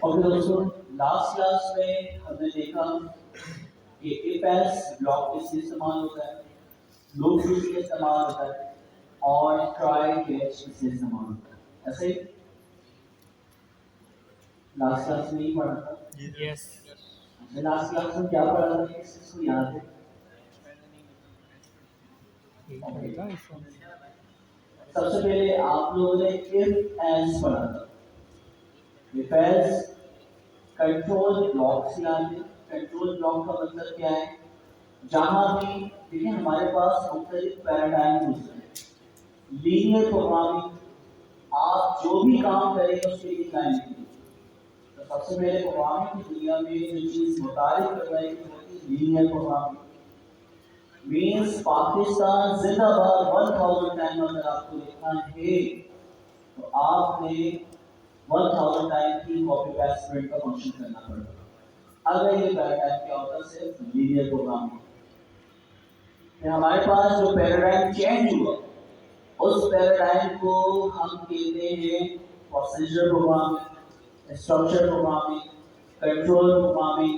Okay दोस्तों, last class में हमने देखा कि इफ एल्स ब्लॉक किससे इस्तेमाल होता है, लूप किससे इस्तेमाल होता है और ट्राई कैच किससे इस्तेमाल होता है। ऐसे ही लास्ट क्लास में ही पढ़ा था। यस लास्ट क्लास में क्या पढ़ा था, किसको याद है? सबसे पहले आप लोगों ने इफ एल्स पढ़ा था। इफ एल्स कंट्रोल ब्लॉक से आते। कंट्रोल ब्लॉक का मतलब क्या है? जहां भी देखिए हमारे पास मुख्तलिफ पैराडाइम होते हैं। लीनियर प्रोग्रामिंग, आप जो भी काम करेंगे उसके लिए लाइन लिखिए। तो सबसे पहले प्रोग्रामिंग की दुनिया में जो चीज मुतारिफ कर रही है लीनियर प्रोग्रामिंग मीन्स पाकिस्तान जिंदाबाद 1000 टाइम अगर आपको लिखना है तो आपने 1000 टाइम की कॉपी पेस्ट प्रिंट का फंक्शन करना पड़ेगा। अगर ये पैराडाइम क्या होता है, सिर्फ लीनियर प्रोग्रामिंग। हमारे पास जो पैराडाइम चेंज हुआ उस पैराडाइम को हम कहते हैं procedure programming, structure programming, control programming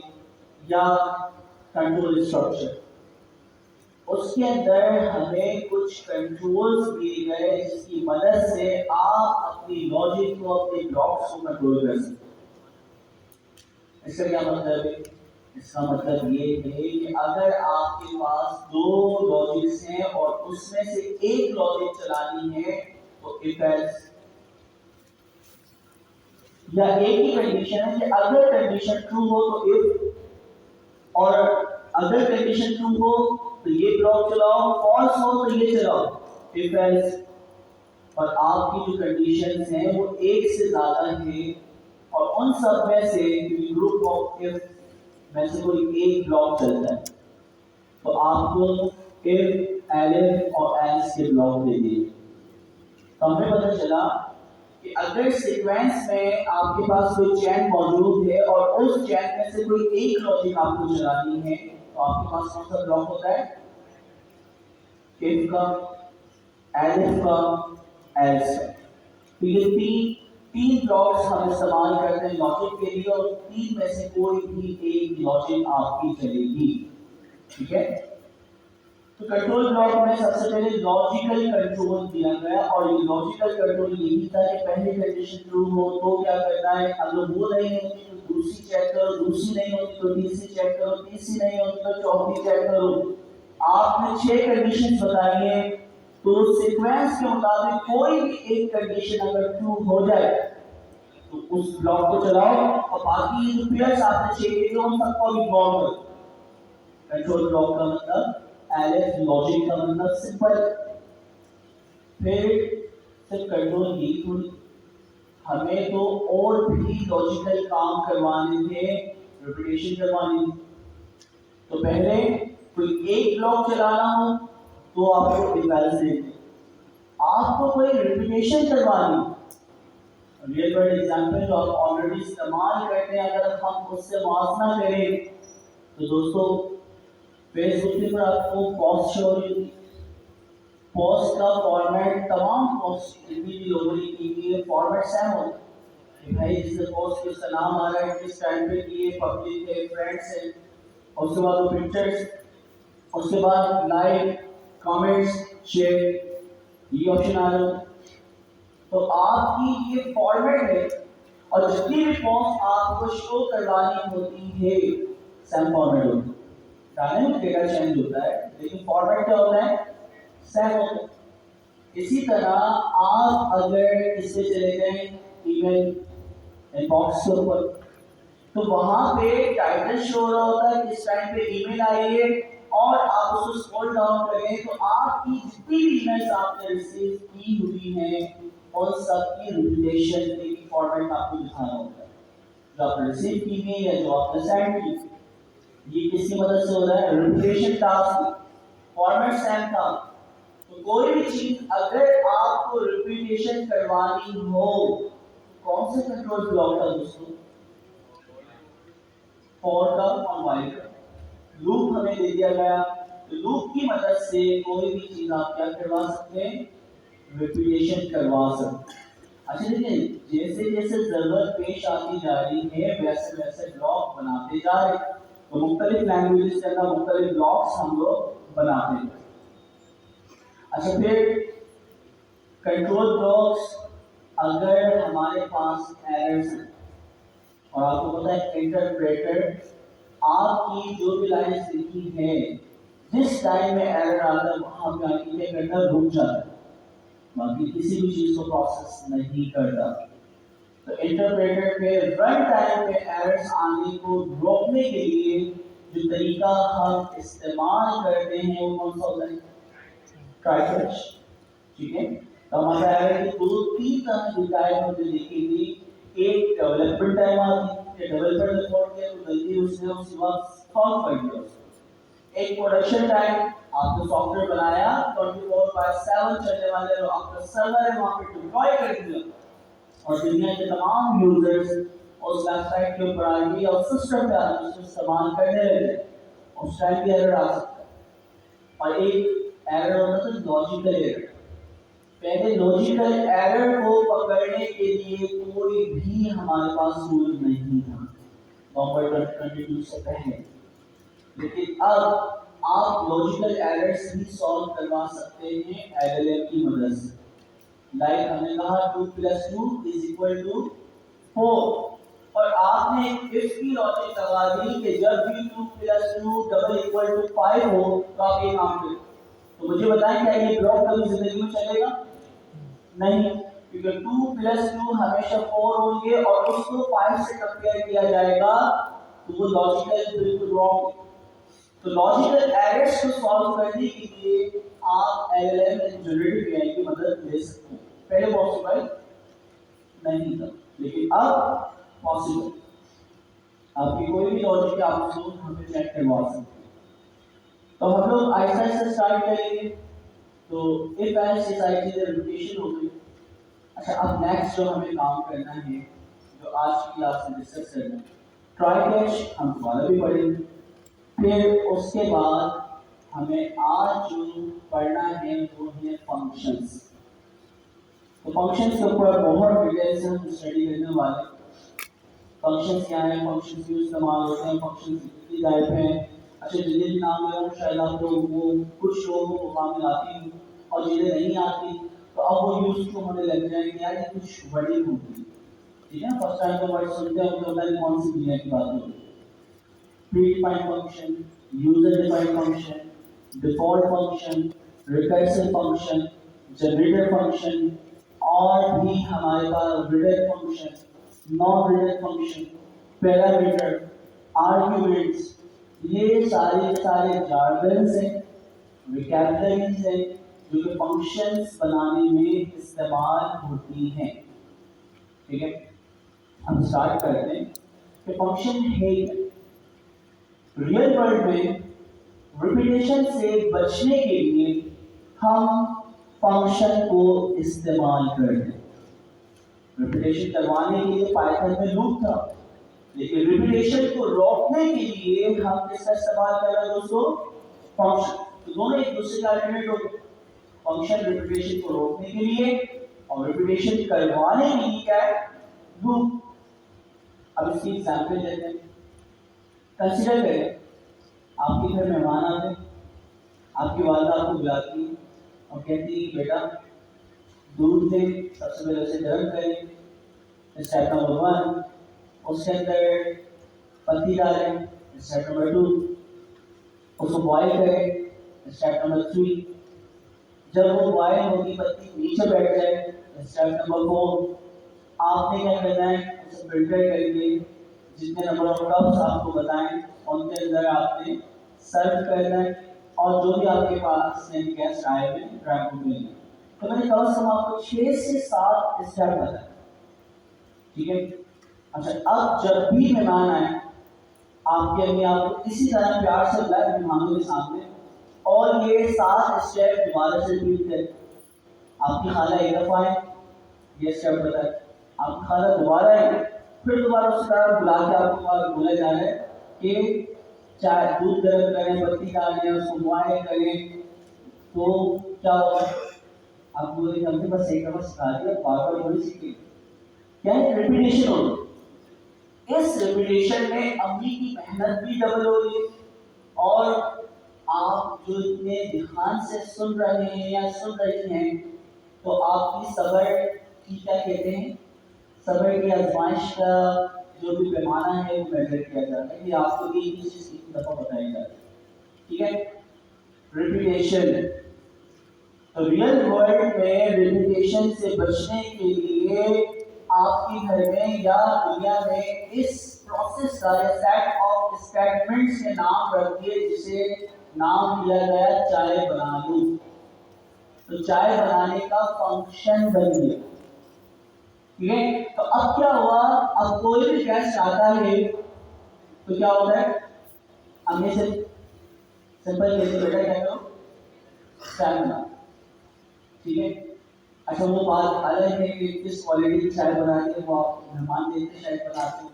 या कंट्रोल स्ट्रक्चर। उसके अंदर हमें कुछ कंट्रोल्स दिए गए जिसकी मदद से आप अपनी लॉजिक को, अपने ब्लॉक्स को कंट्रोल कर सकते हैं। इसका क्या मतलब है? इसका मतलब ये है कि अगर आपके पास दो लॉजिक्स हैं और उसमें से एक लॉजिक चलानी है तो इफ एल्स, या एक ही कंडीशन है कि अगर कंडीशन ट्रू हो तो इफ, और अगर कंडीशन ट्रू हो तो ये ब्लॉक चलाओ, फॉल्स हो तो ये चलाओ, इफ एल्स। और आपकी जो कंडीशंस हैं वो एक से ज्यादा है और उन सब में से ग्रुप ऑफ इफ में से कोई एक ब्लॉक चलता है तो आपको इफ, एलिफ और एल्स के ब्लॉक दे दिए। तो हमें पता चला कि अगर सीक्वेंस में आपके पास कोई चैन मौजूद है और उस चैन में से कोई एक लॉजिक आपको चलानी है तो आपके पास कौन सा ब्लॉक होता है? इफ का, एलिफ का, एल्स का। तो ये तीन ब्लॉक्स हम इस्तेमाल करते हैं लॉजिक के लिए और तीन में से कोई भी एक लॉजिक आपकी चलेगी। ठीक है, तो कंट्रोल ब्लॉक में सबसे पहले लॉजिकल कंट्रोल दिया गया और ये लॉजिकल कंट्रोल यही था कि पहली कंडीशन ट्रू हो तो क्या करना है, अगर वो नहीं होती तो दूसरी चेक करो, दूसरी नहीं होती तो तीसरी चेक करो, तीसरी नहीं होती तो चौथी चेक करो। आपने 6 कंडीशंस बताई है तो सीक्वेंस के मुताबिक कोई भी एक कंडीशन अगर ट्रू हो जाए तो उस ब्लॉक को चलाओ और बाकी जो पेयर्स आपने चेक किए उन सबको इग्नोर करो। कंट्रोल ब्लॉक का मतलब, एलिफ लॉजिक का मतलब सिंपल। फिर सिर्फ कंट्रोल ही थोड़ी, हमें तो और भी लॉजिकल काम करवाने थे, रिपीटेशन करवानी थी। तो पहले कोई एक ब्लॉक चलाना हो तो आपको इम्बैलेंस देते, आपको कोई रिपीटेशन करवानी, रियल वर्ल्ड एग्जांपल जो आप ऑलरेडी इस्तेमाल करते हैं अगर हम उससे मुआवजा करें तो दोस्तों फेसबुक पर आपको पोस्ट शो हो रही होगी। पोस्ट का फॉर्मेट तमाम पोस्ट जितनी भी लोगों ने की है फॉर्मेट सेम होता है कि भाई जिससे पोस्ट उसका नाम आ रहा है, किस टाइम पे किए, पब्लिक है, फ्रेंड्स है, और उसके बाद वो पिक्चर्स, उसके बाद लाइक, कमेंट्स, शेयर, ये ऑप्शन आ रहा है। तो आपकी ये फॉर्मेट है और जितनी भी पोस्ट आपको शो करवानी होती है सेम फॉर्मेट होता है। डायनेमिक डेटा चेंज होता है लेकिन फॉर्मेट क्या होता है? सेम होता है। इसी तरह आप अगर इससे चले गए ईमेल इनबॉक्स के ऊपर तो वहां पे टाइटल शो हो रहा होता है किस टाइम पे ईमेल आई है और आप उसको स्क्रॉल डाउन करें तो आपकी जितनी भी ईमेल्स आपने रिसीव की हुई हैं उन सब की रिलेशन की फॉर्मेट आपको दिखाना होता है। जो आपने रिसीव की है या जो आपने सेंड की, ये किसकी मदद से हो रहा है? रिपीटेशन टास्क, फॉर्मेट सेम था। तो कोई भी चीज अगर आपको रिपीटेशन करवानी हो कौन से कंट्रोल ब्लॉक था दोस्तों? फॉर का और व्हाइल का। लूप हमें दे दिया गया तो लूप की मदद से कोई भी चीज आप क्या करवा सकते हैं? रिपीटेशन करवा सकते हैं। अच्छा देखिए, जैसे जैसे जरूरत पेश आती जा रही है वैसे वैसे ब्लॉक बनाते जा रहे हैं। तो मुख्तलिफ लैंग्वेजेस के अंदर मुख्तलिफ ब्लॉक्स हम लोग बनाते हैं। अच्छा फिर कंट्रोल ब्लॉक्स, अगर हमारे पास एरर्स हैं और आपको पता है इंटरप्रेटर आपकी जो भी लाइन्स लिखी है जिस टाइम में एरर आता है वहां पे आके क्या करता है, रुक जाता है, बाकी किसी भी चीज को प्रोसेस नहीं करता। तो इंटरप्रेटर पे रन टाइम पे एरर्स आने को रोकने के लिए जो तरीका हम इस्तेमाल करते हैं वो कौन सा होता है, ट्राई कैच। ठीक है, तो हमारा एरर की दो तीन तरह की टाइप हमने देखी थी। एक डेवलपमेंट टाइम आती है, डेवलपर ने रिपोर्ट किया तो गलती उसने उसके बाद सॉल्व कर दिया उसको। एक प्रोडक्शन टाइम, आपने सॉफ्टवेयर बनाया 24/7 चलने वाले जो आपका सर्वर है वहां पे डिप्लॉय कर दिया और दुनिया के तमाम यूजर्स उस वेबसाइट के ऊपर आएंगे और सिस्टम पे आकर उसको इस्तेमाल करने लगे, उस टाइम भी एरर आ सकता है। और एक एरर होता है लॉजिकल एरर। पहले लॉजिकल एरर को पकड़ने के लिए कोई भी हमारे पास टूल नहीं था नवंबर 2022 से पहले, लेकिन अब आप लॉजिकल एरर्स भी सॉल्व करवा सकते हैं एलएलएम की मदद से। लाइक हमने कहा 2 + 2 = 4 और आपने इफ की लॉजिक लगा दी कि जब भी 2 + 2 = 5 हो तो आप ये काम करें। तो मुझे बताएं क्या ये ब्लॉक कभी जिंदगी में चलेगा? नहीं, क्योंकि 2 + 2 हमेशा 4 होंगे और उसको 5 से कंपेयर किया जाएगा तो वो लॉजिकल बिल्कुल रॉन्ग है। तो लॉजिकल एरर्स को सॉल्व करने के लिए आप एलएलएम एंड जनरेटिव एआई की मदद ले सकते हैं। पहले पॉसिबल नहीं था, लेकिन अब पॉसिबल। आपकी कोई भी लॉजिक आप उसको हमें चेक करवा सकते हैं। तो हम लोग आहिस्ता आहिस्ता स्टार्ट करेंगे। तो इफ एल्स ये सारी चीजें रिपीटेशन हो गई। अच्छा, अब नेक्स्ट जो हमें काम करना है, जो आज की क्लास में डिस्कस करना है, ट्राई कैच हम दोबारा भी पढ़ेंगे। फिर उसके बाद हमें आज जो पढ़ना है वो है फंक्शंस। तो फंक्शंस के ऊपर बहुत डिटेल से हम स्टडी करने वाले हैं। फंक्शंस क्या है, फंक्शंस क्यों इस्तेमाल होते हैं, फंक्शंस कितनी टाइप हैं। अच्छा, जिन्हें भी नाम लिया शायद आप लोग वो कुछ लोगों को काम आती है और जिन्हें नहीं आती तो अब वो यूज तो होने लग जाएंगे यार, ये कुछ वर्डिंग होती है। ठीक है, फर्स्ट टाइम तो वर्ड सुनते हैं तो पता नहीं कौन सी दुनिया की बात होती है। Predefined function, user defined function, default function, recursive function, generator function और भी हमारे पास riddle function, non riddle function, parameter, arguments, ये सारे सारे जार्गन्स हैं, वोकैबुलरीज हैं जो कि फंक्शंस बनाने में इस्तेमाल होती हैं। ठीक है, हम स्टार्ट करते हैं कि फंक्शन है क्या। रियल वर्ल्ड में रिपीटेशन से बचने के लिए हम फंक्शन को इस्तेमाल करते हैं। रिपीटेशन करवाने के लिए पाइथन में लूप था, लेकिन रिपीटेशन को रोकने के लिए हम किसका इस्तेमाल कर रहे हैं दोस्तों? फंक्शन। तो दोनों एक दूसरे का अल्टरनेट हो गए। फंक्शन रिपीटेशन को रोकने के लिए और रिपीटेशन करवाने के लिए क्या है? लूप। अब इसकी एग्जाम्पल लेते हैं। कंसीडर करें आपके घर मेहमान आते हैं, आपकी वालदा आपको बुलाती है और कहती है बेटा दूध दे, सबसे पहले उसे गर्म करें, स्टेप नंबर 1, उसके अंदर पत्ती डालें, स्टेप नंबर 2, उसको बॉयल करें, स्टेप नंबर 3, जब वो बॉयल होगी पत्ती नीचे बैठ जाए, स्टेप नंबर 4, आपने क्या करना है, उसे फिल्टर करके जितने नंबर ऑफ कप्स आपको बताएं उनके अंदर आपने सर्व करना है और जो भी आपके पास गेस्ट आए हुए ड्राई फ्रूट लेंगे। तो मैंने कम से कम आपको 6 से 7 स्टेप बताया। ठीक है, अच्छा अब जब भी मेहमान आए आपके अम्मी आपको इसी तरह प्यार से बुलाए मेहमानों के सामने और ये 7 स्टेप दोबारा से रिपीट करें। आपकी खाला एक दफा आए, ये स्टेप बताए, आपकी खाला दोबारा आए, फिर दोबारा उस तरह बुला के आपको बोला जा रहा है कि चाहे दूध गर्म करें, पत्ती डालें, उसको बॉयल करें, तो क्या होगा? आप लोगों ने हमने बस एक दफा सिखा दिया, बार बार थोड़ी सीखे। क्या है? रिपीटेशन होगी। इस रिपीटेशन में अम्मी की मेहनत भी डबल होगी और आप जो इतने ध्यान से सुन रहे हैं या सुन रही हैं, तो आपकी सब्र की क्या कहते हैं, सब्र की आजमाइश का जो भी पैमाना है वो मेजर किया जाता है कि आपको एक ही चीज कितनी दफा बताई जाती है। ठीक है? रिपीटेशन। तो रियल वर्ल्ड में रिपीटेशन से बचने के लिए आपके घर में या दुनिया में इस प्रोसेस का या सेट ऑफ स्टेटमेंट्स के नाम रखिए जिसे नाम दिया गया चाय बना लूं। तो चाय बनाने का फंक्शन बन गया। ठीक है? तो अब क्या हुआ, अब कोई भी गेस्ट आता है तो क्या होता है, हमने से सिंपल कैसे बेटा क्या करो, चाय बना। ठीक है? अच्छा वो बात अलग है कि किस क्वालिटी की चाय बनानी है, वो आप मेहमान देते शायद बनाते हो।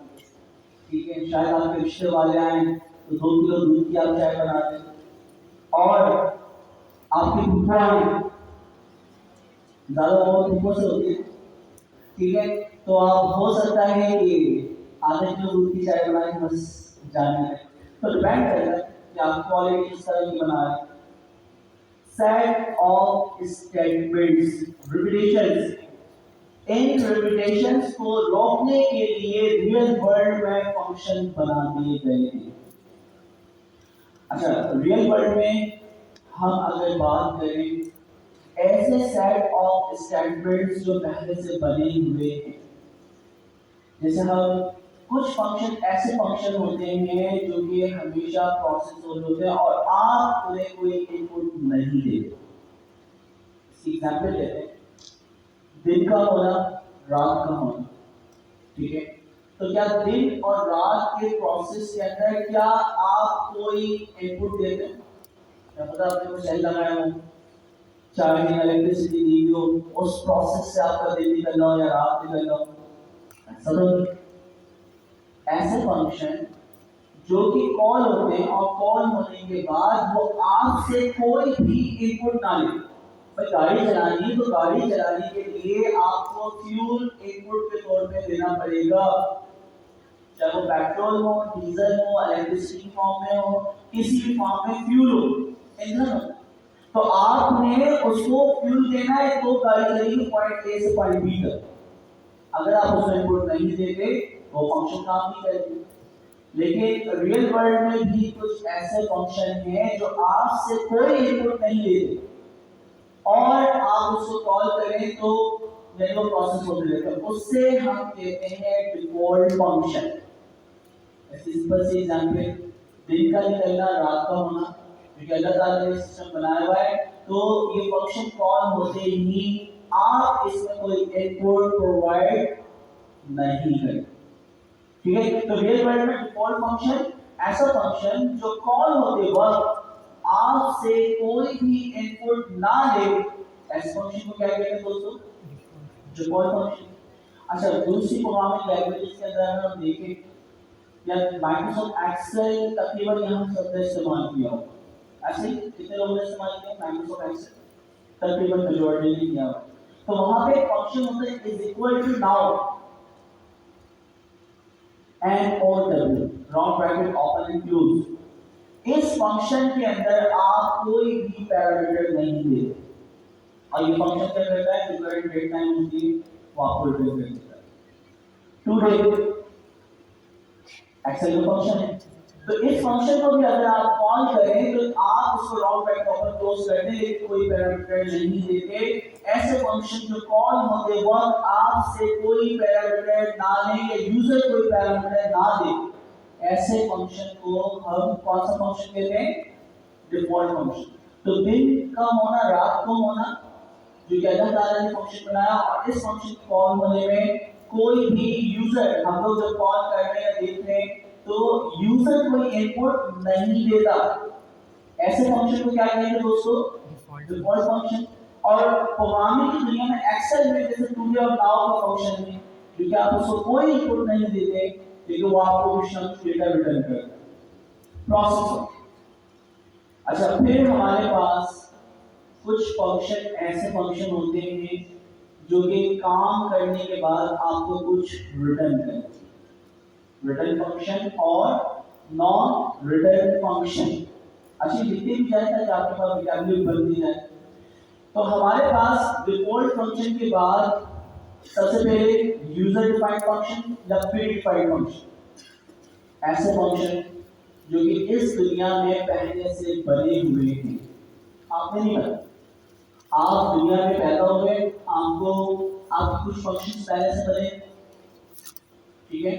ठीक है? शायद आपके रिश्ते वाले आए तो 2 किलो दूध की आप चाय बनाते हैं, और आपकी फूफा ज्यादा बहुत फूफो से होती है। ठीक है? तो आप हो सकता है कि आधे किलो दूध की चाय बनाए बस जाने में, तो डिपेंड करता है कि आप क्वालिटी किस तरह की बना रहे हैं। Set of statements, repetitions. In repetitions को रोकने के लिए रियल वर्ल्ड में फंक्शन बना दिए गए हैं। अच्छा, रियल वर्ल्ड में हम अगर बात करें ऐसे सेट ऑफ स्टेटमेंट्स जो पहले से बने हुए हैं, जैसे हम कुछ फंक्शन ऐसे फंक्शन होते हैं जो कि हमेशा प्रोसेस होते हैं और आप उन्हें कोई इनपुट नहीं देते। एग्जाम्पल लेते हैं, दिन का होना, रात का होना। ठीक है? तो क्या दिन और रात के प्रोसेस के अंदर क्या आप कोई इनपुट देते हैं? क्या पता आपने कुछ सेल लगाया हो, चार्जिंग इलेक्ट्रिसिटी दी हो, उस प्रोसेस से आपका दिन निकल रहा हो या रात निकल रहा हो, ऐसा तो ऐसे फंक्शन जो कि कॉल होते हैं और कॉल होने के बाद वो आपसे कोई भी इनपुट ना ले। भाई गाड़ी चलानी है तो गाड़ी चलाने के लिए आपको फ्यूल इनपुट के तौर पे देना पड़ेगा, चाहे वो पेट्रोल हो, डीजल हो, इलेक्ट्रिसिटी फॉर्म में हो, किसी भी फॉर्म में फ्यूल हो, ईंधन हो, तो आपने उसको फ्यूल देना है तो गाड़ी चलेगी पॉइंट ए से पॉइंट बी तक। अगर आप उसको इनपुट नहीं देते वो फंक्शन काम नहीं करेगी। लेकिन रियल वर्ल्ड में भी कुछ ऐसे फंक्शन हैं जो आपसे कोई इनपुट नहीं लेते और आप उसको कॉल करें तो वो प्रोसेस होते रहता है, उससे हम कहते हैं डिफॉल्ट फंक्शन। सिंपल सी एग्जांपल, दिन का निकलना, रात का होना, क्योंकि अल्लाह ताला ने सिस्टम बनाया हुआ है, तो ये फंक्शन कॉल होते ही आप इसमें कोई इनपुट प्रोवाइड नहीं करें। ठीक है? तो रियल वर्ल्ड में डिफॉल्ट फंक्शन ऐसा फंक्शन जो कॉल होते वक्त आपसे कोई भी इनपुट ना ले, ऐसे फंक्शन को क्या कहते हैं दोस्तों? Default function. अच्छा, दूसरी प्रोग्रामिंग लैंग्वेजेस के अंदर हम देखें या माइक्रोसॉफ्ट एक्सेल तकरीबन यहाँ सबने इस्तेमाल किया होगा। ऐसे कितने लोगों ने इस्तेमाल किया माइक्रोसॉफ्ट एक्सेल? तकरीबन मेजॉरिटी ने किया होगा। तो वहां पे फंक्शन होता है is equal to now and और W, round bracket open and close. इस फंक्शन के अंदर आप कोई भी पैरामीटर नहीं देते और ये फंक्शन क्या करता है, जो करंट डेट टाइम होती है वो आपको रिटर्न कर देता है। टुडे एक्सेल का फंक्शन है, तो इस फंक्शन को भी अगर आप कॉल करें तो आप उसको राउंड ब्रैकेट ओपन क्लोज कर दें, लेकिन कोई पैरामीटर नहीं देते। ऐसे फंक्शन जो कॉल होते वक्त आपसे कोई पैरामीटर ना लें या यूजर कोई पैरामीटर ना दे, ऐसे फंक्शन को हम कौन सा फंक्शन कहते हैं? Default function. तो दिन का होना, रात को होना, जो कि अल्लाह ताला ने फंक्शन बनाया, और इस फंक्शन कॉल होने में कोई भी यूजर, हम लोग जब कॉल कर रहे हैं देख रहे हैं तो यूजर कोई इनपुट नहीं देता, ऐसे फंक्शन को क्या कहेंगे दोस्तों? Default function. और प्रोग्रामिंग की दुनिया में एक्सेल में जैसे टुडे और नाउ का फंक्शन है, क्योंकि आप उसको कोई इनपुट नहीं देते लेकिन वो आपको कुछ ना कुछ डेटा रिटर्न करता है। प्रोसेसर। अच्छा, फिर हमारे पास कुछ फंक्शन ऐसे फंक्शन होते हैं जो कि काम करने के बाद आपको कुछ रिटर्न करते हैं, रिटर्न फंक्शन और नॉन रिटर्न फंक्शन। अच्छी लिखते भी जाए ताकि आपके पास वोकैबुलरी बनती जाए। तो हमारे पास डिफॉल्ट फंक्शन के बाद सबसे पहले यूजर डिफाइंड फंक्शन या प्री डिफाइंड फंक्शन, ऐसे फंक्शन जो कि इस दुनिया में पहले से बने हुए हैं, आपने नहीं बना, आप दुनिया में पैदा हुए, आपको आपके कुछ फंक्शन पहले से बने, ठीक है।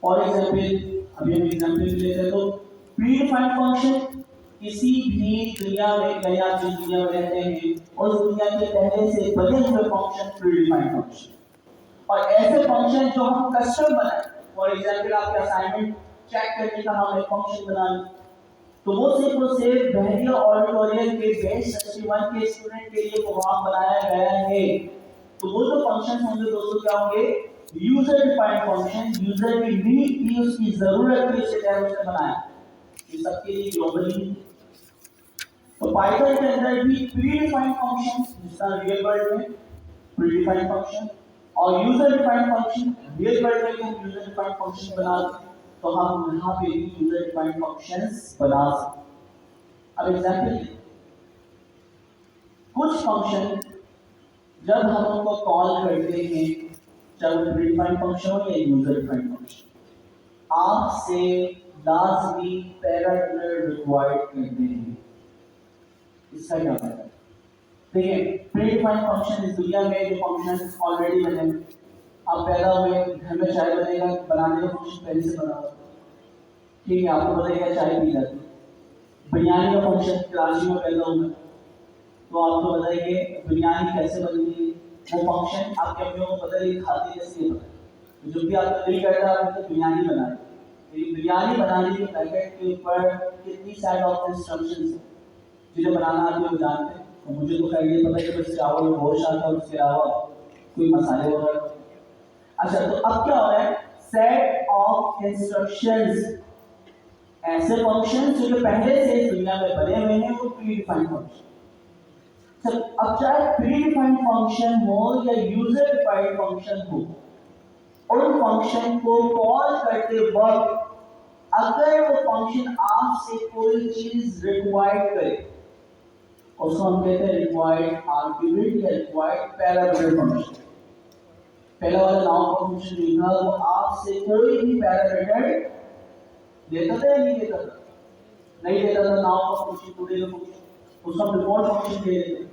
फॉर एग्जाम्पल अभी हम एग्जाम्पल लेते हैं तो प्री डिफाइंड फंक्शन किसी भी दुनिया में, कहीं आप जिस दुनिया में रहते हैं उस दुनिया के पहले से बने हुए फंक्शन प्री डिफाइंड फंक्शन। और ऐसे फंक्शन जो हम कस्टम बनाए, फॉर एग्जाम्पल आपके असाइनमेंट चेक करने का हम एक फंक्शन बनाए, तो वो सिर्फ और सिर्फ बहरिया ऑडिटोरियम के बेस 61 के स्टूडेंट के लिए प्रोग्राम बनाया गया है। तो वो जो फंक्शन होंगे दोस्तों क्या होंगे, यूजर डिफाइंड फंक्शन, यूजर की नीड थी, उसकी जरूरत थी, इसलिए उसने बनाया, ये सबके लिए ग्लोबली। तो पाइथन के अंदर भी प्री डिफाइंड फंक्शन, जिसका रियल वर्ल्ड में प्री डिफाइंड फंक्शन और user defined function, real world में हम यूजर डिफाइंड फंक्शन बनाते हैं, तो हम यहाँ पे भी यूजर डिफाइंड फंक्शंस बना सकते हैं। अब एग्जाम्पल, कुछ फंक्शन जब हम उनको कॉल करते हैं, चाहे वो प्री डिफाइंड फंक्शन हो या यूजर डिफाइंड फंक्शन, आपसे लाजमी पैरामीटर रिक्वायर्ड करते हैं। इसका क्या मतलब है? देखिए, प्री डिफाइंड फंक्शन इस दुनिया में जो फंक्शन ऑलरेडी बने, आप पैदा हुए, घर में चाय बनेगा, बनाने का फंक्शन पहले से बना हुआ, ठीक है, आपको बताइएगा चाय पी जाती, बिरयानी का फंक्शन कराची में पैदा हुआ, तो आपको बताइए बिरयानी कैसे बनती है, वो फंक्शन आपके अपनों को पता है, खाते कैसे नहीं पता, तो जब भी आपका दिल करता है आपको बिरयानी बनाए, तो बिरयानी बनाने के पैकेट के ऊपर कितनी सेट ऑफ इंस्ट्रक्शंस हैं, जिन्हें बनाना आते हो जानते हैं, और मुझे तो खैर ये पता है कि बस चावल और गोश्त आता है, उसके अलावा कोई मसाले वगैरह। अच्छा, तो अब क्या हो रहा है, सेट ऑफ इंस्ट्रक्शंस, ऐसे फंक्शंस जो पहले से इस दुनिया में बने हुए हैं, वो प्री डिफाइंड फंक्शन। अब चाहे प्री डिफाइंड फंक्शन हो या यूजर डिफाइंड फंक्शन हो, उन फंक्शन को कॉल करते वक्त अगर वो फंक्शन आपसे कोई चीज रिक्वायर्ड करे, उसको हम कहते हैं रिक्वायर्ड आर्गुमेंट या रिक्वायर्ड पैरामीटर फंक्शन। पहला वाला नाउन फंक्शन देखा, वो आपसे कोई भी पैरामीटर देता था या नहीं देता था, नहीं देता था, नाउन फंक्शन टुडे का फंक्शन, उसका डिफॉल्ट फंक्शन दे देते।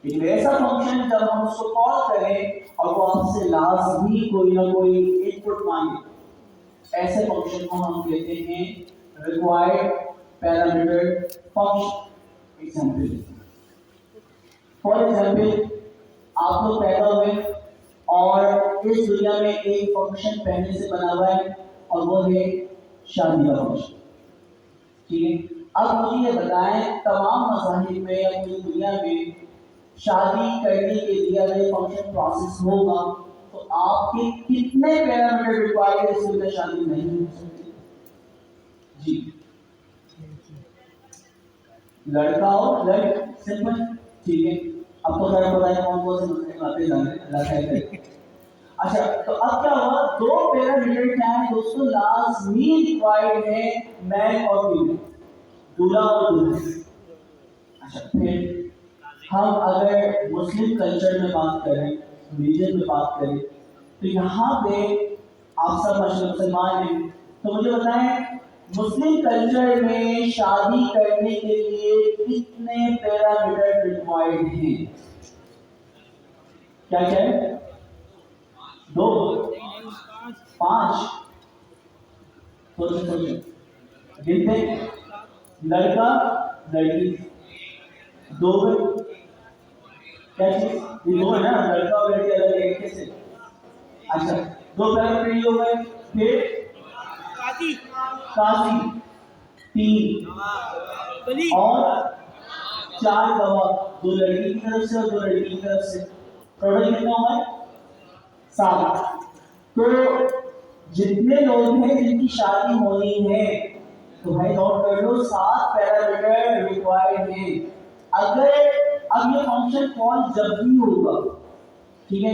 एक ऐसा फंक्शन जब हम उसको कॉल करें और वो आपसे लाजमी कोई ना कोई इनपुट मांगे, ऐसे फंक्शन को हम कहते हैं required parameter function. Example, for example, आप लोग पैदा हुए और इस दुनिया में एक फंक्शन पहले से बना हुआ है और वो है शादी का फंक्शन, ठीक है। अब मुझे ये बताएं, तमाम मज़ाहिब में या पूरी दुनिया में शादी करने के लिए अगर फंक्शन प्रोसेस होगा तो आपके कितने पैरामीटर रिक्वायर्ड है, इसके शादी नहीं हो सकती? जी, लड़का और लड़की, सिंपल, ठीक है। अब तो खैर पता है कौन कौन से मसले बातें जा रहे हैं, अल्लाह खैर करे। अच्छा, तो अब क्या हुआ, दो पैरामीटर क्या है दोस्तों, लाजमी रिक्वायर्ड है, मैन और फीमेल, दूल्हा और दुल्हन। अच्छा, फिर हम अगर मुस्लिम कल्चर में बात करें, रिलीजन में बात करें, तो यहाँ पे आप सब मुसलमान हैं, तो मुझे बताएं मुस्लिम कल्चर में शादी करने के लिए कितने पैरामीटर रिक्वायर्ड हैं? क्या क्या है? 2, 5, सोचो गिनते, लड़का लड़की, 2, क्या चीज, ये 2 है ना, लड़का और लड़की अलग एक कैसे? अच्छा, 2 पैरामीटर हो गए, फिर काजी, 3 और 4 गवाह, 2 लड़की की तरफ से और 2 लड़की की तरफ से, टोटल कितना हुआ है? 7। तो जितने लोग हैं जिनकी शादी होनी है, तो भाई नोट कर लो, 7 पैरामीटर रिक्वायर्ड है। अगर अब ये फंक्शन कॉल जब भी होगा, ठीक है,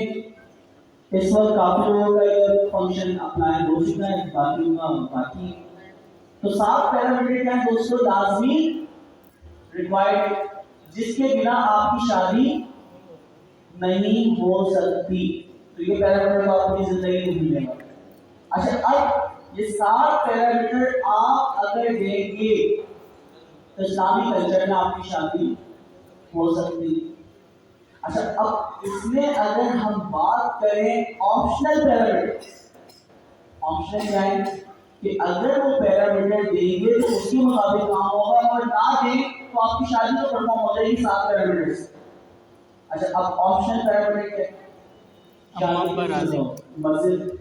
इस वक्त काफी लोगों का ये फंक्शन अप्लाई हो चुका है, बाकी का बाकी। तो 7 पैरामीटर क्या है दोस्तों, लाजमी, रिक्वायर्ड, जिसके बिना आपकी शादी नहीं हो सकती। तो ये पैरामीटर तो आपकी जिंदगी में मिलेगा। अच्छा, अब ये 7 पैरामीटर आप अगर देंगे तो इस्लामी कल्चर में आपकी शादी हो सकती है। अच्छा, अब इसमें अगर हम बात करें ऑप्शनल पैरामीटर, ऑप्शनल क्या है कि अगर वो पैरामीटर देंगे तो उसके मुताबिक काम होगा, और ना दें तो आपकी शादी तो परफॉर्म हो जाएगी 7 पैरामीटर से। अच्छा, अब ऑप्शनल पैरामीटर क्या है, मस्जिद,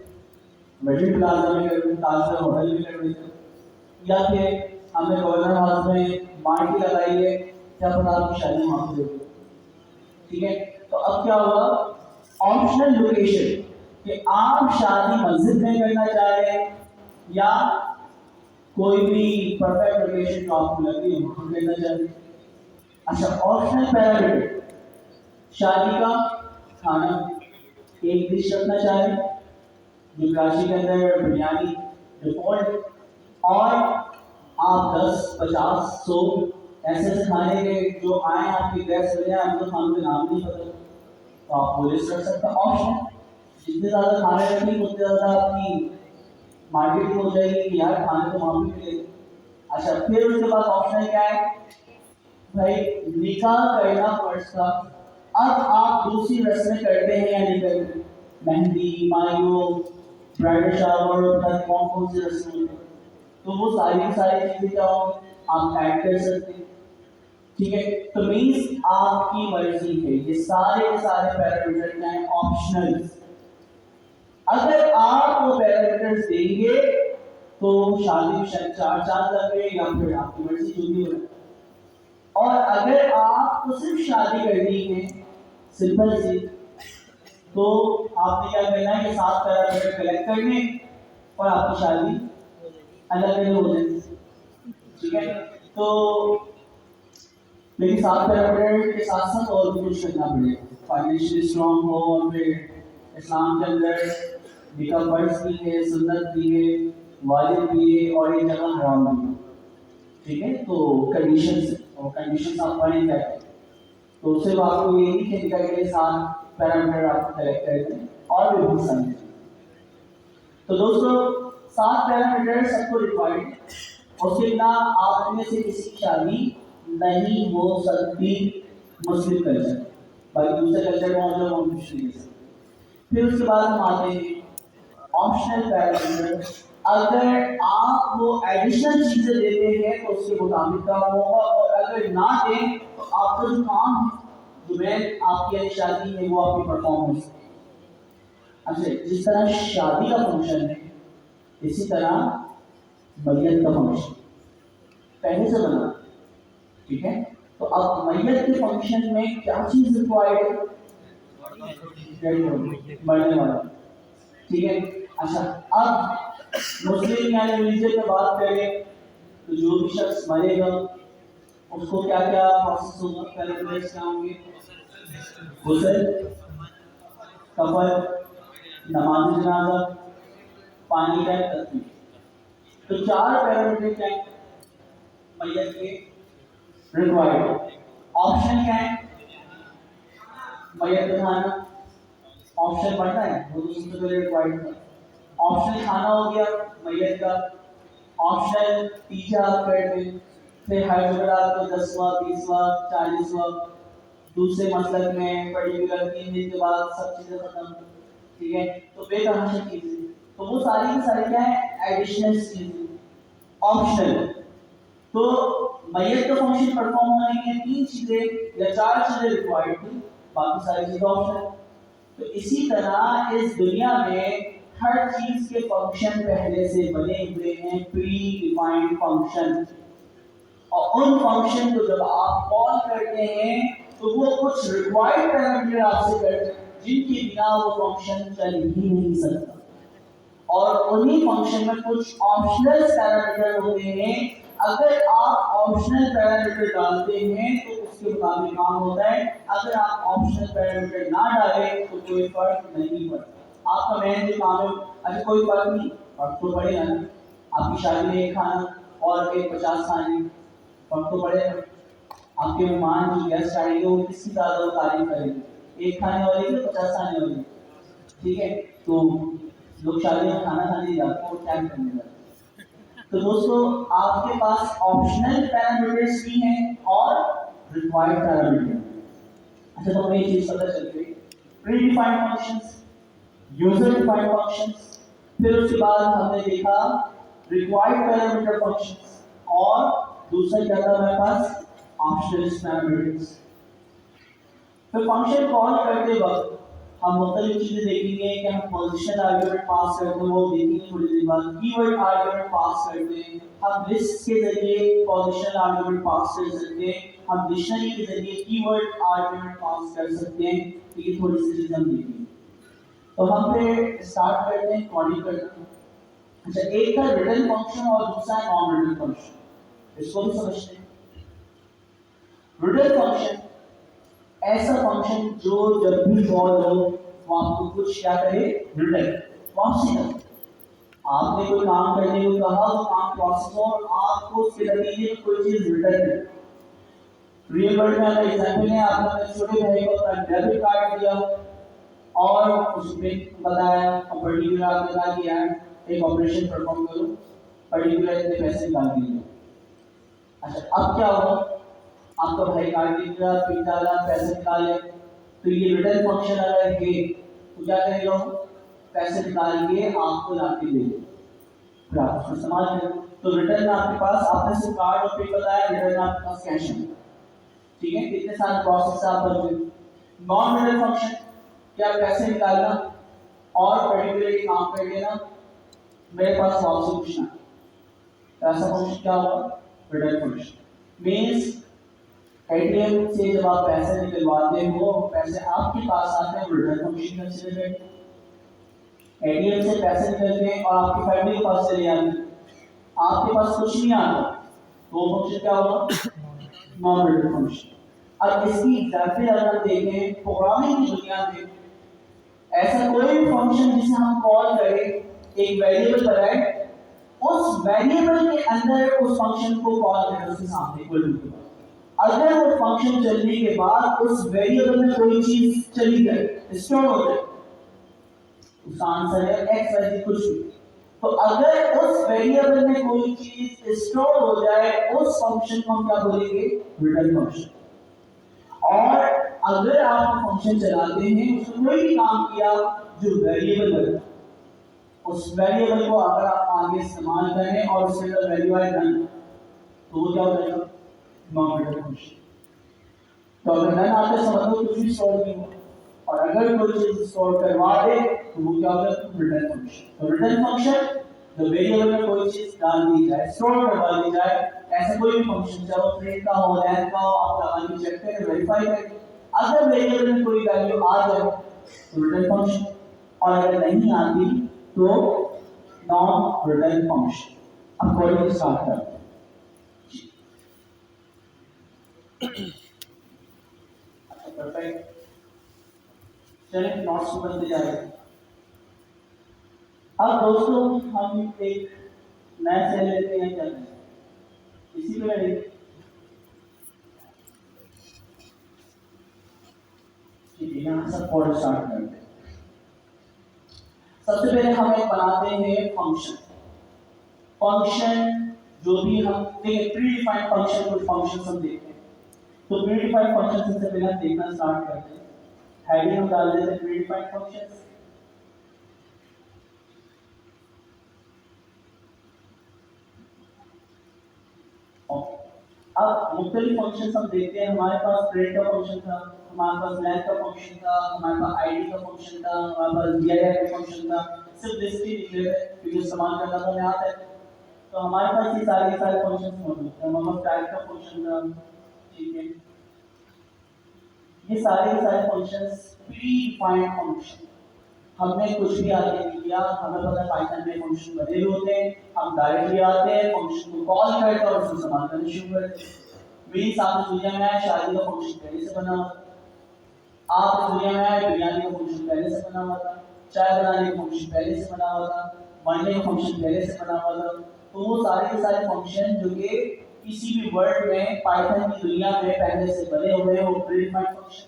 मिडिल प्लाजा में कर दूं, ताज होटल में कर दूं, या फिर हमने गवर्नर हाउस में मार्टी लगाई है, क्या पता आपकी शादी वहां पे होगी, ठीक है। तो अब क्या हुआ, ऑप्शनल लोकेशन, कि आप शादी मस्जिद में करना चाह रहे हैं या कोई भी परफेक्ट लोकेशन जो आपको लगे वहां करना चाह रहे हैं। अच्छा, ऑप्शनल पैरामीटर, शादी का खाना एक डिश रखना चाह रहे हैं, जो कराची के अंदर बिरयानी डिफॉल्ट, और आप 10, 50, 100 ऐसे खाने के जो आए आपके गेस्ट वगैरह, आपको खाने के नाम नहीं पता, तो आप वो लिस्ट रख सकते हैं। ऑप्शन, जितने ज़्यादा खाने रखेंगे उतने ज़्यादा आपकी मार्केटिंग हो जाएगी कि यार खाने तो वहाँ भी मिलेगा। अच्छा, फिर उसके बाद ऑप्शन क्या है भाई, निकाह करना फर्ज का। अब आप दूसरी रस्में करते हैं या नहीं करते, मेहंदी, मायो, ब्राइडल शावर, कौन कौन सी रस्में होती हैं, तो वो सारी चीजें क्या होंगी, आप ऐड कर सकते हैं, ठीक है। तो मीन्स आपकी मर्जी है, ये सारे पैरामीटर क्या है, ऑप्शनल। अगर आप वो पैरामीटर्स देंगे तो शादी में 4 लग गए, या फिर आपकी मर्जी जो भी हो। और अगर आपको सिर्फ शादी करनी है सिंपल सी, तो आपने क्या करना है, ये 7 पैरामीटर कलेक्ट करने और आपकी शादी अलग अलग हो जाएगी, ठीक है। तो लेकिन 7 पैरामीटर के साथ साथ और भी कुछ करना पड़ेगा, फाइनेंशियली स्ट्रांग हो, और फिर इस्लाम के अंदर निकाह फर्ज भी है, सुन्नत भी है, वाजिब भी है, और एक जगह हराम भी है, ठीक है। तो कंडीशंस, और कंडीशंस आप पढ़ें क्या है, तो उससे आपको ये नहीं कि निकाह के 7 पैरामीटर आप कलेक्ट करें, और भी बहुत सारे। तो दोस्तों 7 पैरामीटर सबको रिक्वायर्ड है, उसके बिना आप में से किसी की शादी नहीं हो सकती मुस्लिम कल्चर, बाकी दूसरे कल्चर में जो हम मुश्किल है। फिर उसके बाद हम आते हैं ऑप्शनल पैरामीटर, अगर आप वो एडिशनल चीजें देते हैं तो उसके मुताबिक काम होगा, और अगर ना दें तो आपका जो काम है, जो मैं आपकी शादी है, वो आपकी परफॉर्मेंस है। अच्छा, जिस तरह शादी का फंक्शन है, इसी तरह मैयत का फंक्शन पहले से बना, ठीक है। तो अब मैयत के फंक्शन में क्या चीज रिक्वायर्ड है, मरने वाला, ठीक है। अच्छा, अब मुस्लिम यानी रिलीजन में बात करें तो जो भी शख्स मरेगा उसको क्या क्या प्रोसेस होगा, पैरामीटर्स क्या होंगे, गुस्ल, कफन, नमाज जनाजा, पानी का तस्वीर। तो 4 पैरामीटर क्या है मैयत के रिक्वायर्ड। ऑप्शन क्या है, मैयत का खाना, ऑप्शन पढ़ना है, वो तो सबसे पहले रिक्वायर्ड था। ऑप्शन खाना हो गया मैयत का, ऑप्शन पीछे आप कर दें, फिर हर जगह आपको 10वां, 20वां, 40वां, दूसरे मसलक में पर्टिकुलर 3 दिन के बाद सब चीजें खत्म, ठीक है। तो बेतहाशा चीजें, तो वो सारी की सारी क्या है, एडिशनल चीजें, ऑप्शनल। तो मैयत का फंक्शन परफॉर्म होने के 3 चीजें या 4 चीजें रिक्वायर्ड थी, बाकी सारी चीजें ऑप्शनल। तो इसी तरह इस दुनिया में हर चीज के फंक्शन पहले से बने हुए हैं, प्री डिफाइंड फंक्शन, और उन फंक्शन को जब आप कॉल करते हैं तो वो कुछ रिक्वायर्ड पैरामीटर आपसे करते हैं, जिनके बिना वो फंक्शन चल ही नहीं सकता, और उन्हीं फंक्शन में कुछ ऑप्शनल पैरामीटर होते हैं। अगर आप ऑप्शनल पैरामीटर डालते हैं तो उसके मुताबिक काम होता है। अगर आप ऑप्शनल पैरामीटर ना डालें तो कोई फर्क नहीं पड़ता। आपका मेन जो काम है, अच्छा कोई फर्क नहीं, फर्क तो पड़ेगा ना। आपकी शादी में एक खाना और एक 50 खाने, फर्क तो पड़ेगा। आपके मेहमान जो गेस्ट आएंगे वो किसकी ज्यादा तारीफ करेंगे, एक खाने वाले की 50 खाने वाले, ठीक है। तो लोग शादी में खाना खाने जाते हैं, वो क्या करने जाते हैं। तो दोस्तों आपके पास ऑप्शनल पैरामीटर्स भी हैं और रिक्वायर्ड पैरामीटर। अच्छा तो हमें ये चीज पता चल गई, pre defined functions, user defined functions, फिर उसके बाद हमने देखा रिक्वायर्ड पैरामीटर फंक्शंस, और दूसरा क्या था हमारे पास, ऑप्शनल पैरामीटर्स। तो फंक्शन कॉल करते वक्त हम मुख्तलिफ चीजें देखेंगे कि हम पोजीशन आर्गुमेंट पास करते हैं, वो देखेंगे थोड़ी देर बाद। कीवर्ड आर्गुमेंट पास करते हैं, हम लिस्ट के जरिए पोजीशन आर्गुमेंट पास कर सकते हैं, हम डिक्शनरी के जरिए कीवर्ड आर्गुमेंट पास कर सकते हैं। तो ये थोड़ी सी चीजें हम देखेंगे। तो हम फिर स्टार्ट करते हैं कॉलिंग करना। अच्छा एक था रिटन फंक्शन और दूसरा नॉन रिटन फंक्शन, इसको भी समझते हैं। रिटन फंक्शन ऐसा फंक्शन जो जब भी कॉल हो वो आपको कुछ क्या करे, रिटर्न वापसी करे। आपने कोई काम करने को कहा, वो काम प्रोसेस हो और आपको उसके नतीजे में कोई चीज रिटर्न करे। रियल वर्ल्ड में अगर एग्जांपल है, आपने अपने छोटे भाई को अपना डेबिट कार्ड दिया और उसमें बताया पर्टिकुलर आपने कहा कि यार एक ऑपरेशन परफॉर्म करो, पर्टिकुलर इतने पैसे निकाल दीजिए। अच्छा अब क्या हुआ, आपका भाई कार्ड दिया, पिन डाला, पैसे निकाले, तो ये रिटर्न फंक्शन अगर है तो क्या करेगा, पैसे निकाल के आपको लाके देगा, आप उसको इस्तेमाल करें। तो रिटर्न में आपके पास, आपने सिर्फ कार्ड और पिन बताया, रिटर्न में आपके पास कैश है, ठीक है। कितने सारे प्रोसेस आप कर। नॉन रिटर्न फंक्शन क्या, पैसे निकालना और पर्टिकुलर काम कर लेना, मेरे पास वापसी पूछना, ऐसा फंक्शन क्या होगा, रिटर्न फंक्शन। मींस एटीएम से जब आप पैसे निकलवाते हो, पैसे आपके पास आते हैं, रिटर्न फंक्शन कंसीडर करते हैं। एटीएम से पैसे निकलते हैं और आपकी फैमिली के पास चले जाते हैं, आपके पास कुछ नहीं आता, तो फंक्शन क्या होगा, नॉन रिटर्न फंक्शन। अब इसकी एग्जांपल अगर देखें प्रोग्रामिंग की दुनिया में, ऐसा कोई भी फंक्शन जिसे हम कॉल करें, एक वेरिएबल बनाए, उस वेरिएबल के अंदर उस फंक्शन को कॉल करें, उसके सामने इक्वल टू। अगर वो फंक्शन चलने के बाद उस वेरिएबल में कोई चीज चली जाए, स्टोर हो जाए, उसका आंसर है एक्स वाई कुछ भी, तो अगर उस वेरिएबल में कोई चीज स्टोर हो जाए, उस फंक्शन को हम क्या बोलेंगे, रिटर्न फंक्शन। और अगर आप फंक्शन चलाते हैं, उसमें कोई भी काम किया जो वेरिएबल बना, उस वेरिएबल को अगर आप आगे इस्तेमाल करें और उसके अंदर वैल्यू आए नन, तो वो क्या हो जाएगा, नॉन रिटर्न फंक्शन। तो अगर नन आते समझ लो कुछ भी स्टोर नहीं हुआ, और अगर कोई चीज स्टोर करवा दे तो वो क्या होगा, रिटर्न फंक्शन। तो रिटर्न फंक्शन जो वेरिएबल में कोई चीज डाल दी जाए, स्टोर करवा दी जाए, ऐसा कोई भी फंक्शन, चाहे वो प्रिंट का हो, लैन का हो, आप लगा के चेक करें, वेरीफाई करें। अगर वेरिएबल में कोई वैल्यू आ जाए तो रिटर्न फंक्शन, और अगर नहीं आती तो नॉन रिटर्न फंक्शन। अब कोडिंग स्टार्ट करते हैं। परफेक्ट, चलिए नोट्स बनते जा रहे हैं। अब दोस्तों हम एक नया सेल लेते हैं, क्या इसी पे रेडी, ठीक है। यहाँ से कोड स्टार्ट करते हैं। सबसे पहले हम एक बनाते हैं फंक्शन। फंक्शन जो भी हम देखिए, प्री डिफाइंड फंक्शन, कुछ फंक्शन हम देखते हैं। तो प्री डिफाइंड फंक्शन से पहले देखना स्टार्ट करते हैं। हेडिंग हम डाल देते हैं प्री डिफाइंड फंक्शंस। अब मुख्तलिफ फंक्शंस हम देखते हैं। हमारे पास प्रिंट का फंक्शन था, हमारे पास लेंथ का फंक्शन था, हमारे पास आईडी का फंक्शन था, हमारे पास दिफ का फंक्शन था। सिर्फ लिस्ट ही निकले थे क्योंकि इस्तेमाल करना तो हमें आता है। तो हमारे पास ये सारे फंक्शंस मौजूद थे। हमारे पास टाइप का फंक्शन था, ठीक है। ये सारे फंक्शंस प्री डिफाइंड फंक्शन, हमने कुछ भी आगे नहीं किया। हमें पता है पाइथन में फंक्शन बने होते हैं, हम डायरेक्टली आते हैं, फंक्शन को कॉल करते हैं और उसको इस्तेमाल करना शुरू करते हैं। मीन्स आप इस दुनिया में आए, शादी का फंक्शन पहले से बना हुआ था। आप इस दुनिया में आए, बिरयानी का फंक्शन पहले से बना हुआ था, चाय बनाने का फंक्शन पहले से बना हुआ था, मरने का फंक्शन पहले से बना हुआ था। तो वो सारे के सारे फंक्शन जो कि किसी भी वर्ड में पाइथन की दुनिया में पहले से बने हुए हैं, वो predefined function.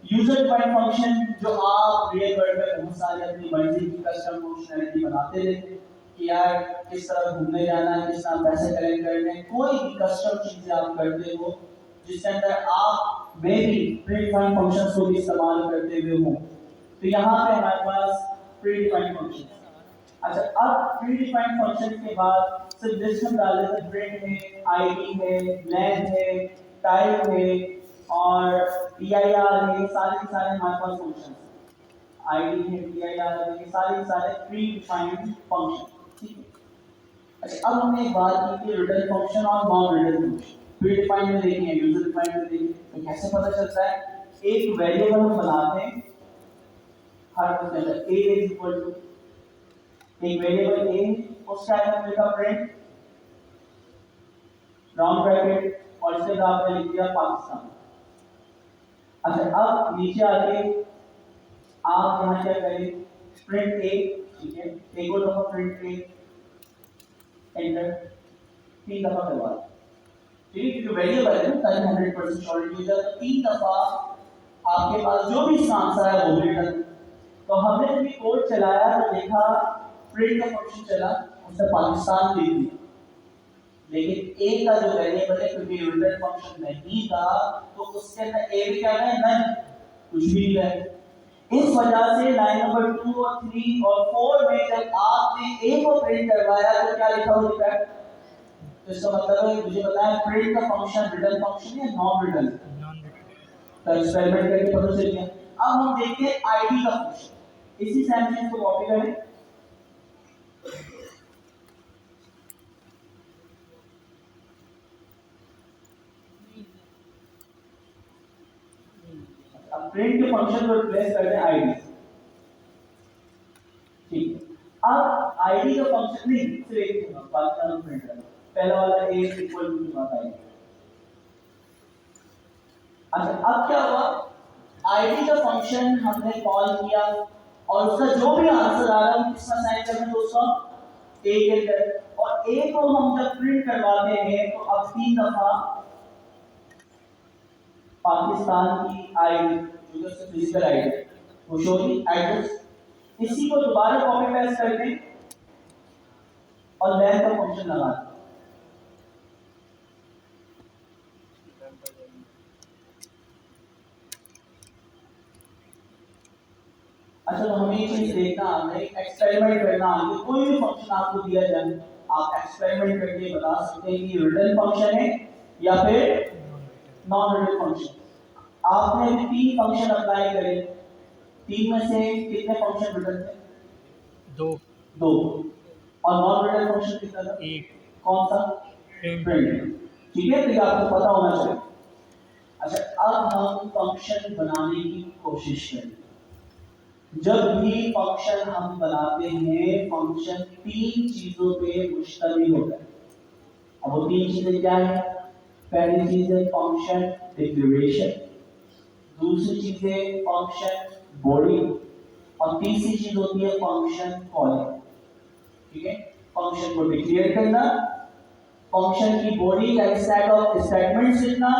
User defined function जो आप रियल वर्ल्ड में बहुत सारे अपनी मर्जी की कस्टम फंक्शनैलिटी बनाते रहते कि यार किस तरह घूमने जाना है, किस तरह पैसे कलेक्ट करने हैं, कोई भी कस्टम चीजें आप करते हो जिसके अंदर आप में भी प्रीडिफाइंड फंक्शंस को भी इस्तेमाल करते हुए हो। तो यहाँ पे हमारे पास प्रीडिफाइंड फंक्शन। अच्छा, अब प्रीडिफाइंड फंक्शन के बाद सिर्फ लिस्ट में डाल देते, प्रिंट है, आईडी है, लेंथ है, टाइप है और टीआईआर है, सारे के सारे हमारे पास फंक्शन है। आईडी है, टीआईआर है, ये सारे के सारे प्रीडिफाइंड फंक्शन। ठीक है। अच्छा, अब हमने एक बात की थी रिटर्न फंक्शन और नॉन रिटर्न फंक्शन। प्रीडिफाइंड में देखिए, यूजर डिफाइंड में देखिए, तो कैसे पता चलता है? एक वेरिएबल हम बनाते हैं, हर उसके अंदर a इज इक्वल टू एक वेरिएबल a, उसका आइटम मिलेगा प्रिंट राउंड ब्रैकेट और इसके बाद आपने लिख दिया पाकिस्तान। अच्छा, अब नीचे आके आप यहाँ क्या करें? प्रिंट a, ठीक है, एक और दफा प्रिंट a, एंटर, 3 दफा करवा, ठीक है, क्योंकि वेरिएबल है ना, ताकि 100% श्योरिटी हो जाए। तो 3 दफा आपके पास जो भी इसका आंसर है वो रिटर्न। तो हमने जब ये कोड चलाया तो देखा प्रिंट का फंक्शन चला, उसने पाकिस्तान लिख दिया, लेकिन a का जो वेरिएबल है क्योंकि रिटर्न फंक्शन नहीं था तो उसके अंदर a भी क्या है? नन, कुछ भी नहीं है। इस वजह से लाइन नंबर 2 और 3 और 4 में जब आपने a को प्रिंट करवाया तो क्या लिखा हुआ दिखा है? तो इसका मतलब है मुझे बताया प्रिंट का फंक्शन रिटर्न फंक्शन या नॉन रिटर्न? तो एक्सपेरिमेंट करके पता चल गया। अब हम देखते हैं आईडी का फंक्शन। इसी सेम चीज को कॉपी करें, अब प्रिंट के फंक्शन को रिप्लेस करते हैं आईडी। ठीक है, अब आईडी का फंक्शन नहीं सिर्फ एक होगा, बाकी का प्रिंट करना। पहला वाला a इक्वल टू की बात आई। अच्छा, अब क्या हुआ? आईडी का फंक्शन हमने कॉल किया और उसका जो भी आंसर आ रहा है हम किसका साइन करते हैं दोस्तों? a के अंदर। और a को हम जब प्रिंट करवाते हैं तो अब 3 दफा पाकिस्तान की आईडी जो कि उसकी फिजिकल आईडी वो शो होगी एड्रेस। इसी को दोबारा कॉपी पेस्ट करते हैं और लेंथ का फंक्शन लगाते हैं। अच्छा, तो हमें ये चीज देखना है, एक्सपेरिमेंट करना है। कोई भी फंक्शन आपको दिया जाए आप एक्सपेरिमेंट करके बता सकते हैं कि रिटर्न फंक्शन है या फिर नॉन रिटर्न फंक्शन। आपने अभी 3 फंक्शन अप्लाई करे, 3 में से कितने फंक्शन रिटर्न थे? 2। 2। और नॉन रिटर्न फंक्शन कितना था? 1। कौन सा? प्रिंट। ठीक है, तो ये आपको पता होना चाहिए। अच्छा, अब हम फंक्शन बनाने की कोशिश करें। जब भी फंक्शन हम बनाते हैं, फंक्शन 3 चीजों पे मुश्तमिल होता है। अब वो 3 चीजें क्या है? पहली चीज है फंक्शन डिक्लेरेशन, दूसरी चीज है फंक्शन बॉडी और तीसरी चीज होती है फंक्शन कॉलिंग। ठीक है, फंक्शन को डिक्लेयर करना, फंक्शन की बॉडी या सेट ऑफ स्टेटमेंट्स लिखना,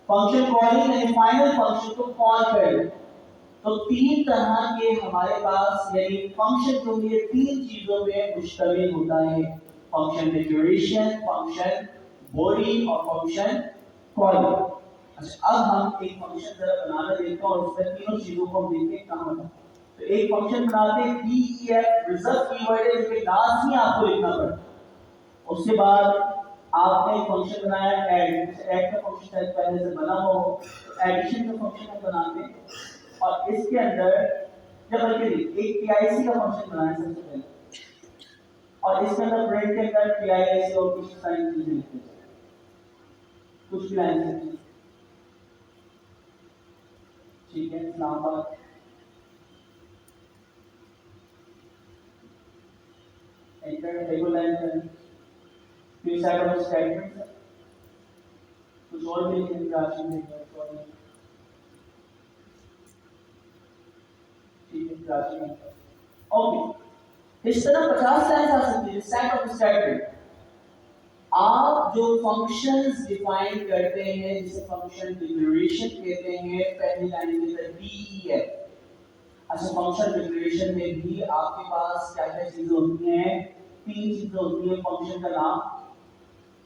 फंक्शन कॉलिंग यानी फाइनल फंक्शन को कॉल करना। तो 3 तरह के हमारे पास यानी फंक्शन जो ये 3 चीजों पे मुश्तमिल होता है, फंक्शन डिक्लेरेशन, फंक्शन बॉडी और फंक्शन कॉलिंग। अच्छा, अब हम एक फंक्शन जरा बनाना देखते हैं और उसमें तीनों चीजों को हम देखते हैं कहां होता है। तो एक फंक्शन बनाते हैं def रिजर्व कीवर्ड है जिसके लाजमी आपको लिखना पड़ता है। उसके बाद आपने एक फंक्शन बनाया ऐड, ऐड का फंक्शन शायद पहले से बना हो, तो एडिशन का फंक्शन हम बनाते हैं और इसके अंदर जब बल्कि एक पीआईसी का फंक्शन बनाया सबसे पहले और इसके अंदर प्रिंट के अंदर पीआईसी और कुछ साइन चीजें लिखते हैं, कुछ भी लाइन से। ठीक है, इस्लामाबाद एंटर टेबल लाइन करनी, फिर साइड ऑफ स्टेटमेंट कुछ और भी इंटरेक्शन है ठीक है इंटरेक्शन है ओके इस तरह 50 लाइन्स आ सकती है सेट ऑफ स्टेटमेंट आप जो फंक्शंस डिफाइन करते हैं जिसे फंक्शन डिक्लेरेशन कहते हैं पहली लाइन के अंदर डीईएफ अच्छा फंक्शन डिक्लेरेशन में भी आपके पास क्या क्या चीजें होती हैं तीन चीजें होती हैं फंक्शन का नाम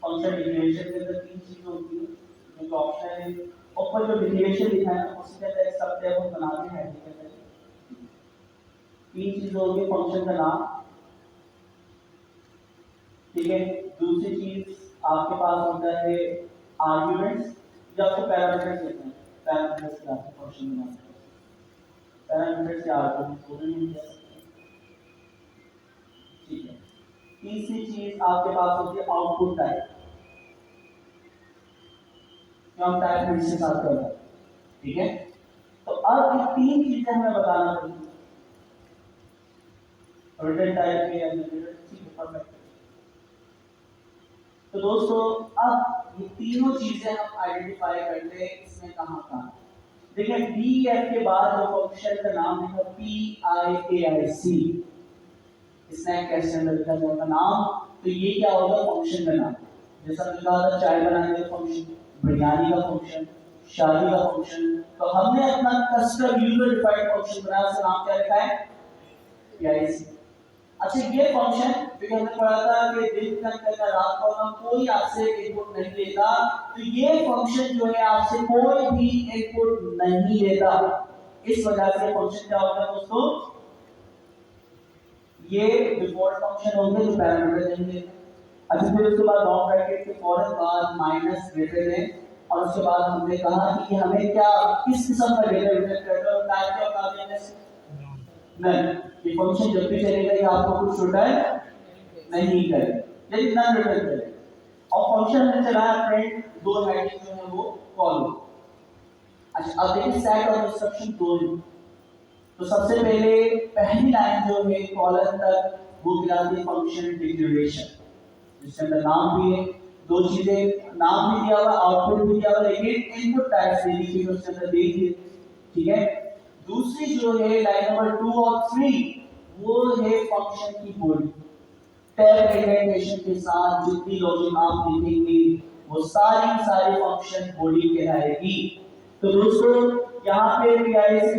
फंक्शन डिक्लेरेशन के अंदर तीन चीजें होती हैं जो ऑप्शन है ऊपर जो डिक्लेरेशन लिखा है उसके अंदर एक सब टेबल बनाते हैं तीन चीजें होती है फंक्शन का नाम ठीक है दूसरी चीज आपके पास होता है आर्गुमेंट्स या आपको पैरामीटर्स कहते हैं पैरामीटर्स का फंक्शन बनाते हैं पैरामीटर्स या आर्गुमेंट्स दोनों ही कह सकते हैं ठीक है तीसरी चीज आपके पास होती है आउटपुट टाइप जो हम टाइप में से बात कर रहे हैं ठीक है तो अब ये तीन चीजें हमें बताना पड़ेगी रिटर्न टाइप में या ठीक है परफेक्ट तो दोस्तों अब ये तीनों चीजें हम आइडेंटिफाई करते हैं इसमें कहां देखिए डीएफ के बाद जो फंक्शन का नाम है PIAIC स्नैक कैश अंदर लिखा जाएगा नाम तो ये क्या होगा फंक्शन का नाम जैसा लिखा था चाय बनाने का फंक्शन बिरयानी का फंक्शन शादी का फंक्शन तो हमने अपना कस्टम यूजर डिफाइंड फंक्शन बनाया उसका नाम क्या रखा है PIAIC अच्छा ये फंक्शन जो हमने पढ़ा था कि दिन का अंदर रात को हम कोई आपसे इनपुट नहीं लेता तो ये फंक्शन जो है आपसे कोई भी इनपुट नहीं लेता इस वजह से फंक्शन क्या होता है दोस्तों ये डिफॉल्ट फंक्शन होंगे जो पैरामीटर नहीं लेते अच्छा फिर उसके बाद नॉन ब्रैकेट के फौरन बाद माइनस ग्रेटर देन और उसके बाद हमने कहा कि हमें क्या किस किस्म का डेटा रिटर्न करना है और टाइप क्या होगा देने से नन ये फंक्शन जब भी चलेगा ये आपको कुछ रिटर्न नहीं करेगा यदि नन रिटर्न करेगा और फंक्शन में चलाया फ्रेंड दो हेडिंग जो है वो कॉलम अच्छा अब देखिए सेट ऑफ इंस्ट्रक्शन दो है तो सबसे पहले पहली लाइन जो है कॉलम तक वो गिराती है फंक्शन डिक्लेरेशन जिसके अंदर नाम भी है दो चीजें नाम भी दिया हुआ आउटपुट भी दिया हुआ लेकिन इनपुट टाइप्स दे दी उसके अंदर देखिए ठीक है दूसरी जो है लाइन नंबर 2 और 3 वो है फंक्शन की बॉडी टैब इंडेंटेशन के साथ जितनी लॉजिक आप लिखेंगे वो सारी फंक्शन बॉडी कहलाएगी तो दोस्तों यहाँ पे PIAIC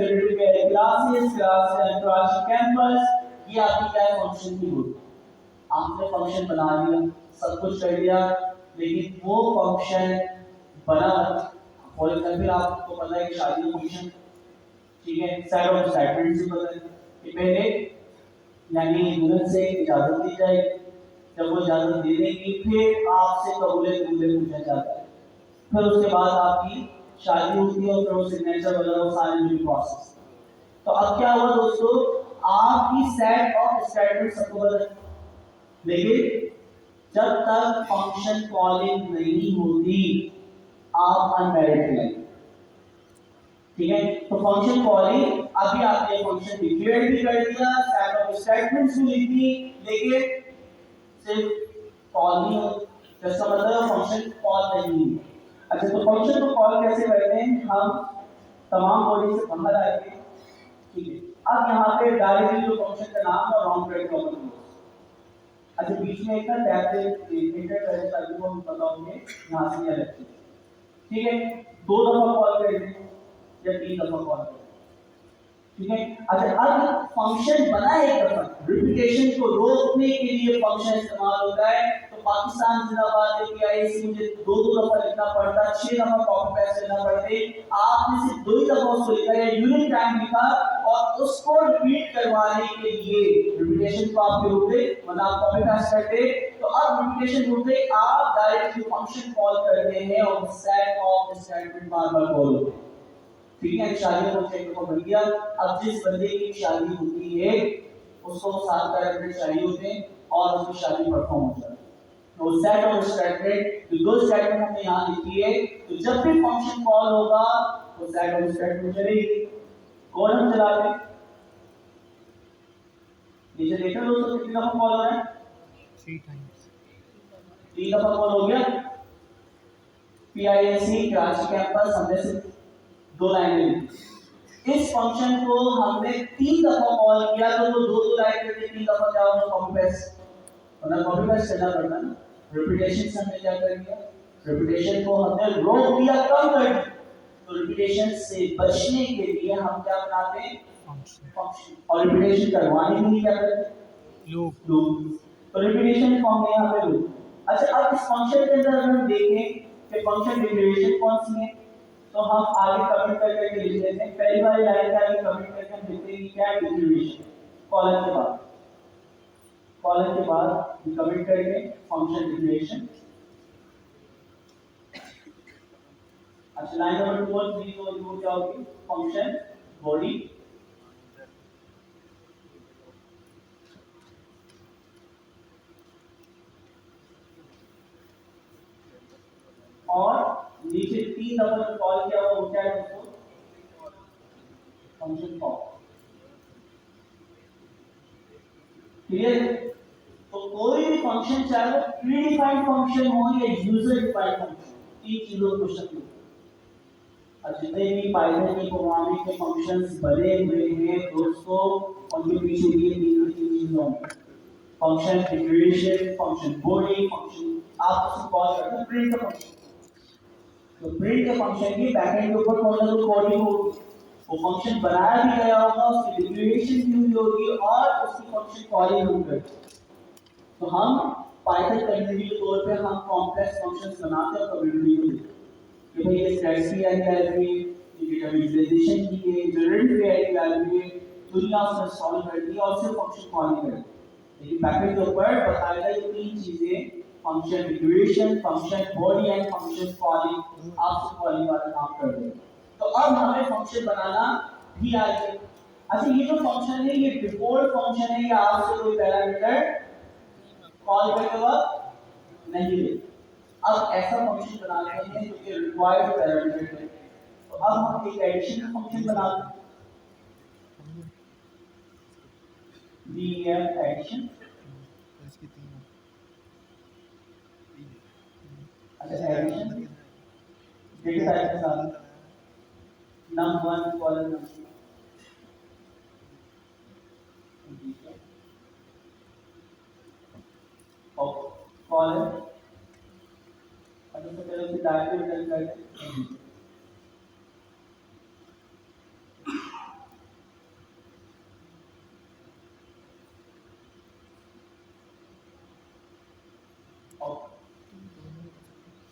क्लासेस क्लास कैंपस ये आपकी क्या है फंक्शन की बॉडी आपने फंक्शन बना लिया सब कुछ कर लिया लेकिन वो फंक्शन बना फॉर एग्जांपल आपको पता है कि शादी फंक्शन ठीक है सेट ऑफ स्टेटमेंट से पता है कि पहले यानी दुल्हन से इजाजत ली जाएगी जब वो इजाजत दे देगी फिर आपसे कबूले पूछा जाता है फिर उसके बाद आपकी शादी होती है और फिर वो सिग्नेचर वगैरह वो सारे जो प्रोसेस तो अब क्या हुआ दोस्तों आपकी सेट ऑफ स्टेटमेंट सबको बदल लेकिन जब तक फंक्शन कॉलिंग नहीं होती आप अनमैरिड रहेंगे ठीक है तो फंक्शन कॉलिंग अभी आपने फंक्शन डिक्लेयर भी कर दिया सेट ऑफ स्टेटमेंट्स भी लिख दी लेकिन सिर्फ कॉल नहीं हो इसका मतलब फंक्शन कॉल नहीं है अच्छा तो फंक्शन को कॉल कैसे करते हैं हम तमाम बॉडी से बाहर आएंगे ठीक है अब यहाँ पे डायरेक्टली जो फंक्शन का नाम और राउंड ब्रेक कॉमन अच्छा बीच में एक ना टैब से इंटर करे ताकि वो हम बताओगे यहाँ से या रखते ठीक है दो दफा कॉल करेंगे या तीन दफा कॉल करेंगे ठीक है अच्छा अब फंक्शन बना एक दफा रिपीटेशन को रोकने के लिए फंक्शन इस्तेमाल होता है तो पाकिस्तान जिंदाबाद के PIAIC मुझे दो दफा लिखना पड़ता 6 दफा कॉपी पेस्ट करना पड़ते आपने सिर्फ 2 ही दफा उसको लिखा है यूनिट टाइम लिखा और उसको रिपीट करवाने के लिए रिपीटेशन को आप रोकते वरना आप कॉपी पेस्ट करते तो अब रिपीटेशन रोकते आप डायरेक्टली फंक्शन कॉल करते हैं और सेट ऑफ स्टेटमेंट बार-बार कॉल होते हैं ठीक है शादी को चेक को बन गया अब जिस बंदे की शादी होती है उसको 7 पैरामीटर चाहिए होते हैं और उसकी शादी परफॉर्म हो जाती है तो सेट ऑफ स्टेटमेंट जो दो स्टेटमेंट हमने यहां लिखी है तो जब भी फंक्शन कॉल होगा तो सेट ऑफ स्टेटमेंट चलेगी कौन हम चलाते हैं नीचे देखो दोस्तों कितनी दफा कॉल हो रहा है 3 टाइम्स 3 दफा कॉल हो गया PISC कराची कैंपस हमने सिर्फ 2 लाइनें लिखी। इस फंक्शन को हमने 3 दफा कॉल किया तो वो 2 लाइन करके 3 दफा क्या होगा, कॉपी पेस्ट, वरना कॉपी पेस्ट करना पड़ता ना। रिपीटेशन से हमने क्या कर दिया, रिपीटेशन को हमने रोक दिया, कम कर दिया। तो रिपीटेशन से बचने के लिए हम क्या बनाते हैं, फंक्शन, और रिपीटेशन करवाने के लिए क्या करते हैं, लूप। तो रिपीटेशन फॉर्म में यहाँ पे लूप। अच्छा, अब इस फंक्शन के अंदर अगर हम देखें कि फंक्शन डिक्लेरेशन कौन सी है, तो हम आगे कमेंट करके लिख लेते हैं। पहली वाली लाइन का आगे कमेंट करके हम लिखते हैं क्या, डिक्लेरेशन, कॉलन के बाद, कॉलन के बाद कमेंट करके फंक्शन डिक्लेरेशन। अच्छा, लाइन नंबर 2 और 3 तो क्या होगी, फंक्शन बॉडी, और नीचे 3 दफा कॉल किया वो क्या है, उसको फंक्शन कॉल। क्लियर? तो कोई भी फंक्शन, चाहे वो प्री डिफाइंड फंक्शन हो या यूजर डिफाइंड फंक्शन, तीन चीजों को क्वेश्चन। और जितने भी पाइथन के प्रोग्रामिंग के फंक्शंस बने हुए हैं दोस्तों, उनके पीछे ये तीन चीजें होंगी, function declaration, function body, function आप उसको कॉल करते हैं प्रिंट का फंक्शन। तो प्रिंट के फंक्शन की बैकएंड के ऊपर कौन सा कोडिंग होगी, वो फंक्शन बनाया भी गया होगा, उसकी डिक्लेरेशन भी हुई होगी और उसकी फंक्शन कॉलिंग होगी। तो हम पाइथन कम्युनिटी के तौर पे हम कॉम्प्लेक्स फंक्शंस बनाते हैं कम्युनिटी को, कि भाई ये स्टैट्स की लाइब्रेरी, ये डेटा विजुअलाइजेशन की है, जनरेटिव एआई की लाइब्रेरी, दुनिया उसमें सॉल्व कर दी और सिर्फ फंक्शन कॉलिंग कर। लेकिन पैकेज के ऊपर बताया गया ये तीन चीजें, function declaration, function body and function calling, आप कॉलिंग वाला काम कर रहे हैं। तो अब हमें फंक्शन बनाना भी आ गया। अच्छा, ये जो फंक्शन है ये डिफॉल्ट फंक्शन है, या आपसे कोई पैरामीटर कॉल करते वक्त नहीं ले। अब ऐसा फंक्शन बनाते हैं जो कि रिक्वायर्ड पैरामीटर है। तो अब हम एक एडिशन का फंक्शन बनाते हैं, def एडिशन। अच्छा, एडिशन डेटा टाइप के साथ num1 कॉलन num2, और कॉलन, अच्छा तो पहले उसकी डायरेक्टरी रिटर्न करते हैं।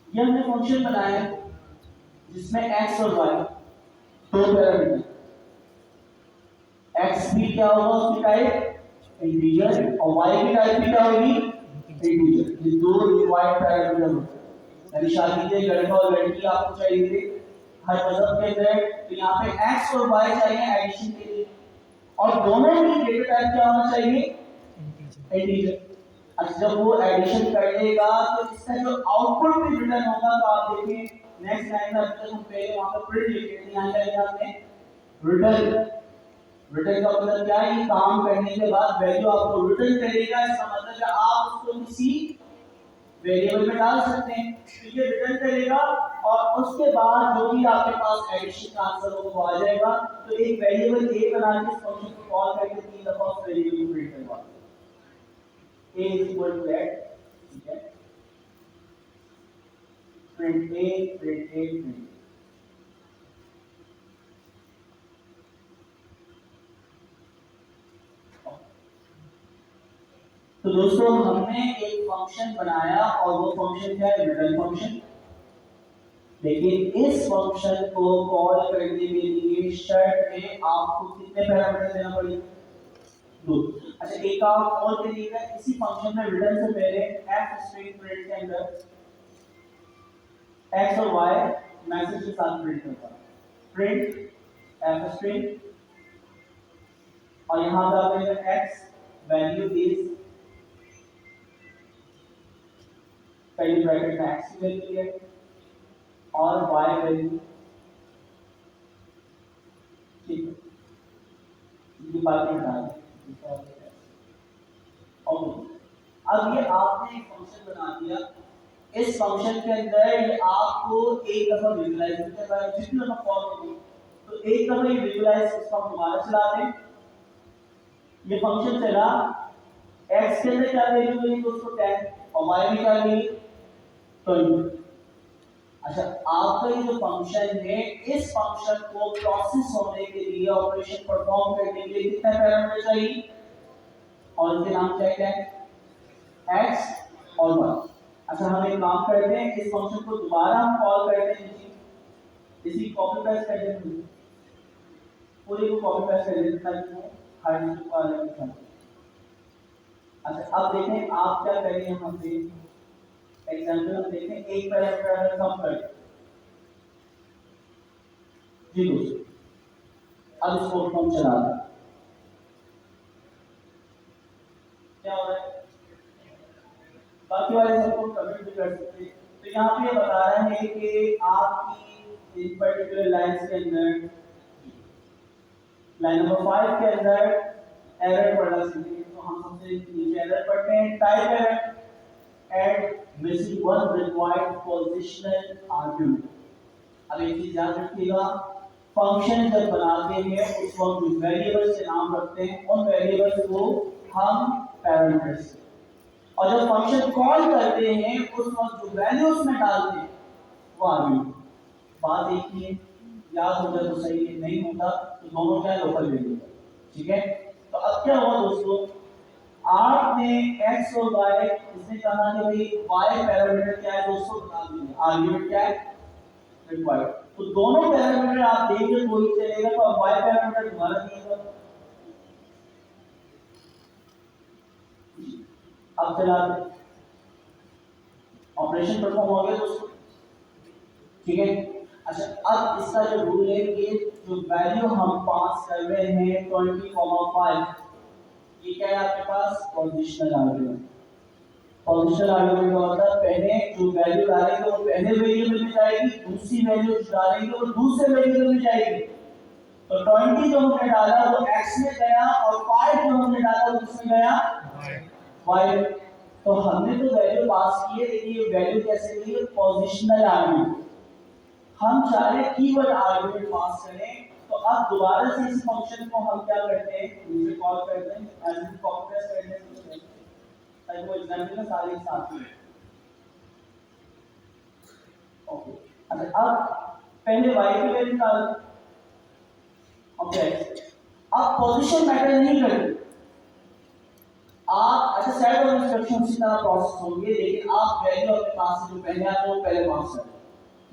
ये हमने फंक्शन बनाया जिसमें x और y दो पैरामीटर, x भी क्या होगा उसकी टाइप इंटीजर, और y की टाइप भी क्या होगी इंटीजर। ये दो रिक्वायर्ड पैरामीटर होते हैं। यानी शादी के लड़का और लड़की आपको चाहिए थे हर मजहब के अंदर, तो यहाँ पे x और y चाहिए एडिशन के लिए, और दोनों की डेटा टाइप क्या होना चाहिए इंटीजर। अच्छा, जब वो एडिशन कर लेगा तो इसका जो आउटपुट भी रिटर्न होगा, तो आप देखिए नेक्स्ट लाइन में अभी तक हम पहले वहां पर प्रिंट लिखे थे, यहाँ क्या लिखा हमने रिटर्न। रिटर्न का मतलब क्या है, ये काम करने के बाद वैल्यू आपको रिटर्न करेगा, इसका मतलब है आप उसको किसी वेरिएबल में डाल सकते हैं, तो ये रिटर्न करेगा और उसके बाद जो भी आपके पास एडिशन का आंसर होगा वो आ जाएगा। तो एक वेरिएबल ए बना के इस फंक्शन को कॉल करके 3 दफा उस वेरिएबल को प्रिंट करवा, a is equal to that, ठीक है, print a, print a, print। तो दोस्तों हमने एक फंक्शन बनाया और वो फंक्शन क्या है, रिटर्न फंक्शन। लेकिन इस फंक्शन को कॉल करने के लिए शर्त में आपको कितने पैरामीटर देना पड़ेगा, दो। अच्छा, एक काम और करिएगा, इसी फंक्शन में रिटर्न से पहले f स्ट्रिंग प्रिंट के अंदर x और y मैसेज के साथ प्रिंट करता है, प्रिंट f स्ट्रिंग, और यहां पे आपने x वैल्यू इज पहली ब्रैकेट में x की वैल्यू है और y वैल्यू, ठीक है, ये बात में डाल ओके। अब ये आपने एक फंक्शन बना दिया इस फंक्शन के अंदर ये आपको एक दफा विजुलाइज करना है, जितनी दफा कॉल होगी तो एक दफा ये विजुलाइज इसको हम दोबारा चला दें। ये फंक्शन चला, x के अंदर क्या वैल्यू मिली दोस्तों 10 और y में क्या मिली 20। अच्छा, आपका ये जो फंक्शन है, इस फंक्शन को प्रोसेस होने के लिए, ऑपरेशन परफॉर्म करने के लिए कितना पैरामीटर चाहिए, और इनके नाम क्या है x और y। अच्छा, हम एक काम करते हैं, इस फंक्शन को दोबारा हम कॉल करते हैं, इसी कॉपी पेस्ट कर देते हैं, पूरे को कॉपी पेस्ट कर देते हैं ताकि हर चीज को अलग दिखाए। अच्छा, अब देखें आप क्या करेंगे, यहाँ पे एग्जांपल हम देखें, एक पैरामीटर अगर कम कर जी दोस्तों, अब इसको हम चला दें, क्या हो रहा है, बाकी वाले सबको कमेंट भी कर सकते हैं। तो यहाँ पे बता रहा है कि आपकी इस पर्टिकुलर लाइन के अंदर, लाइन नंबर 5 के अंदर एरर पड़ा है, तो हम सबसे नीचे एरर पढ़ते हैं, type error add missing one required positional argument. अब एक चीज याद रखिएगा, फंक्शन जब बनाते हैं उस वक्त जो वेरिएबल्स के नाम रखते हैं, उन वेरिएबल्स को हम पैरामीटर्स, और जब फंक्शन कॉल करते हैं उस वक्त जो वैल्यू उसमें डालते हैं वो आर्गुमेंट। बात एक ही है, याद हो जाए तो सही है, नहीं होता तो दोनों क्या लोकल वेरिएबल, ठीक है। तो अब क्या हुआ दोस्तों, आपने x और y, इसने कहा कि भाई y पैरामीटर क्या है दोस्तों, बता दीजिए, आर्गुमेंट क्या है रिक्वायर्ड। तो दोनों पैरामीटर आप देंगे तो ही चलेगा, तो अब y पैरामीटर दोबारा दिएगा। अब चला ऑपरेशन परफॉर्म हो गया दोस्तों, ठीक है। अच्छा, अब इसका जो रूल है कि जो वैल्यू हम पास कर रहे हैं 20,5, ये क्या है आपके पास पोजीशनल आर्गुमेंट। पोजीशनल आर्गुमेंट का मतलब पहले जो वैल्यू डालेंगे वो पहले वेरिएबल में जाएगी, दूसरी वैल्यू डालेंगे वो दूसरे वेरिएबल में जाएगी। तो 20 जो हमने डाला वो x में गया, और 5 जो हमने डाला वो किसमें गया y। तो हमने तो वैल्यू पास की है, लेकिन ये वैल्यू कैसे गई, पोजीशनल आर्गुमेंट। हम चाह रहे कीवर्ड आर्गुमेंट पास करें, तो अब दोबारा से इस फंक्शन को हम क्या करते हैं, नीचे कॉल करते हैं, एज कॉपी पेस्ट करते हैं, ताकि वो एग्जांपल में सारे साथ में। ओके, अच्छा अब पहले y की वैल्यू निकाल, ओके। अब पोजीशन मैटर नहीं करती, आप अच्छा सेट ऑफ इंस्ट्रक्शंस की तरह प्रोसेस होंगे, लेकिन आप वैल्यू अपने पास से जो पहले आते वो पहले पास करें,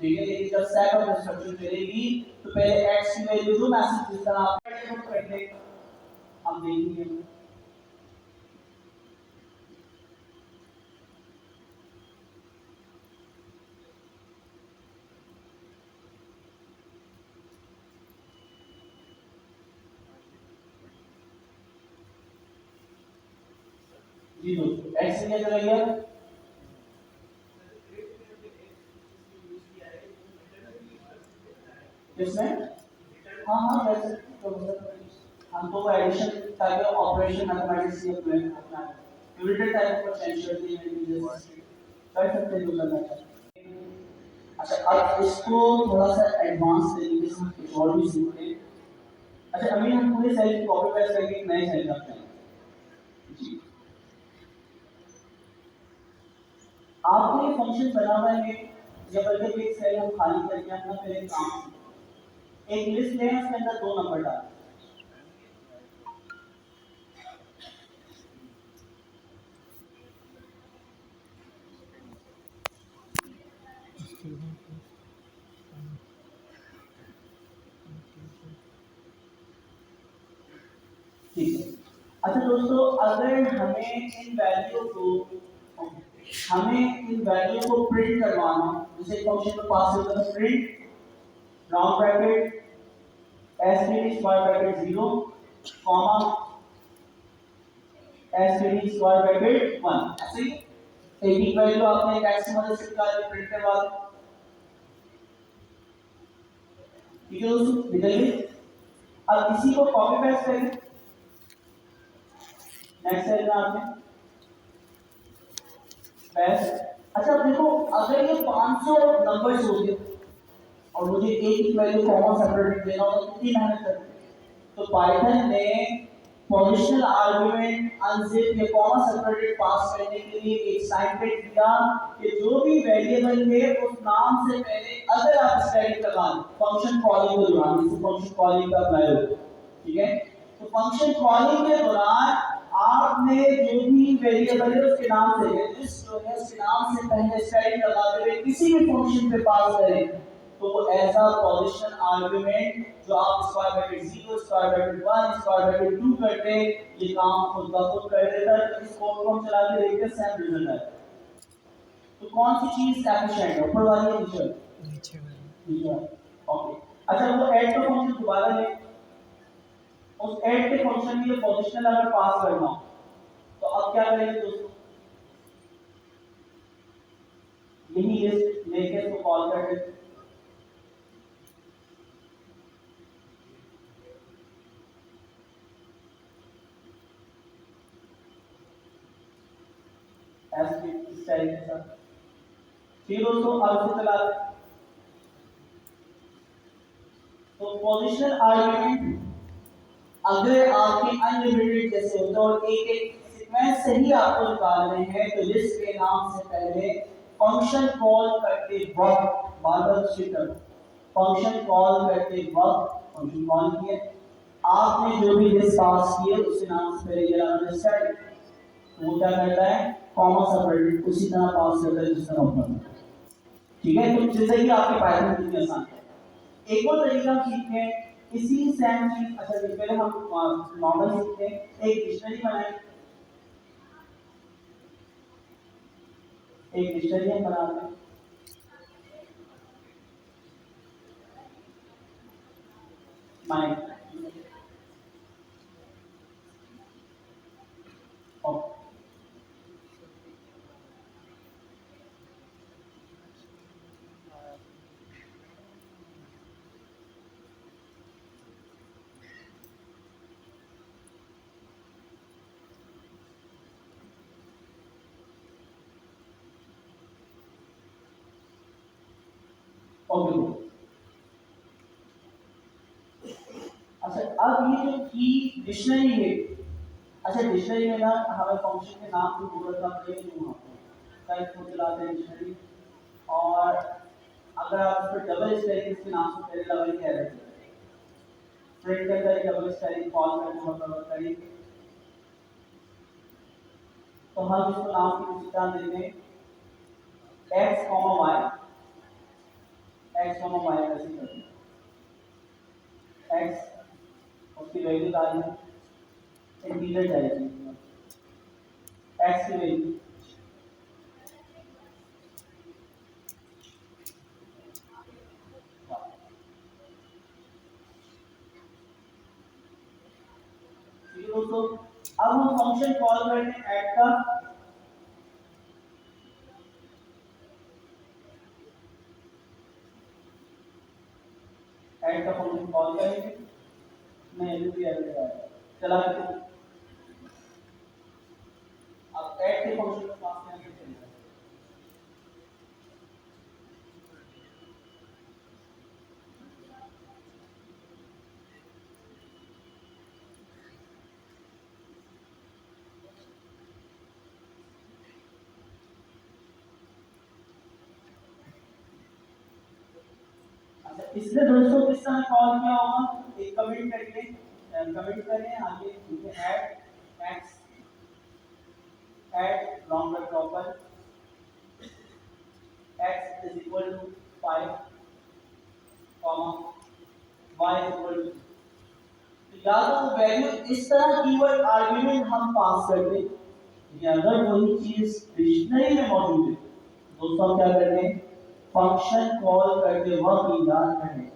ठीक है। लेकिन जब सेट ऑफ इंस्ट्रक्शन चलेगी तो पहले x की वैल्यू जो मैसेज जिस तरह आप करते हैं हम देखेंगे। जी दोस्तों, x में क्या चलेगा, किसमें, हाँ वैसे तो हम तो addition type of operation mathematics से अप्लाई करना है, यूनिट टाइप ऑफ पोटेंशियल कर सकते हैं जो करना चाहते हैं। अच्छा, अब इसको थोड़ा सा एडवांस तरीके से कुछ और भी सीखते हैं। अच्छा, अभी हम पूरे सेल को कॉपी पेस्ट करके एक नए सेल करते हैं जी। आपको ये फंक्शन बना हुआ है, जब अगर एक सेल हम खाली करके अपना पहले काम, एक लिस्ट लें, उसके अंदर 2 नंबर डालें, ठीक है। अच्छा दोस्तों, अगर हमें इन वैल्यू को प्रिंट करवाना, जैसे फंक्शन में पास होता है print round bracket STD square bracket 0 comma STD square bracket 1, ऐसे ही एक ही वैल्यू आपने एक एक्स की मदद से निकाल के प्रिंट करवा दी, ठीक है दोस्तों, निकल गई। अब इसी को कॉपी पेस्ट करें नेक्स्ट सेल में, आपने पेस्ट, अच्छा अब देखो, अगर ये 500 नंबर्स होते और मुझे एक ही वैल्यू कॉमा सेपरेटेड देना हो तो कितनी मेहनत करते। तो पाइथन ने पोजिशनल आर्गुमेंट अनजिप या कॉमा सेपरेटेड पास करने के लिए एक साइंटेड दिया कि जो भी वेरिएबल है उस नाम से पहले अगर आप स्टैटिक लगा फंक्शन कॉलिंग के दौरान, जैसे फंक्शन कॉलिंग का अप्लाई हो, ठीक है, तो फंक्शन कॉलिंग के दौरान आपने जो भी वेरिएबल है उसके नाम से लिस्ट जो है उसके नाम से पहले स्टैटिक लगाते हुए किसी भी फंक्शन पे पास करें तो वो ऐसा पोजीशन आर्गुमेंट जो आप square bracket 0 square bracket 1 square bracket 2 करते ये काम खुद ब खुद कर देता है। तो इस कोड को हम चला के देखते हैं, सेम रिजल्ट आएगा। तो कौन सी चीज एफिशिएंट है, ऊपर वाली या नीचे वाली? नीचे वाली। नीचे वाली, ओके। अच्छा वो ऐड का फंक्शन दोबारा ले, उस ऐड के फंक्शन में ये पोजीशनल अगर पास करना हो तो अब क्या करेंगे दोस्तों, यही लिस्ट लेके इसको कॉल कर देते इस टाइप के साथ। फिर दोस्तों अब से चलाते हैं। तो पोजीशनल आर्गुमेंट अगर आपके अनलिमिटेड जैसे होता है और एक एक सीक्वेंस से ही आपको निकालने हैं तो लिस्ट के नाम से पहले फंक्शन कॉल करते वक्त बार बार शिफ्ट फंक्शन कॉल करते वक्त फंक्शन कॉल किया, आपने जो भी लिस्ट पास की है उसके नाम से पहले ये स्टैटिक, वो क्या करता है कॉमा सेपरेटेड उसी तरह पास करता है जिस तरह ऊपर। ठीक है, तो जिंदगी आपके पाइथन कितनी आसान है। एक और तरीका सीखते हैं इसी सेम चीज। अच्छा पहले हम नॉर्मल सीखते हैं, एक डिक्शनरी बनाएं, एक डिक्शनरी हम बनाते हैं। Mind okay. अच्छा अब ये जो की डिक्शनरी है, अच्छा डिक्शनरी में ना हमें फंक्शन के नाम को गूगल का प्ले क्यों टाइप को चलाते हैं डिक्शनरी, और अगर आप उस पर डबल स्टैकिंग के नाम से पहले लेवल क्या रहता है प्रिंट के अंदर डबल स्टैकिंग कॉल करके मतलब करेंगे तो हम इसको नाम की विशेषता देते हैं x y, x y ऐसे करते हैं x उसकी वैल्यू डालनी है इंटीजर जाएगी x की वैल्यू दोस्तों। अब हम फंक्शन कॉल करते हैं ऐड का, ऐड का फंक्शन कॉल करेंगे, मैं भी ऐड चला के अब ऐड के फंक्शन को पास करके चलेगा। इसने दोस्तों किस तरह कॉल किया होगा, एक कमेंट करिए, कमेंट करें आगे लिखे add x add longer proper x is equal to 5 comma y is equal to, तो या तो वैल्यू इस तरह कीवर्ड आर्गुमेंट हम पास करते हैं, अगर वही चीज डिक्शनरी में मौजूद है दोस्तों हम क्या करते हैं फंक्शन कॉल करते वक्त याद करें,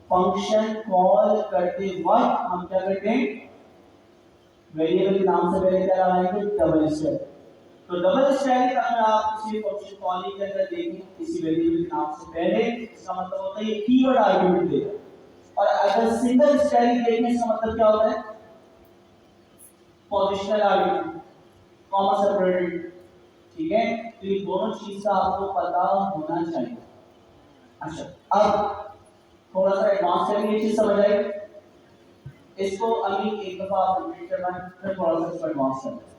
फंक्शन कॉल करते वक्त हम क्या करते हैं वेरिएबल के नाम से पहले क्या लगाएंगे डबल स्टैटिक। तो डबल स्टैटिक अगर आप किसी फंक्शन कॉलिंग के अंदर देखें किसी वेरिएबल के नाम से पहले, इसका मतलब होता है ये कीवर्ड आर्गुमेंट देगा, और अगर सिंगल स्टैटिक देखें इसका मतलब क्या होता है पोजिशनल आर्गुमेंट कॉमा सेपरेटेड। ठीक है, तो ये दोनों चीज का आपको पता होना चाहिए। अच्छा, अब थोड़ा सा एडवांस करेंगे, ये चीज समझ आई। इसको अभी एक दफा आप रिपीट करना, फिर थोड़ा सा इसको एडवांस करना।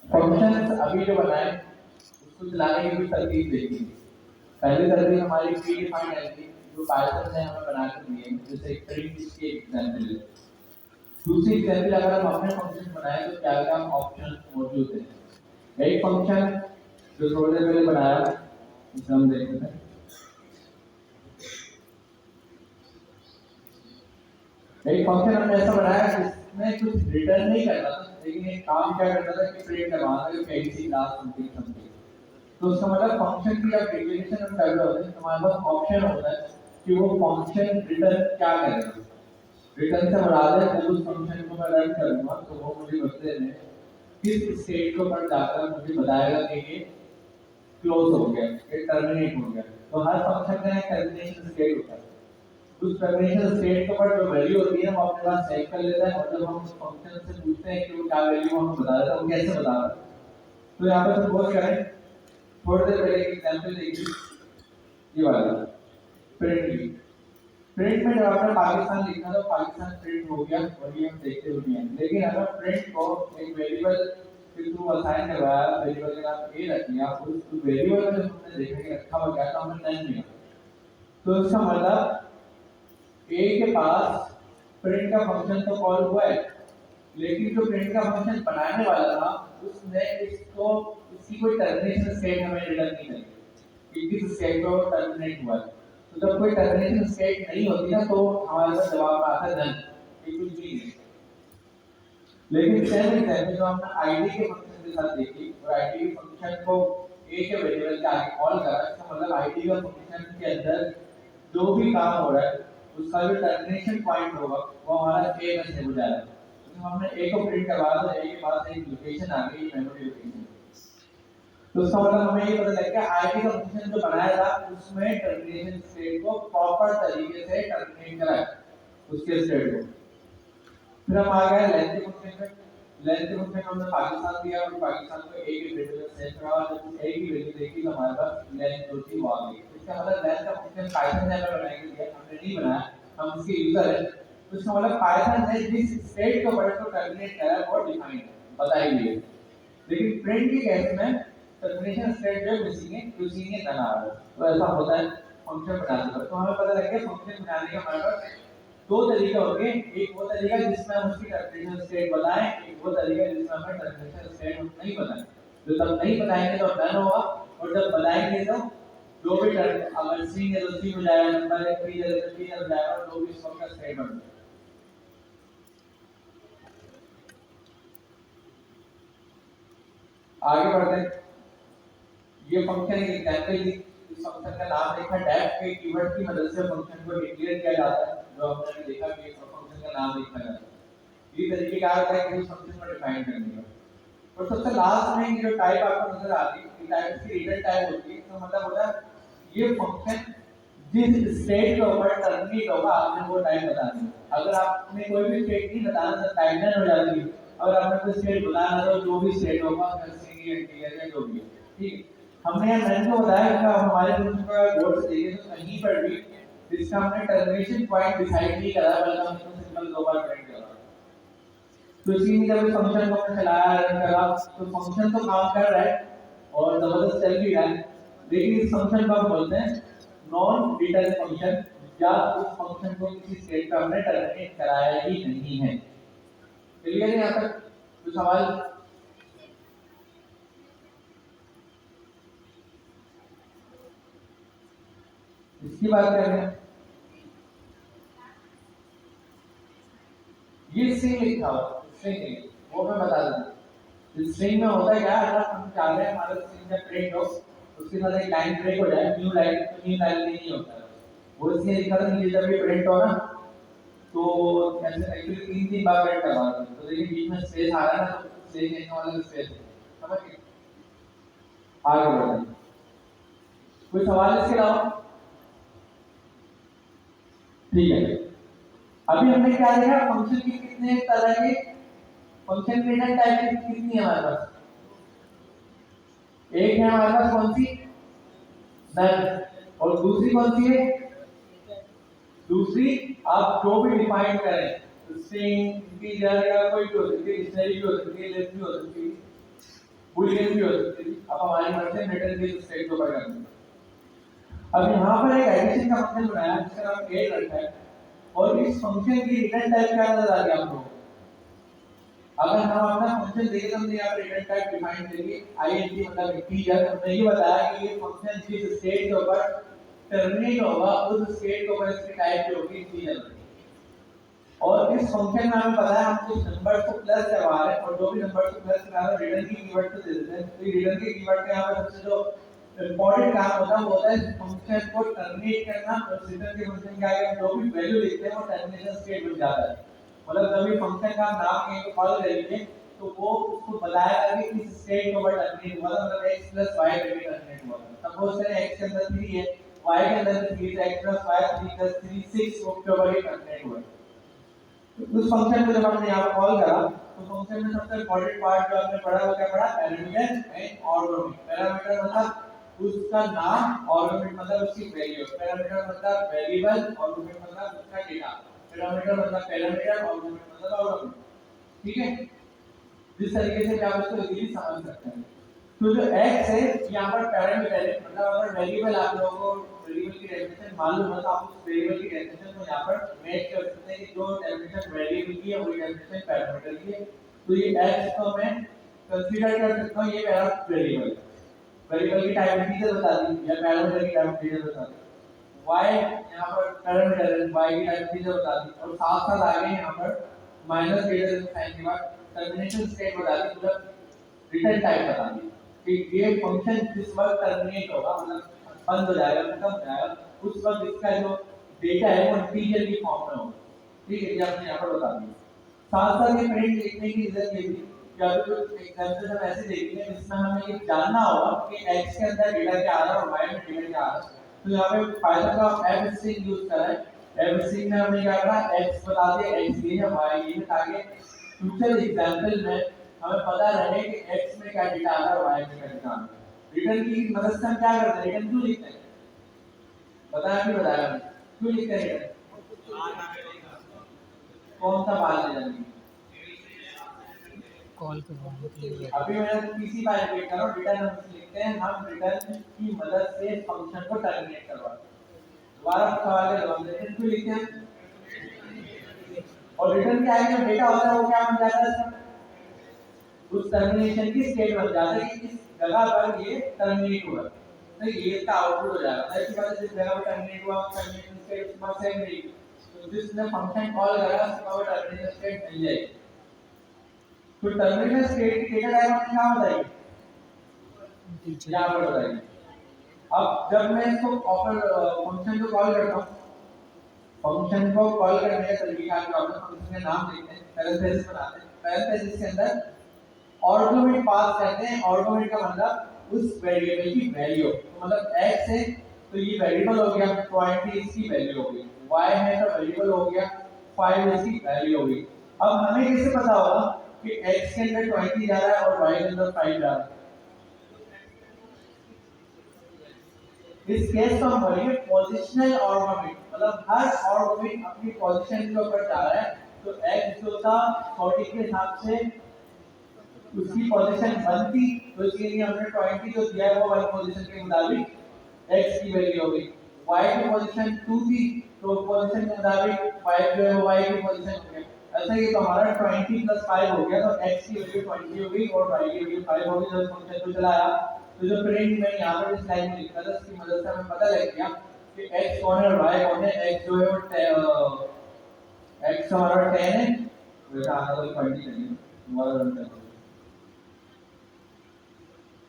फंक्शंस अभी जो बनाए उसको चलाने की भी तरकीब देखी। पहली तरकीब हमारी प्री डिफाइंड है थी, जो पाइथन ने हमें बना कर दी है, जैसे एक प्रिंट की एग्जांपल है। दूसरी एग्जांपल अगर हम अपने फंक्शन बनाए तो क्या क्या ऑप्शन मौजूद है। एक फंक्शन जो थोड़ी देर पहले बनाया, इसे हम देखते हैं। एक फंक्शन हमने ऐसा बनाया जिसमें कुछ रिटर्न नहीं करना था, लेकिन एक काम क्या करता था कि प्रिंट करवाना था कि किसी क्लास समथिंग समथिंग। तो उसका मतलब फंक्शन की जब डिक्लेरेशन हम कर रहे होते हैं तो हमारे पास ऑप्शन होता है कि वो फंक्शन रिटर्न क्या करेगा। रिटर्न से मुराद है जब उस फंक्शन को मैं रन करूंगा तो वो मुझे बदले में किस स्टेट को पर जाकर मुझे बताएगा कि ये क्लोज हो गया, ये टर्मिनेट हो गया। तो हर फंक्शन का एक टर्मिनेशन स्टेट होता है। उस टर्मिनेशन स्टेट के ऊपर जो वैल्यू होती है वो अपने पास सेव कर लेता है, और जब हम उस फंक्शन से पूछते हैं कि वो क्या वैल्यू हमें बता रहा है, वो कैसे बता रहा है। तो यहाँ पर सपोज करें, थोड़ी देर पहले एक एग्जांपल देखिए, ये वाला प्रिंट की। प्रिंट में जब आपने पाकिस्तान लिखा तो पाकिस्तान प्रिंट हो गया, और ये हम देखते हुए हैं। लेकिन अगर प्रिंट को एक वेरिएबल के थ्रू असाइन करवाया, वेरिएबल का नाम ए रख दिया, उस वेरिएबल में जब हमने देखा कि रखा हुआ क्या, तो हमें नन मिला। तो इसका मतलब ए के पास प्रिंट का फंक्शन तो कॉल हुआ है, लेकिन जो प्रिंट का फंक्शन बनाने वाला था उसने इसको इसकी कोई टर्मिनेशन स्टेट हमें रिटर्न नहीं करी कि किस स्टेट को टर्मिनेट हुआ है। तो जब कोई टर्मिनेशन स्टेट नहीं होती ना तो हमारे पास जवाब आता है नन, ये कुछ भी नहीं। लेकिन सेम एग्जांपल जो हमने आईडी के फंक्शन के साथ देखी, और आईडी के फंक्शन को ए के वेरिएबल के आगे कॉल करा, इसका मतलब आईडी का फंक्शन के अंदर जो भी काम हो रहा है उसका जो टर्मिनेशन पॉइंट होगा वो हमारा ए में से हो जाएगा। तो हमने ए को प्रिंट करवा तो ए के पास एक लोकेशन आ गई, मेमोरी लोकेशन। तो उसका मतलब हमें ये पता लग गया आईडी का फंक्शन जो बनाया था उसमें टर्मिनेशन स्टेट को प्रॉपर तरीके से टर्मिनेट करा उसके स्टेट को। फिर हम आ गए लेंथ फंक्शन पे। लेंथ फंक्शन हमने पाकिस्तान दिया और पाकिस्तान को ए के वेरिएबल से सेट करा, जब ए की वैल्यू देखी तो हमारे पास लेंथ जो थी वो आ गई। इसका मतलब लेंथ का फंक्शन पाइथन ने बनाया के दिया, हमने नहीं बनाया, हम उसके यूजर हैं। तो इसका मतलब पाइथन ने जिस स्टेट को बड़े को टर्मिनेट करा वो डिफाइन है, बताई गई है। लेकिन प्रिंट के केस में टर्मिनेशन स्टेट जो मिसिंग है, उसी में नन आ रहा है। तो ऐसा होता है फंक्शन बनाने का। तो हमें पता लग गया फंक्शन बनाने का हमारे पास दो तरीके होंगे। एक वो तरीका जिसमें हम उसकी टर्मिनेशन स्टेट बताएं, एक वो तरीका जिसमें हमें टर्मिनेशन स्टेट नहीं बताएं। जो तब नहीं बताएंगे तो नन होगा, और जब बताएंगे तो जो भी अगर स्ट्रिंग है तो स्ट्रिंग हो जाएगा, नंबर है फ्री है तो फ्री हो जाएगा, और जो भी इसका स्टेट बन जाएगा। आगे बढ़ते हैं। ये फंक्शन एक एग्जांपल दी, इस फंक्शन का नाम देखा डेफ के कीवर्ड की मदद से फंक्शन को डिक्लेयर किया जाता है, जो हमने देखा कि फंक्शन का नाम लिखा जाता है। ये तरीके का होता है कि उस फंक्शन को डिफाइन करने का। और सबसे लास्ट में जो टाइप आपको नजर आती है, ये टाइप की रिटर्न टाइप होती है। तो मतलब होता है ये फंक्शन जिस स्टेट के ऊपर टर्मिनेट होगा आपने वो टाइप बताना है। अगर आपने कोई भी स्टेट नहीं बताना तो टाइप नन हो जाती है। अगर आपने कोई स्टेट बताना तो जो भी स्टेट होगा या जो भी, ठीक है। हमने यहाँ नन को बताया कि हमारे ग्रुप का बोर्ड से देखें तो कहीं पर भी जिसका हमने टर्मिनेशन पॉइंट डिसाइड नहीं करा, बल्कि हमने सिंपल दो बार प्रिंट करा। तो इसी में जब फंक्शन को हमने चलाया रन करा तो फंक्शन तो काम कर रहा है और जबरदस्त चल भी रहा है, लेकिन इस फंक्शन को हम बोलते हैं नॉन रिटर्न फंक्शन, या उस फंक्शन को किसी स्टेट पे हमने टर्मिनेट कराया ही नहीं है। क्लियर है यहाँ तक? तो सवाल इसकी बात कर रहे हैं। ये स्ट्रिंग लिखा हुआ स्ट्रिंग, वो मैं बता दूं। स्ट्रिंग में होता है क्या, अगर हम चाह रहे हैं हमारा स्ट्रिंग जब प्रिंट हो उसके साथ एक लाइन ब्रेक हो जाए, न्यू लाइन, तो न्यू लाइन नहीं होता है वो, इसलिए लिखा था कि जब ये प्रिंट हो ना तो ऐसे एक्चुअली तीन बार प्रिंट करवा दो। तो देखिए बीच में स्पेस आ रहा है ना, तो स्पेस लिखने वाला स्पेस है, समझ गए? आगे बढ़ते हैं। कोई सवाल इसके अलावा? ठीक है, अभी हमने क्या देखा, फंक्शन की कितने तरह के फंक्शन रिटर्न टाइप की कितनी है हमारे पास? एक है हमारे पास कौन सी? नन। और दूसरी कौन सी है? दूसरी आप जो भी डिफाइन करें, स्ट्रिंग, इंटीजर या कोई भी हो सकती है, डिक्शनरी भी हो सकती है, लिस्ट भी हो सकती है, बूलियन भी हो सकती है, अब हमारी मर्जी से रिटर्न के स्टेट को कर दें। अब यहाँ पर एक एडिशन का फंक्शन बनाया जिसका नाम ऐड रखा है, और इस फंक्शन की रिटर्न टाइप क्या नजर आ रही है आपको? अगर हम अपना फंक्शन देखें तो हमने यहाँ पर रिटर्न टाइप डिफाइन करी आईएनटी मतलब इंटीजर। हमने ये बताया कि ये फंक्शन जिस स्टेट के ऊपर टर्मिनेट होगा उस स्टेट के ऊपर इसकी टाइप जो होगी इंटीजर होगी। और इस फंक्शन में हमें पता है हम कुछ नंबर्स को प्लस करवा रहे हैं, और जो भी नंबर्स को प्लस करा रहे हैं रिटर्न की कीवर्ड को दे देते हैं। तो ये रिटर्न के कीवर्ड का यहाँ पर सबसे जो इंपॉर्टेंट काम होता है वो होता है फंक्शन को टर्मिनेट करना। और रिटर्न के फंक्शन का आगे हम जो भी वैल्यू लिखते हैं वो टर्मिनेशन स्टेट बन जाता है। मतलब जब भी फंक्शन का नाम कहीं को कॉल करेंगे तो वो उसको बताएगा कि किस स्टेट को टर्मिनेट हुआ, मतलब x + y करके टर्मिनेट हुआ। सपोज करें x के अंदर 3 है, y के अंदर 3 है, x + y 3 + 3 6 वो के ऊपर टर्मिनेट हुआ। उस फंक्शन को जब हमने यहाँ पर कॉल करा तो फंक्शन में सबसे इंपॉर्टेंट पार्ट जो आपने पढ़ा वो क्या पढ़ा? Parameter and argument. पैरामीटर मतलब उसका नाम, आर्गुमेंट मतलब उसकी वैल्यू। पैरामीटर मतलब वेरिएबल, आर्गुमेंट मतलब उसका डेटा। पैरामीटर मतलब पैरामीटर, आर्गुमेंट मतलब आर्गुमेंट। ठीक है, जिस तरीके से आप इसको इजीली समझ सकते हैं। तो जो x है यहाँ पर पैरामीटर है, मतलब अगर वेरिएबल आप लोगों को वेरिएबल की डेफिनेशन मालूम है तो आप उस वेरिएबल की डेफिनेशन को यहाँ पर मैच कर सकते हैं कि जो डेफिनेशन वेरिएबल की है वही डेफिनेशन पैरामीटर की है। तो ये x को मैं कंसीडर कर सकता हूँ ये मेरा वेरिएबल। वेरिएबल की टाइप इंटीजर बता दी या पैरामीटर की टाइप इंटीजर बता दी। y यहाँ पर पैरामीटर है, y की टाइप इंटीजर बता दी, और साथ साथ आगे यहाँ पर माइनस ग्रेटर देन साइन के बाद टर्मिनेशन स्टेट बता दी, मतलब रिटर्न टाइप बता दी कि ये फंक्शन जिस वक्त टर्मिनेट होगा, मतलब बंद हो जाएगा, खत्म हो जाएगा, उस वक्त इसका जो डेटा है वो इंटीजर की फॉर्म में होगा। ठीक है, ये आपने यहाँ पर बता दिया। साथ साथ ये प्रिंट लिखने की रीजन ये थी कि अभी कुछ एग्जांपल हम ऐसे देखेंगे जिसमें हमें ये जानना होगा कि x के अंदर डेटा क्या आ रहा है और y में डेटा क्या आ रहा है। तो यहाँ पे पाइथन का f स्ट्रिंग यूज करा है। f स्ट्रिंग में हमने क्या करा, x बता दिया, x ये है, y ये है, ताकि फ्यूचर एग्जांपल में हमें पता रहे कि x में क्या डेटा आ रहा है और y में क्या डेटा आ रहा है। रिटर्न की मदद से हम क्या करते हैं, रिटर्न क्यों लिखते हैं? बताया नहीं बताया? क्यों लिखते हैं रिटर्न? कौन सा बात ले जाएंगे? कॉल करवाने के लिए। अभी मैं किसी बार रिपीट कर रहा हूँ, रिटर्न हम लिखते हैं, हम रिटर्न की मदद से फंक्शन को टर्मिनेट करवाते हैं। दोबारा सवाल का जवाब देते हैं, क्यों लिखते हैं? और रिटर्न के आगे जो डेटा होता है वो क्या बन जाता है इसका? उस टर्मिनेशन की स्टेट बन जाता है कि इस जगह पर ये टर्मिनेट हुआ। तो ये इसका आउटपुट हो जाएगा। तो इसी वजह से जिस जगह पर टर्मिनेट हुआ टर्मिनेशन स्टेट उसके बाद सेम रहेगी। तो जिसने फंक्शन कॉल करा उसका वो टर्मिनेशन स्टेट मिल जाएगी। तो टर्मिनेशन स्टेट की डेटा टाइप हमने क्या बताई? यहाँ पर बताइए। अब जब मैं इसको फंक्शन को कॉल करता हूँ, फंक्शन को कॉल करने का तरीका जो आपने फंक्शन का नाम देते हैं, पैरेंथेसिस बनाते हैं, पैरेंथेसिस के अंदर आर्गुमेंट पास करते हैं। आर्गुमेंट का मतलब उस वेरिएबल की वैल्यू, तो मतलब x है तो ये वेरिएबल हो गया, 20 इसकी वैल्यू हो गई, y है तो वेरिएबल हो गया, 5 इसकी वैल्यू हो गई। अब हमें कैसे पता होगा कि x के अंदर 20 जा रहा है और y के अंदर 5 जा रहा है? इस केस को हम बोलेंगे पोजिशनल आर्गुमेंट, मतलब हर आर्गुमेंट अपनी पोजीशन के ऊपर जा रहा है। तो x जो था 40 के हिसाब से उसकी पोजीशन 1 थी, तो इसके लिए हमने 20 जो दिया है वो वाली पोजीशन के मुताबिक x की वैल्यू हो गई। y की पोजीशन 2 थी, तो पोजीशन के मुताबिक 5 जो है वो y की पोजीशन हो गया। ऐसा ही तो हमारा 20 + 5 हो गया, तो x की वैल्यू 20 हो गई और y की वैल्यू 5 हो गई। जब फंक्शन को चलाया तो जो प्रिंट में यहाँ पर इस लाइन में लिखा था उसकी मदद से हमें पता लग गया कि x कौन है और y कौन है। x जो है वो x हमारा 10 है, वैसा आना तो 20 नहीं है, हमारा रन करना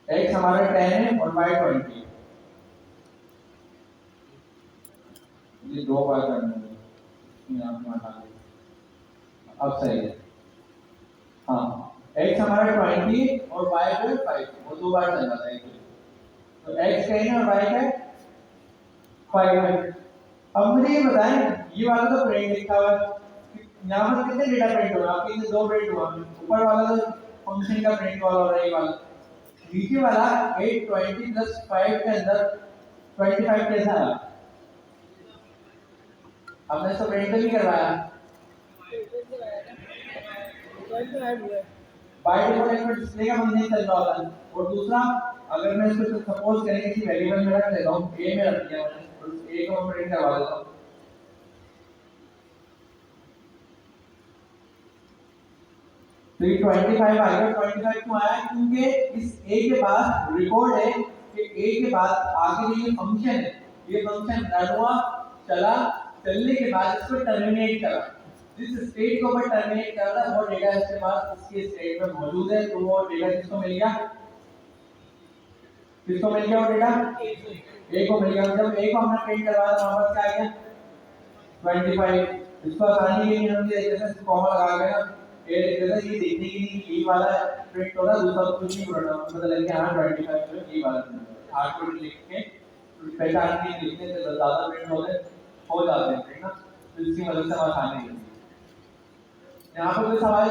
x हमारा 10 है और y 20 है। ये दो बार करना है, यहाँ पे हटा दें। अब सही है, हाँ। x हमारा 20 और y जो है 5, वो दो बार चल जाता है। तो x का है और y का 5 है। अब मुझे ये बताएं, ये वाला तो प्रिंट लिखा हुआ है, यहाँ पर कितने डेटा प्रिंट हुआ? आपके इधर दो प्रिंट हुआ, ऊपर वाला तो फंक्शन का प्रिंट वाला हो रहा है, ये वाला। नीचे वाला 820 प्लस 5 के अंदर 25 कैसा है? हमने इसको प्रिंट तो नहीं करवाया, बाय डिफॉल्ट इसमें डिस्प्ले का फंक्शन चल रहा होता है। और दूसरा, अगर मैं इसको सपोज करें कि वेरिएबल में रख लेता हूँ, a में रख दिया मैंने, और उस a को मैं प्रिंट करवा देता हूँ। तो ये 25 आएगा। 25 क्यों आया? क्योंकि इस a के बाद रिकॉर्ड है कि a के बाद आगे जो ये फंक्शन है, ये फंक्शन रन हुआ, चला, चलने के बाद इसको टर्मिनेट करा। जिस स्टेट को मैं टर्मिनेट कर रहा वो डेटा इसके पास इसके स्टेट में मौजूद है, तो वो डेटा किसको मिल गया? किसको मिल गया वो डेटा? a को मिल गया। जब a को हमने प्रिंट करवाया तो हमारे पास क्या आ गया? 25। इसको आसानी के लिए हमने जैसे कॉमा लगा के ना, ये जैसे ये देखने के लिए कि ये वाला प्रिंट हो रहा है, दूसरा कुछ नहीं पड़ रहा, पता लग गया हाँ 25 जो ये वाला प्रिंट है। 8 को लिख के पहचान के लिखने से ज्यादा प्रिंट हो जाते हैं, ठीक ना? तो इसकी मदद से हम आसानी होती है। यहाँ पर कोई सवाल?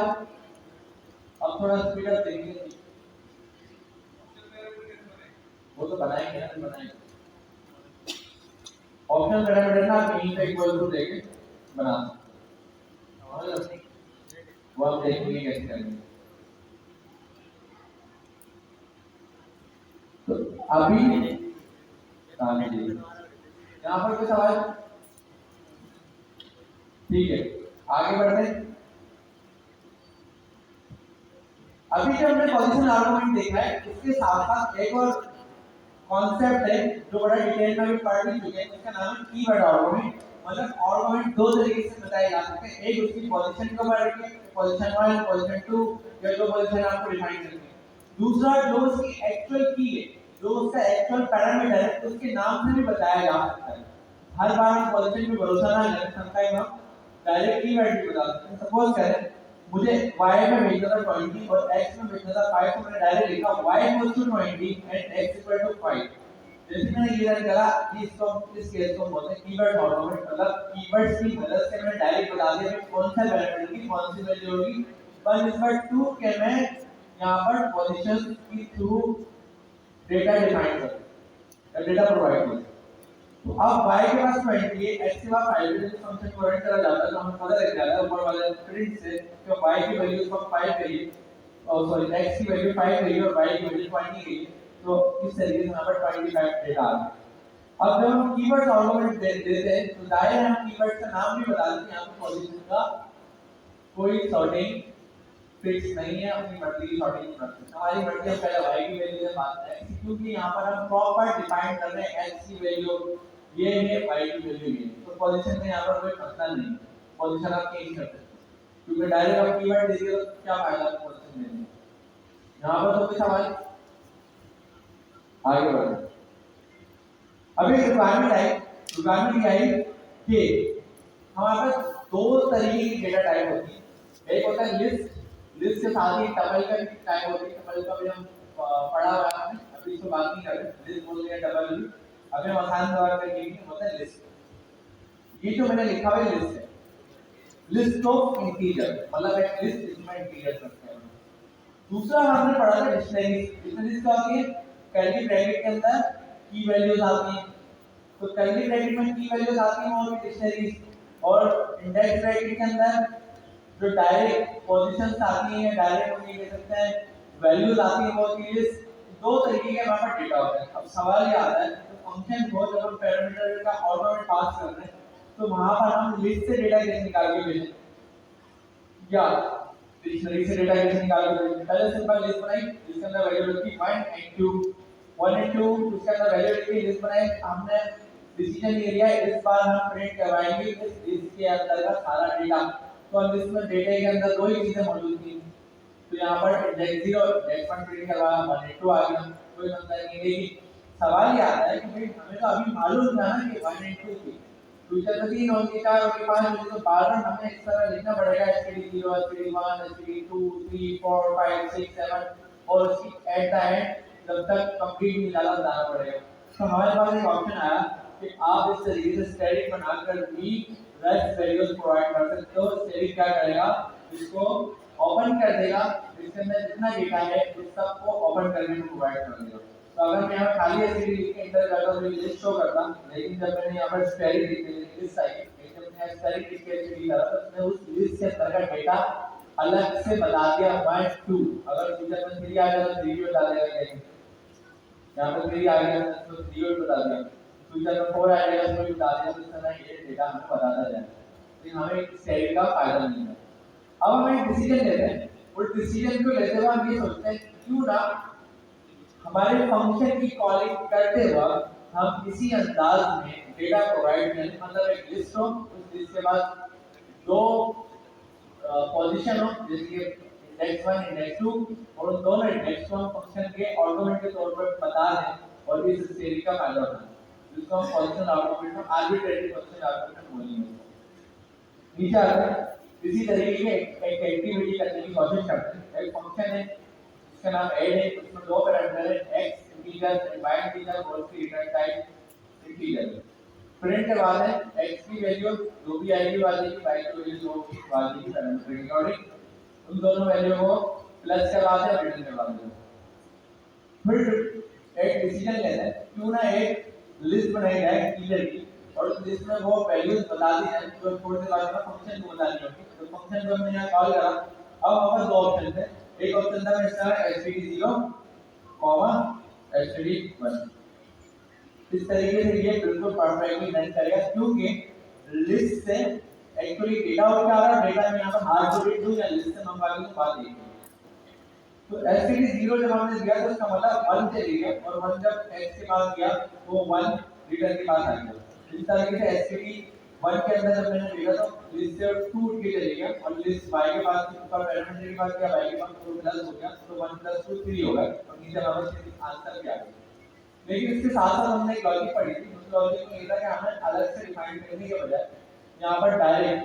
अब थोड़ा स्पीड अप देखिए, वो तो बनाएंगे ना, बनाएंगे। ऑप्शनल पैरामीटर ना आप यहीं पे इक्वल टू देके बना सकते हैं, वो आप देखेंगे कैसे करेंगे। तो अभी यहाँ पर कोई सवाल? ठीक है, आगे बढ़ते हैं। अभी जो हमने पोजीशन आर्गुमेंट देखा है, इसके साथ साथ एक और कॉन्सेप्ट है जो बड़ा डिटेल में भी पढ़ भी चुके हैं, उसका नाम है कीवर्ड आर्गुमेंट। मतलब आर्गुमेंट दो तरीके से बताए जा सकते हैं, एक उसकी पोजीशन को बढ़ के पोजीशन 1, पोजीशन 2 या जो पोजीशन आपको डिफाइन करनी है। दूसरा जो उसकी एक्चुअल की है, जो उसका एक्चुअल पैरामीटर है, उसके नाम से भी बताया जा सकता है। हर बार हम पोजीशन पे भरोसा ना करें, समटाइम हम डायरेक्ट कीवर्ड भी बता सकते हैं। सपोज करें मुझे y में भेजना था 20 और x में भेजना था 5, तो मैंने डायरेक्ट लिखा y equals to 20 and x equal to 5। जैसे मैंने ये रन करा, इसको इस केस को बोलते हैं कीवर्ड आर्गुमेंट। मतलब कीवर्ड्स की मदद से मैंने डायरेक्ट बता दिया कि कौन सा पैरामीटर की कौन सी वैल्यू होगी। 1/2 के मैं यहां पर पोजीशन की थ्रू डेटा डिफाइन कर डेटा प्रोवाइड कर। तो अब y के पास 20 है, x के पास 5 है, तो फंक्शन प्रोवाइड करा जाता है, तो हमें पता लग जाता है ऊपर वाले प्रिंट से कि y की वैल्यू इसको 5 करिए, और सॉरी x की वैल्यू 5 करिए और y की वैल्यू 20 करिए। तो इस तरीके से यहाँ पर 25 डेटा आ गया। अब जब हम कीवर्ड आर्गुमेंट देते हैं तो दायरे हम कीवर्ड का नाम भी बता देते हैं। यहाँ पर पोजीशन का कोई सॉर्टिंग फिक्स नहीं है, अपनी मर्जी की सॉर्टिंग कर सकते हैं। हमारी मर्जी हम पहले y की वैल्यू से बात करें, क्योंकि यहाँ पर हम प्रॉपर डिफाइन कर रहे हैं x की वैल्यू ये है, y की वैल्यू ये है। तो पोजीशन में यहाँ पर कोई फंक्शन नहीं है, पोजीशन आप चेंज कर सकते हैं, क्योंकि डायरेक्ट आप कीवर्ड दे दिए तो क्या फायदा पोजीशन देने में। यहाँ पर तो कोई सवाल? आगे बढ़ो। अभी रिक्वायरमेंट आई कि हमारे पास दो तरीके की डेटा टाइप होती है। एक होता है लिस्ट, लिस्ट के साथ ही टपल का भी टाइप होती है। टपल का भी हम पढ़ा हुआ है हमने, अभी इसको बात नहीं कर रहे। लिस्ट बोल दिया, टपल भी अभी हम आसान तौर पर लिखेंगे, होता है लिस्ट। ये जो मैंने लिखा हुआ है लिस्ट है, लिस्ट ऑफ इंटीजर, मतलब एक लिस्ट जिसमें इंटीजर रखते हैं। दूसरा हमने पढ़ा था डिक्शनरी। डिक्शनरी क्या होती है? कर्ली ब्रैकेट के अंदर की वैल्यूज आती हैं, तो कर्ली ब्रैकेट में की वैल्यूज आती हैं वो डिक्शनरी, और इंडेक्स ब्रैकेट के अंदर जो डायरेक्ट पोजीशंस आती हैं, डायरेक्ट हम ये कह सकते हैं वैल्यूज आती हैं, वो की लिस्ट। दो तरीके के हमारे पास डेटा होता है। अब सवाल ये आता है तो फंक्शन को जब हम पैरामीटर का आर्गुमेंट पास कर रहे हैं तो वहां पर हम लिस्ट से डेटा कैसे निकाल के भेजें, या डिक्शनरी से डेटा कैसे निकाल के भेजें? पहले सिंपल लिस्ट बनाई जिसके अंदर वैल्यू लिखी 1 and 2, 1 and 2 उसके अंदर वैल्यू लिखी, लिस्ट बनाई, हमने डिसीजन ले लिया इस बार हम प्रिंट करवाएंगे इस लिस्ट के अंदर का सारा डेटा। तो लिस्ट में डेटा के अंदर दो ही चीजें मौजूद थी, तो यहाँ पर इंडेक्स 0 इंडेक्स 1 प्रिंट करवाया, 1 and 2 आ गया, कोई मतलब नहीं। लेकिन सवाल ये आता है कि भाई हमें तो अभी मालूम था ना कि 1 and 2 थी, फ्यूचर में 3 होंगे, 4 होंगे, 5 होंगे, तो बार-बार हमें इस तरह लिखना पड़ेगा STD0, STD1, STD2, 3, 4, 5, 6, 7 और उसकी एट द एंड जब तक कंप्लीट नहीं डाला बताना पड़ेगा। तो हमारे पास एक ऑप्शन आया कि आप इस तरीके से स्टेरिक बनाकर भी रेस्ट वैल्यूज प्रोवाइड कर सकते हो। स्टेरिक क्या करेगा, इसको ओपन कर देगा, इसके अंदर जितना डेटा है उस सबको ओपन करके प्रोवाइड कर देगा। तो अगर मैं यहाँ खाली एसटीडी लिख के एंटर करता हूँ तो ये लिस्ट शो करता, लेकिन जब मैंने यहाँ पर स्टेरिक लिख के इस साइड जब मैंने स्टेरिक लिख के एसटीडी करा तो उसने उस लिस्ट के अंदर का डेटा अलग से बता दिया 1 2। अगर फ्यूचर में 3 आ गया तो 3 भी बता देगा, लेकिन यहाँ पर 3 आ गया तो 3 भी बता दिया, फ्यूचर में 4 आ गया तो भी बता दिया। तो इस तरह ये डेटा हमें बताता जाएगा, लेकिन हमें स्टेरिक का फायदा नहीं है। अब हम एक डिसीजन लेते हैं और डिसीजन को लेते हुए हम ये सोचते हैं क्यों ना हमारे फंक्शन की कॉलिंग करते वक्त हम इसी अंदाज में डेटा प्रोवाइड करें, मतलब एक लिस्ट हो, उस लिस्ट के बाद 2 पोजीशन हो, जैसे कि इंडेक्स 1 इंडेक्स 2, और उन दोनों इंडेक्स को हम फंक्शन के आर्गुमेंट के तौर पर बता दें और इस स्टेरिक का फायदा उठाएं, जिसको हम फंक्शन आर्गुमेंट में आर्बिट्रेरी फंक्शन आर्गुमेंट बोलेंगे। नीचे आते हैं, इसी तरीके की एक एक्टिविटी करने की कोशिश करते हैं। एक फंक्शन है इसका नाम ऐड है, उसमें 2 पैरामीटर है x integer and y integer और उसकी रिटर्न टाइप इंटीजर। प्रिंट के बाद है x की वैल्यू जो भी आएगी वाली की, y की वैल्यू जो भी वाली की पैरामीटर के अकॉर्डिंग उन दोनों वैल्यू को प्लस के बाद है रिटर्न के बाद है। फिर एक डिसीजन लेते हैं क्यों ना एक लिस्ट बनाई जाए इंटीजर की और उस लिस्ट में वो वैल्यूज बता दी जाए जो थोड़ी देर बाद में फंक्शन को बता दी होगी। तो फंक्शन को हमने यहाँ कॉल करा, अब हमारे 2 ऑप्शन थे, एक ऑप्शन था इसका std0 std1। इस तरीके से ये बिल्कुल परफेक्टली मैच करेगा क्योंकि लिस्ट से एक्चुअली डेटा और क्या आ रहा है, डेटा में यहाँ पर हार्ड दूं या लिस्ट से मंगवा लूं, बात यही है। तो std0 जब हमने दिया तो इसका मतलब 1 चली गया और 1 जब x के पास गया तो 1 रिटर्न के पास आ गया। इस तरीके से std1 के अंदर जब मैंने देखा तो लिस्ट से 2 उठ के चली गया और लिस्ट y के पास ऊपर पैरामीटर के पास गया, y के पास तो प्लस हो गया, तो 1 + 2 3 होगा और नीचे हमारे आंसर क्या आ गया। लेकिन इसके साथ साथ हमने एक लॉजिक पढ़ी थी, उस लॉजिक में ये था कि हमें अलग से डिफाइन करने के बजाय यहाँ पर डायरेक्ट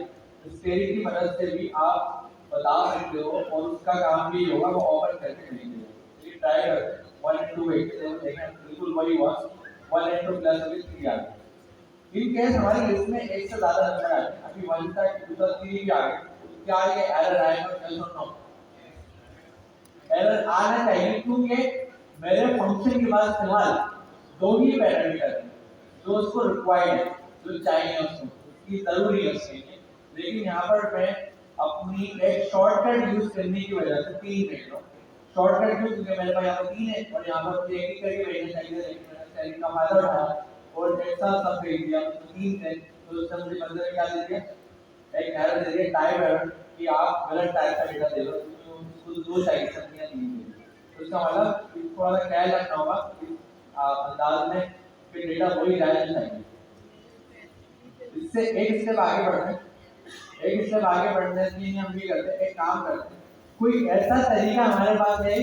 स्टेरिक की मदद से भी आप बता सकते हो और उसका काम भी होगा, वो ओपन करके भेजेंगे। ये ट्राई करते हैं 1 * 2 8 से देखें बिल्कुल वही हुआ, 1 * 2 + अभी 3 आ गया। इन केस हमारी लिस्ट में एक से ज्यादा नंबर आए, अभी 1 तक 2 तक 3 भी आ गए, तो क्या ये एरर आएगा? यस और नो? एरर आना चाहिए क्योंकि मेरे फंक्शन के पास फिलहाल 2 ही पैरामीटर हैं जो उसको रिक्वायर्ड है, जो चाहिए उसको, उसकी जरूरी है उसके लिए। लेकिन यहाँ पर मैं अपनी एक शॉर्टकट यूज करने की वजह से 3 भेज रहा हूँ। शॉर्टकट क्यों? क्योंकि मेरे पास यहाँ पर 3 है और यहाँ पर मुझे एक ही करके भेजना चाहिए, लेकिन मैंने स्टाइलिंग का फायदा उठाया और एक साथ सब भेज दिया, तो 3 थे, तो उससे मुझे बंदे ने क्या दे दिया, एक एरर दे दिया, टाइप एरर, कि आप गलत टाइप का डेटा दे रहे हो, तो उसको 2 चाहिए, सब या 3 दे। तो इसका मतलब थोड़ा सा ख्याल रखना होगा कि अंदाज में कि डेटा वही रहना चाहिए। इससे एक स्टेप आगे बढ़ते हैं, एक स्टेप आगे बढ़ने के लिए हम ये करते हैं, एक काम करते हैं, कोई ऐसा तरीका हमारे पास है,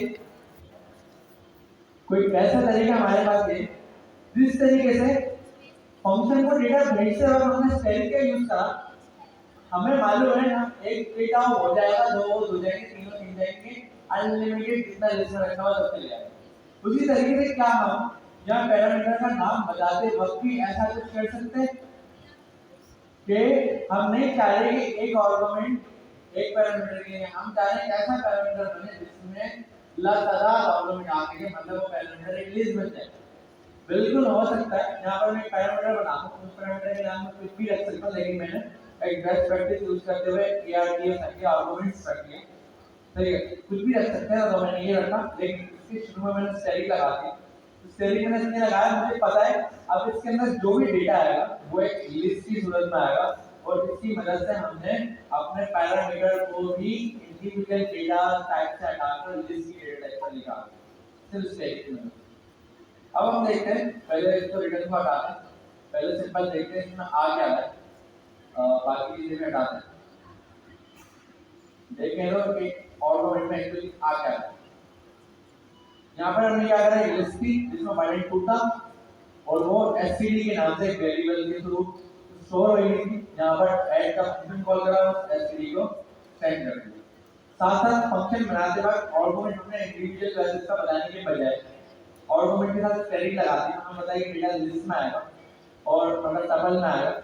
कोई ऐसा तरीका हमारे पास है जिस तरीके से फंक्शन को डेटा भेजते वक्त हमने स्टेरिक का यूज करा, हमें मालूम है ना एक डेटा हो जाएगा, 2 हो जाएंगे, 3 हो जाएंगे, अनलिमिटेड जितना लिस्ट में रखा हुआ सब चले जाएगा। उसी तरीके से क्या हम यहाँ पैरामीटर का नाम बताते वक्त भी ऐसा कुछ कर सकते हैं कि हम नहीं चाह रहे कि एक आर्गुमेंट एक पैरामीटर के लिए, हम चाह रहे हैं ऐसा पैरामीटर बने जिसमें लगातार आर्गुमेंट आके के, मतलब वो पैरामीटर एक लिस्ट बन जाए। बिल्कुल हो सकता है यहाँ पर मैं पैरामीटर बना दूं, उस पैरामीटर के नाम में कुछ भी रख सकता हूं, लेकिन मैंने एक बेस्ट प्रैक्टिस यूज करते हुए ARTS के आर्गुमेंट्स रख लिए। ठीक है, कुछ भी रख सकते हैं, तो मैंने ये रखा, लेकिन इसके शुरू में मैंने स्टेरिक लगा दी। तो स्टेरिक मैंने इसलिए लगाया, मुझे पता है अब इसके अंदर जो भी डेटा आएगा वो एक लिस्ट की सूरत में आएगा और इसकी मदद से हमने अपने पैरामीटर को भी इंडिविजुअल डेटा टाइप से हटाकर लिस्ट की डेटा टाइप पर लिखा, सिर्फ स्टेरिक में। अब हम देखते हैं, पहले इसको रिटर्न को हटाते हैं, पहले सिंपल देखते हैं इसमें आ क्या है, बाकी चीजें हटाते हैं। देखें तो कि आर्गुमेंट में एक्चुअली आ क्या है। यहाँ पर हमने क्या करा, लिस्ट थी जिसमें 1 * 2 था और वो std के नाम से एक वेरिएबल के थ्रू स्टोर हो गई थी, यहाँ पर ऐड का फंक्शन कॉल करा और एसटीडी को सेंड कर दिया। साथ साथ फंक्शन बनाते वक्त आर्गुमेंट हमने इंडिविजुअल वैल्यूज का बताने के बजाय आर्गुमेंट के साथ स्टेरिंग लगाते हैं, हमें बताइए कि डेटा लिस्ट में आएगा और मतलब टपल में आएगा।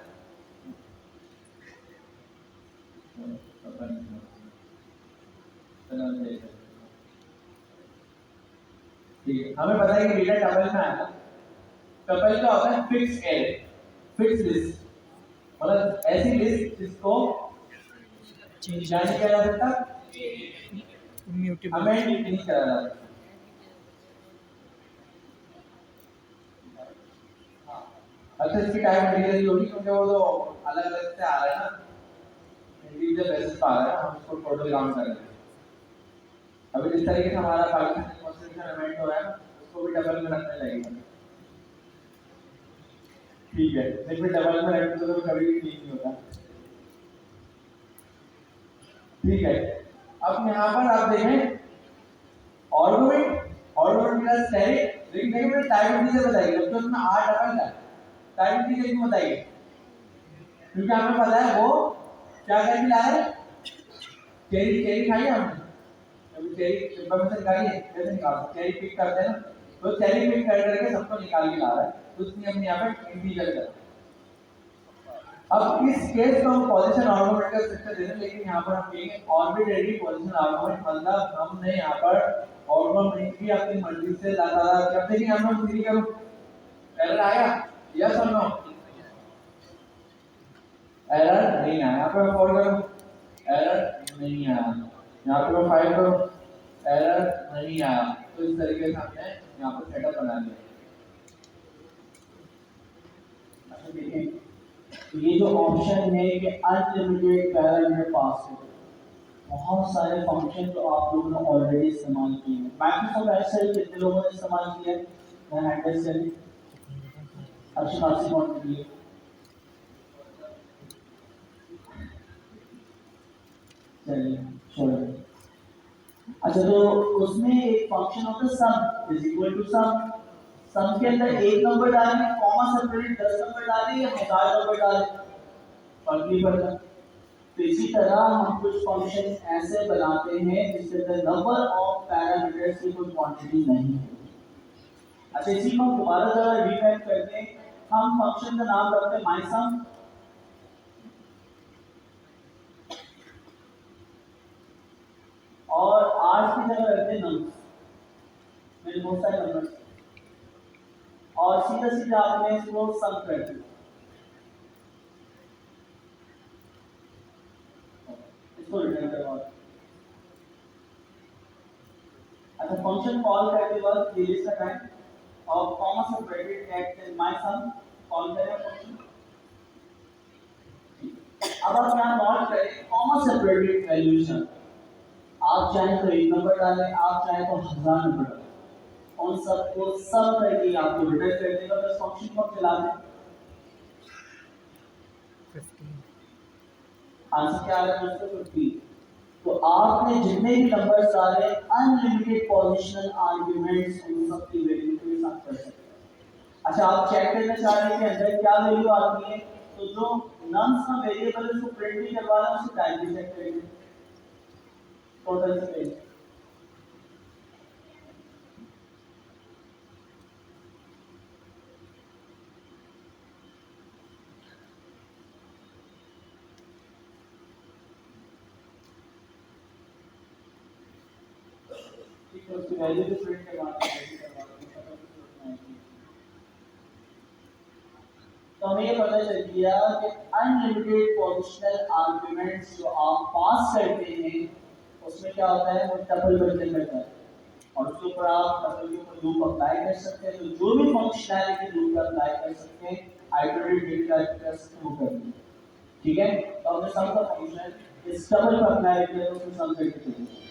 ठीक है, हमें पता है कि डेटा टपल में आएगा। टपल क्या होता है? फिक्स एरे, फिक्स लिस्ट, मतलब ऐसी लिस्ट जिसको जारी किया जा सकता, अमेंड नहीं करा जा सकता। अच्छा, इसकी टाइम इंटीजर होगी क्योंकि वो तो अलग अलग से आ रहा है ना, इंटीजर बेसिस पर आ रहा है, हम इसको टोटल काउंट कर रहे हैं। अभी जिस तरीके से हमारा पाकिस्तान कॉन्स्टिट्यूशन अमेंड हो रहा है ना, उसको भी डबल में रखने लगेगा। ठीक है, लेकिन डबल में रखने तो कभी भी ठीक नहीं होता। ठीक है, अब यहाँ पर आप देखें आर्गुमेंट प्लस स्टैटिक, लेकिन देखिए मैंने टाइप इंटीजर बताई, जब तो उसमें आर डबल था, टाइप इंटीजर क्यों बताई? क्योंकि हमें पता है वो क्या करके ला रहा है, चेरी खाई है हमने, अभी चेरी इंफॉर्मेशन निकाली है, कैसे निकालते, चेरी पिक करते हैं ना, तो चेरी पिक कर करके सबको निकाल के ला रहा है, तो उसने हमने यहाँ पे इंटीजर कर। अब इस केस को हम पोजीशन आर्गुमेंट का स्ट्रक्चर दे रहे हैं, लेकिन यहाँ पर हम कहेंगे आर्बिट्रेरी पोजीशन आर्गुमेंट, मतलब हमने यहाँ पर आर्गुमेंट की अपनी मर्जी से लाता रहा। जब देखिए हम फ्री करो, एरर आया, यस और नो? एरर नहीं आया। यहाँ पे मैं फॉर करूँ, एरर नहीं आया। यहाँ पे मैं फाइल करूँ, एरर नहीं आया। तो इस तरीके से हमने यहाँ पर सेटअप बना लिया। अच्छा देखिए, ये जो ऑप्शन है कि अनलिमिटेड पैरामीटर पास है, बहुत सारे फंक्शन तो आप लोगों ने ऑलरेडी इस्तेमाल किए हैं। माइक्रोसॉफ्ट एक्सेल कितने लोगों ने इस्तेमाल किया है? मैं हैंडल से अच्छी खासी क्वांटिटी है। चलिए छोड़िए। अच्छा, तो उसमें एक फंक्शन होता है सम इज इक्वल टू सम। सम के अंदर एक नंबर डालें, कॉमा सेपरेट 10 नंबर डालें या 1000 नंबर डालें, फर्क नहीं पड़ता। तो इसी तरह हम कुछ फंक्शन ऐसे बनाते हैं जिसके अंदर नंबर ऑफ पैरामीटर्स की कोई क्वांटिटी नहीं है। अच्छा, इसी को हम दोबारा जरा रिटाइप करते हैं। हम फंक्शन का नाम रखते हैं माइसम, और आज की जगह रखते हैं नंबर्स, मेरे बहुत सारे नंबर्स, और सीधा सीधा आपने इसको सम कर दिया। इसको रिटर्न करवा। अच्छा, फंक्शन कॉल करते वक्त ये लिस्ट का टाइम और कॉमा से bracket at my sum call करें फंक्शन। अब आप यहाँ नोट करें कॉमा से ब्रैकेट वैल्यूशन, आप चाहे तो एक नंबर डालें, आप चाहे तो 1000 नंबर डालें, उन सबको सब करके आपको रिटर्न कर देगा। बस फंक्शन को चला दें। आंसर क्या आ रहा है? 50। तो आपने जितने भी नंबर्स डाले अनलिमिटेड पोजिशनल आर्ग्यूमेंट्स उन सब की वैल्यू के साथ कर सकते हैं। अच्छा, आप चेक करना चाह रहे हैं कि अंदर क्या वैल्यू आती है, तो जो नम्स का वेरिएबल है उसको प्रिंट भी करवाना है, उसको टाइप भी चेक करेंगे टोटल स्पेस। ठीक है, उसकी वैल्यू भी प्रिंट करवाना है। तो हमें ये पता चल गया कि अनलिमिटेड पोजिशनल आर्ग्यूमेंट्स जो आप पास करते हैं उसमें क्या होता है, वो टपल बन जाता है, और उसके ऊपर आप टपल के ऊपर लूप अप्लाई कर सकते हैं। तो जो भी फंक्शनैलिटी लूप अप्लाई कर सकते हैं, आइटरेटिव डेटा टाइप शुरू कर दें। ठीक है, तो हमने सम का फंक्शन इस टपल पर अप्लाई किया तो उसमें सम करके चलेंगे।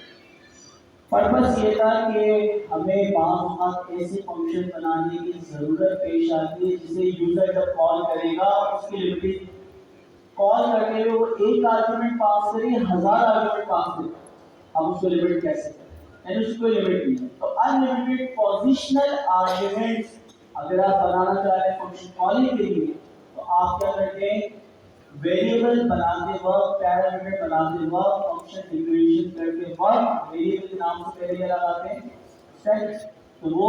पर्पस ये था कि हमें बात ऐसे फंक्शन बनाने की जरूरत पेश आती है जिसे यूजर जब कॉल करेगा उसकी लिमिटेड कॉल करते हुए वो एक आर्गुमेंट पास करे, 1000 आर्गुमेंट पास करे, हम उसको लिमिट कैसे करें, यानी उसको लिमिट नहीं है। तो अनलिमिटेड पोजिशनल आर्गुमेंट्स अगर आप बनाना चाह रहे हैं फंक्शन कॉलिंग के लिए, तो आप क्या करते हैं, वेरिएबल बनाते वक्त, पैरामीटर बनाते वक्त, फंक्शन डिक्लेरेशन करते वक्त वेरिएबल के नाम से पहले क्या लगाते हैं, स्टैटिक। तो वो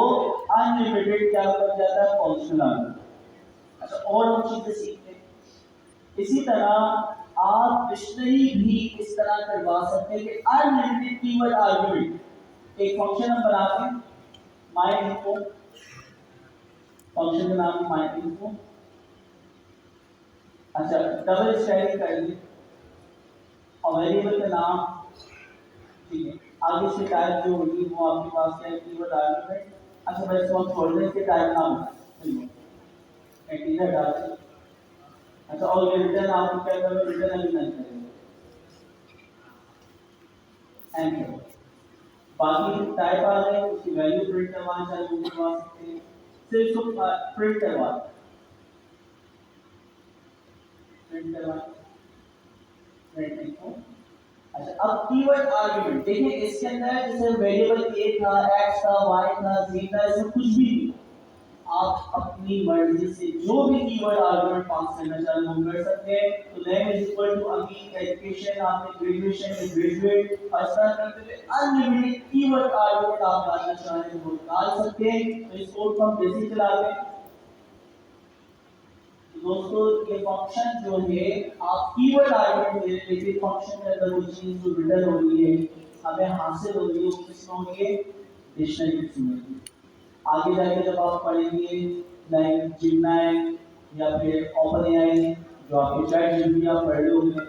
अनलिमिटेड क्या बन जाता है, फंक्शनल आर्गुमेंट। अच्छा, और हम चीजें सीखते हैं। इसी तरह आप डिक्शनरी भी इस तरह करवा सकते हैं कि अनलिमिटेड कीवर्ड आर्गुमेंट। एक फंक्शन हम बनाते हैं माय इन्फो, फंक्शन का नाम माय इन्फो। अच्छा, डबल स्टैटिक कर दी और वेरिएबल का नाम, ठीक है। आगे से टाइप जो होगी वो आपके पास क्या है, कीवर्ड आर्गुमेंट। अच्छा, मैं इसको फोल्डर के टाइप नाम इंटीजर डाल दें। अच्छा, और ये रिटर्न आपको क्या करेंगे, रिटर्न अभी नहीं करेंगे, एंटर। बाकी टाइप आ गए, उसकी वैल्यू प्रिंट करवाना चाहे वो करवा सकते हैं, सिर्फ इसको प्रिंट करवा, प्रिंट करवा, प्रिंट इनको। अच्छा, अब कीवर्ड आर्गुमेंट देखिए, इसके अंदर जैसे वेरिएबल a था, x था, y था, z था, इसमें कुछ भी नहीं। आप अपनी मर्जी से जो भी कीवर्ड आर्गुमेंट पास करना चाहें वो कर सकते हैं। तो name is equal to Amin, education आपने ग्रेजुएशन में ग्रेजुएट, और इस तरह करते हुए अनलिमिटेड कीवर्ड आर्गुमेंट आप डालना चाहें वो डाल सकते हैं। तो इस कोड को हम जैसे चलाते हैं दोस्तों, ये फंक्शन जो है आप कीवर्ड आर्गुमेंट दे रहे हैं, फंक्शन के अंदर वो चीज जो रिटर्न हो रही है, हमें हासिल हो रही है, वो किसमें होगी, डिक्शनरी में। आगे जाके जब आप पढ़ेंगे लाइक जिमनाई या फिर ओपन एआई, जो आपके चैट जीपीटी आप पढ़ लोगे,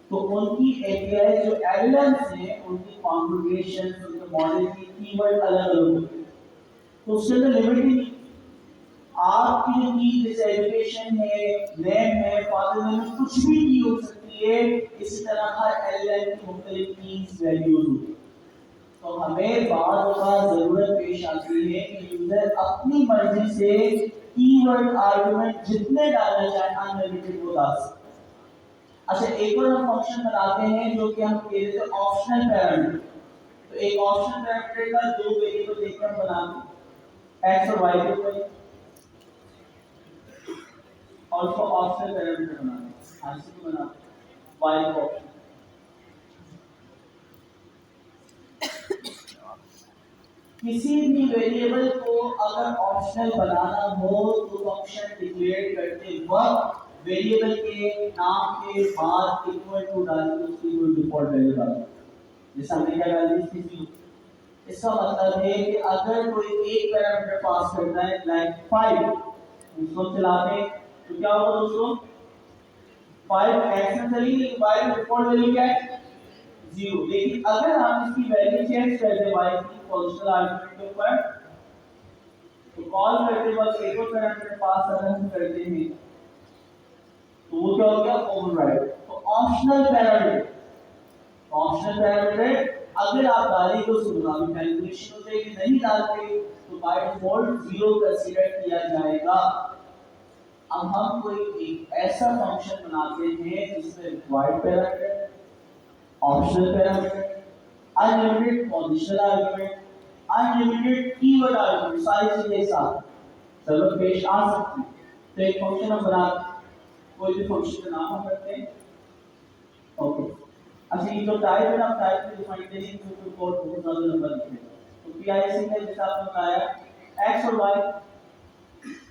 तो उनकी एपीआई जो एलएलएम्स हैं, उनकी कॉन्फ़िगरेशन, उनके मॉडल की कीवर्ड अलग अलग होती है। तो उसके अंदर लिमिट ही नहीं। आपकी जो की जैसे एजुकेशन है, नेम है, फादर नेम, कुछ भी की हो सकती है। इसी तरह हर एलएलएम की मुख्तलिफ कीज वैल्यूज होती है। तो हमें बार बार जरूरत पेश आती है कि यूजर अपनी मर्जी से कीवर्ड आर्गुमेंट जितने डालना चाहे अनलिमिटेड वो डाल सकते हैं। अच्छा, एक और हम फंक्शन बनाते हैं जो कि हम कहते हैं ऑप्शनल पैरामीटर। तो एक ऑप्शनल पैरामीटर का दो वेरिएबल लेकर हम बनाते हैं, एक्स और वाई के ऊपर, और उसको ऑप्शनल पैरामीटर बनाते हैं, आईसी को बनाते हैं, वाई को ऑप्शनल। किसी भी वेरिएबल को अगर ऑप्शनल बनाना हो तो फंक्शन डिक्लेयर करते वक्त वेरिएबल के नाम के बाद इक्वल टू डालकर उसकी कोई डिफॉल्ट वैल्यू डालना। जैसे हमने क्या डाल दी, किसी, इसका मतलब है कि अगर कोई एक पैरामीटर पास करता है लाइक 5, उसको चलाते हैं तो क्या होगा दोस्तों, 5 एक्स में चली, लेकिन y में डिफॉल्ट वैल्यू क्या है, 0। लेकिन अगर हम इसकी वैल्यू चेंज कर दें y की फंक्शनल आर्गुमेंट के ऊपर, तो कॉल करते वक्त एक और पैरामीटर पास अगर हम करते हैं तो वो क्या हो गया, ओवरराइड। तो ऑप्शनल पैरामीटर, ऑप्शनल पैरामीटर अगर आप डालें तो उसके मुताबिक कैलकुलेशन हो जाएगी, नहीं डालते तो बाय डिफॉल्ट 0 कंसीडर किया जाएगा। अब हम कोई एक ऐसा फंक्शन बनाते हैं जिसमें required parameter, optional parameter, unlimited positional argument, unlimited keyword argument, सारी चीजें एक साथ चलो पेश आ सकती है। तो एक फंक्शन हम बनाते, कोई भी फंक्शन का नाम हम रखते हैं, ओके। अच्छा, ये जो टाइप है ना, टाइप में डिफाइन करेंगे तो कोड बहुत ज्यादा लंबा लिखेगा। तो पीआईसी में जैसा आपने बताया एक्स और वाई,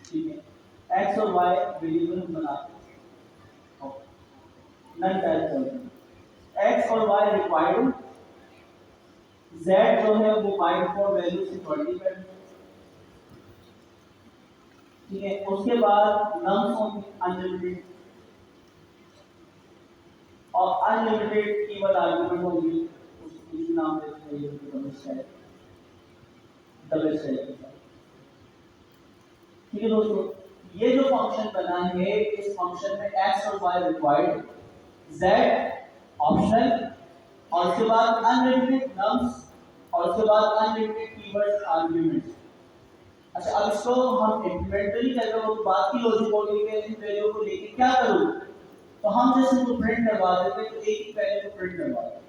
ठीक है, एक्स और वाई वेरिएबल हम बनाते हैं, नन टाइप करते हैं, एक्स और वाई रिक्वायर्ड, z जो है वो बाय डिफॉल्ट वैल्यू से 20 कर, ठीक है। उसके बाद नम्स होंगे अनलिमिटेड, और अनलिमिटेड कीवर्ड आर्गुमेंट होगी, उसको किसी नाम देते हैं, डबल स्टैक, डबल स्टैक के साथ, ठीक है दोस्तों। ये जो फंक्शन बना है, इस फंक्शन में x और y रिक्वायर्ड, z ऑप्शनल, और उसके बाद अनलिमिटेड नम्स, और उसके बाद अनलिमिटेड कीवर्ड आर्गुमेंट्स। अच्छा, अब इसको हम इंप्लीमेंट नहीं कर रहे हो, तो बात की लॉजिक होगी कि इन वैल्यू को लेके क्या करूं, तो हम जैसे इसको प्रिंट करवा देते हैं, तो एक ही वैल्यू को प्रिंट करवा देते हैं,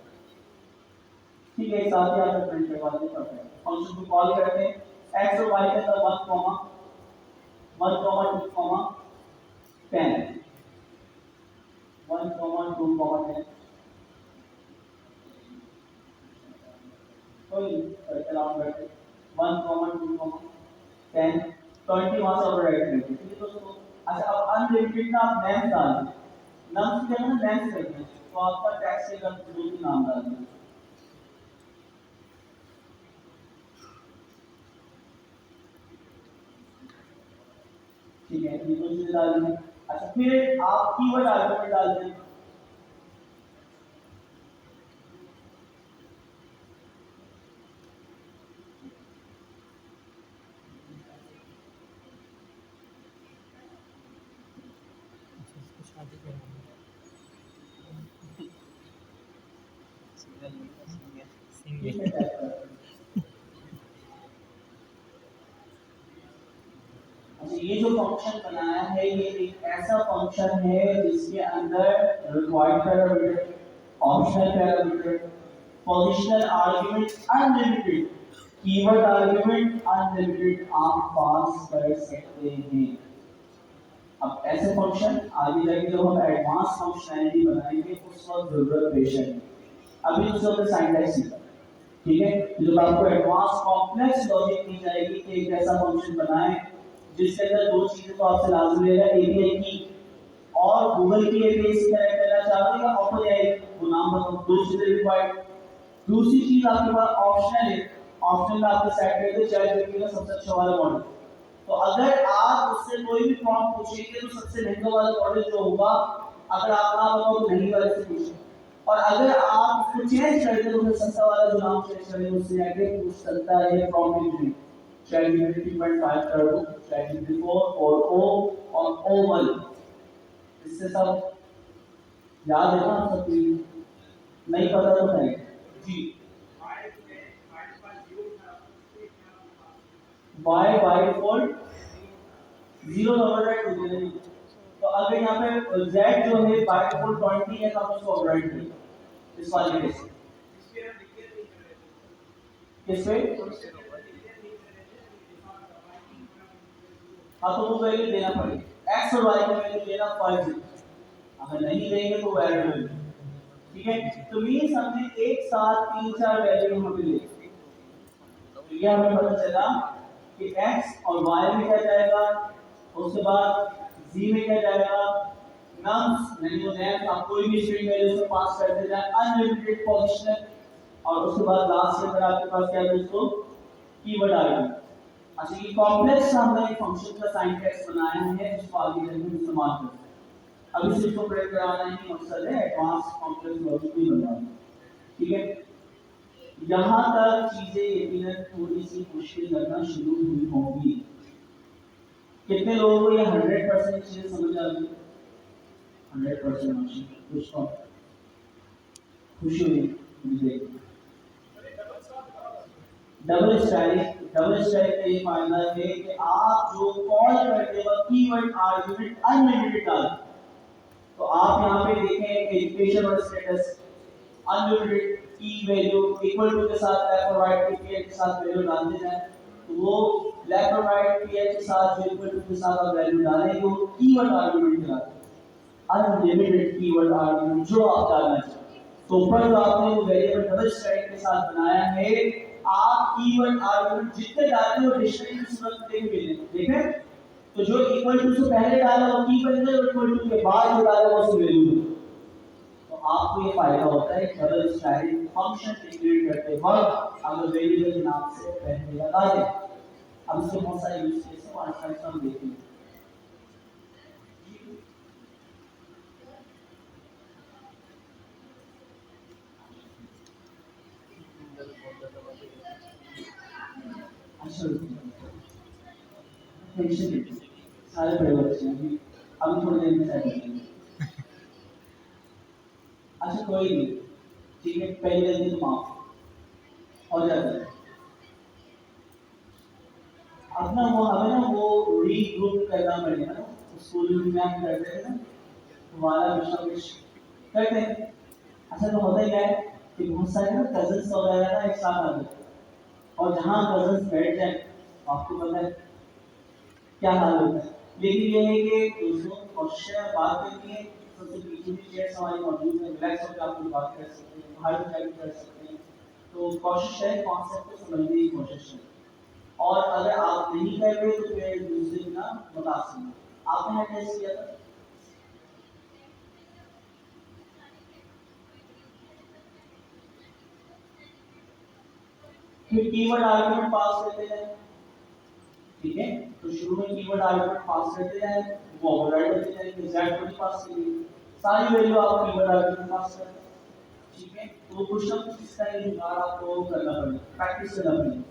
ठीक है, साथ ही आपको प्रिंट करवा देते हैं। फंक्शन को कॉल करते हैं, x और y के साथ 1 कॉमा 2 कॉमा 10, 1, 2, 10. कोई करते राउंड करते 1, 2, 10, 20 वहां से ओवरराइट करेंगे। ठीक है दोस्तों। अच्छा अब अनलिमिटेड का आप लेंथ डाल दें, नम्स की जगह ना लेंथ करते हैं, तो आपका टैक्स के दो तीन नाम डाल दें। ठीक है, ये दो चीजें डाल दें। अच्छा फिर आप कीवर्ड आर्गुमेंट डाल दें। शादी करेंगे सिंगल अच्छा ये जो फंक्शन बनाया है ये एक ऐसा फंक्शन है जिसके अंदर required parameter, optional parameter, positional argument unlimited, keyword argument unlimited आप पास कर सकते हैं। अब ऐसे फंक्शन आगे जाके जब हम एडवांस फंक्शनैलिटी बनाएंगे उस वक्त जरूरत पेश है। अभी तो सब सिंटैक्स सीखा, ठीक है। जब आपको एडवांस कॉम्प्लेक्स लॉजिक दी जाएगी कि एक ऐसा फंक्शन बनाएं जिसके अंदर दो चीजें तो आपसे लाजमी रहेगा, एपीआई की और गूगल की एपीआई से कनेक्ट करना चाहोगे या ओपन एआई, वो नाम बताओ, दो चीजें रिक्वायर्ड। दूसरी चीज आपके पास ऑप्शनल है, ऑप्शनल में आपके सेट कर दो चैट जीपीटी का सबसे अच्छा वाला मॉडल। तो अगर आप उससे कोई भी प्रॉम्प्ट पूछेंगे तो सबसे महंगा वाला मॉडल जो होगा, अगर आप ना बताओ तो महंगे वाले से पूछें, और अगर आप उसको चेंज कर दें तो फिर सस्ता वाला जो नाम चेंज करेंगे उससे आगे पूछ सकता है प्रॉम्प्ट इंजन। चैट जीपीटी 3.5 कर दो, चैट जीपीटी 4 और ओ और O1, इससे सब याद है ना सब चीज, नहीं पता तो नहीं जी। y बाय डिफॉल्ट 0 ओवरराइट हो जाएगी। तो अगर यहाँ पे z जो है बाय डिफॉल्ट 20 है तो हम उसको ओवरराइट करें इस वाले केस में। किस पे? हाँ तो वो वैल्यू देना पड़ेगा, x और y का वैल्यू देना फर्ज है, अगर नहीं देंगे तो वो एरर होगी। ठीक है, तो मींस हमने एक साथ तीन चार वैल्यू हमें ली, तो ये हमें पता चला कि x और y में क्या जाएगा, उसके बाद z में क्या जाएगा, नम्स यानी वो नेम्स आप कोई भी स्ट्रिंग वैल्यू से पास कर देना, अनलिमिटेड पोजीशनल, और उसके बाद लास्ट में आपके पास क्या है दोस्तों, कीवर्ड आएगा। अच्छा ये कॉम्प्लेक्स हमने एक फंक्शन का सिंटैक्स बनाया है जिसको आगे चलकर हम इस्तेमाल करेंगे। अब इसे इसको प्रिंट कराना ही मकसद है, एडवांस कॉम्प्लेक्स लॉजिक भी बनाना। ठीक है, यहाँ तक चीजें यकीनन थोड़ी सी मुश्किल लगना शुरू हुई होंगी। कितने लोगों को ये 100% चीजें समझ आ गई? 100% कुछ तो खुशी हुई मुझे। डबल स्टैटिक का ये फायदा है कि आप जो कॉल करते वक्त कीवर्ड आर्गुमेंट अनलिमिटेड डालते, तो आप यहाँ पे देखें एजुकेशन और स्टेटस अनलिमिटेड की वैल्यू इक्वल टू के साथ लेफ्ट और राइट के पीएच के साथ वैल्यू डालते जाएं, तो वो लेफ्ट और राइट पीएच के साथ जो इक्वल टू के साथ आप वैल्यू डालेंगे वो कीवर्ड आर्गुमेंट कहलाता है, अनलिमिटेड कीवर्ड आर्गुमेंट जो आप डालना चाहते हैं। तो ऊपर जो आपने वो वेरिएबल डबल स्टैटिक के साथ बनाया है, आप कीवर्ड आर्गुमेंट जितने डालते हो डिक्शनरी की सूरत में मिलेंगे, देखें तो जो इक्वल टू से पहले डाला वो की बनेगा, इक्वल टू के बाद जो डाला वो उसकी वैल्यू बनेगी। तो आपको ये फायदा होता है डबल स्टैटिक फंक्शन इंक्लूड करते वक्त अगर वेरिएबल के नाम से पहले लगा दें। अब इसके बहुत सारे यूज केस हैं और आज हम देखेंगे। सारे बड़े बच्चे हैं अभी थोड़ी देर में सेट हो जाएंगे। अच्छा कोई नहीं, ठीक है, पहली गलती तो माफ हो जाता है। अब ना वो हमें ना वो रीग्रुप करना पड़ेगा ना, स्कूल में हम करते थे ना तुम्हारा कुछ करते हैं। अच्छा तो होता ही क्या है कि बहुत सारे ना कजन्स वगैरह ना एक साथ आ जाते हैं, और जहाँ कजन्स बैठ जाए आपको पता है क्या हाल होता है, लेकिन ये है कि दोस्तों कोशिश है बात करनी है, सबसे पीछे भी चेयर्स हमारी मौजूद है, रिलैक्स होकर आप लोग बात कर सकते हैं, बाहर भी जाके कर सकते हैं। तो कोशिश है कॉन्सेप्ट को समझने की कोशिश है, और अगर आप नहीं कर रहे तो फिर दूसरे दिन आप बता सकते हैं। आपने टेस्ट किया था? फिर कीवर्ड आर्गुमेंट पास करते हैं, ठीक है? तो शुरू में कीवर्ड आर्गुमेंट पास करते हैं, वो ओवरराइड होते हैं, एग्जैक्ट वैल्यू पास करिए, सारी वैल्यू आप कीवर्ड आर्गुमेंट पास करते हैं, ठीक है? तो कुछ ना कुछ इसका जुगाड़ आपको करना पड़ेगा, प्रैक्टिस करना पड़ेगा।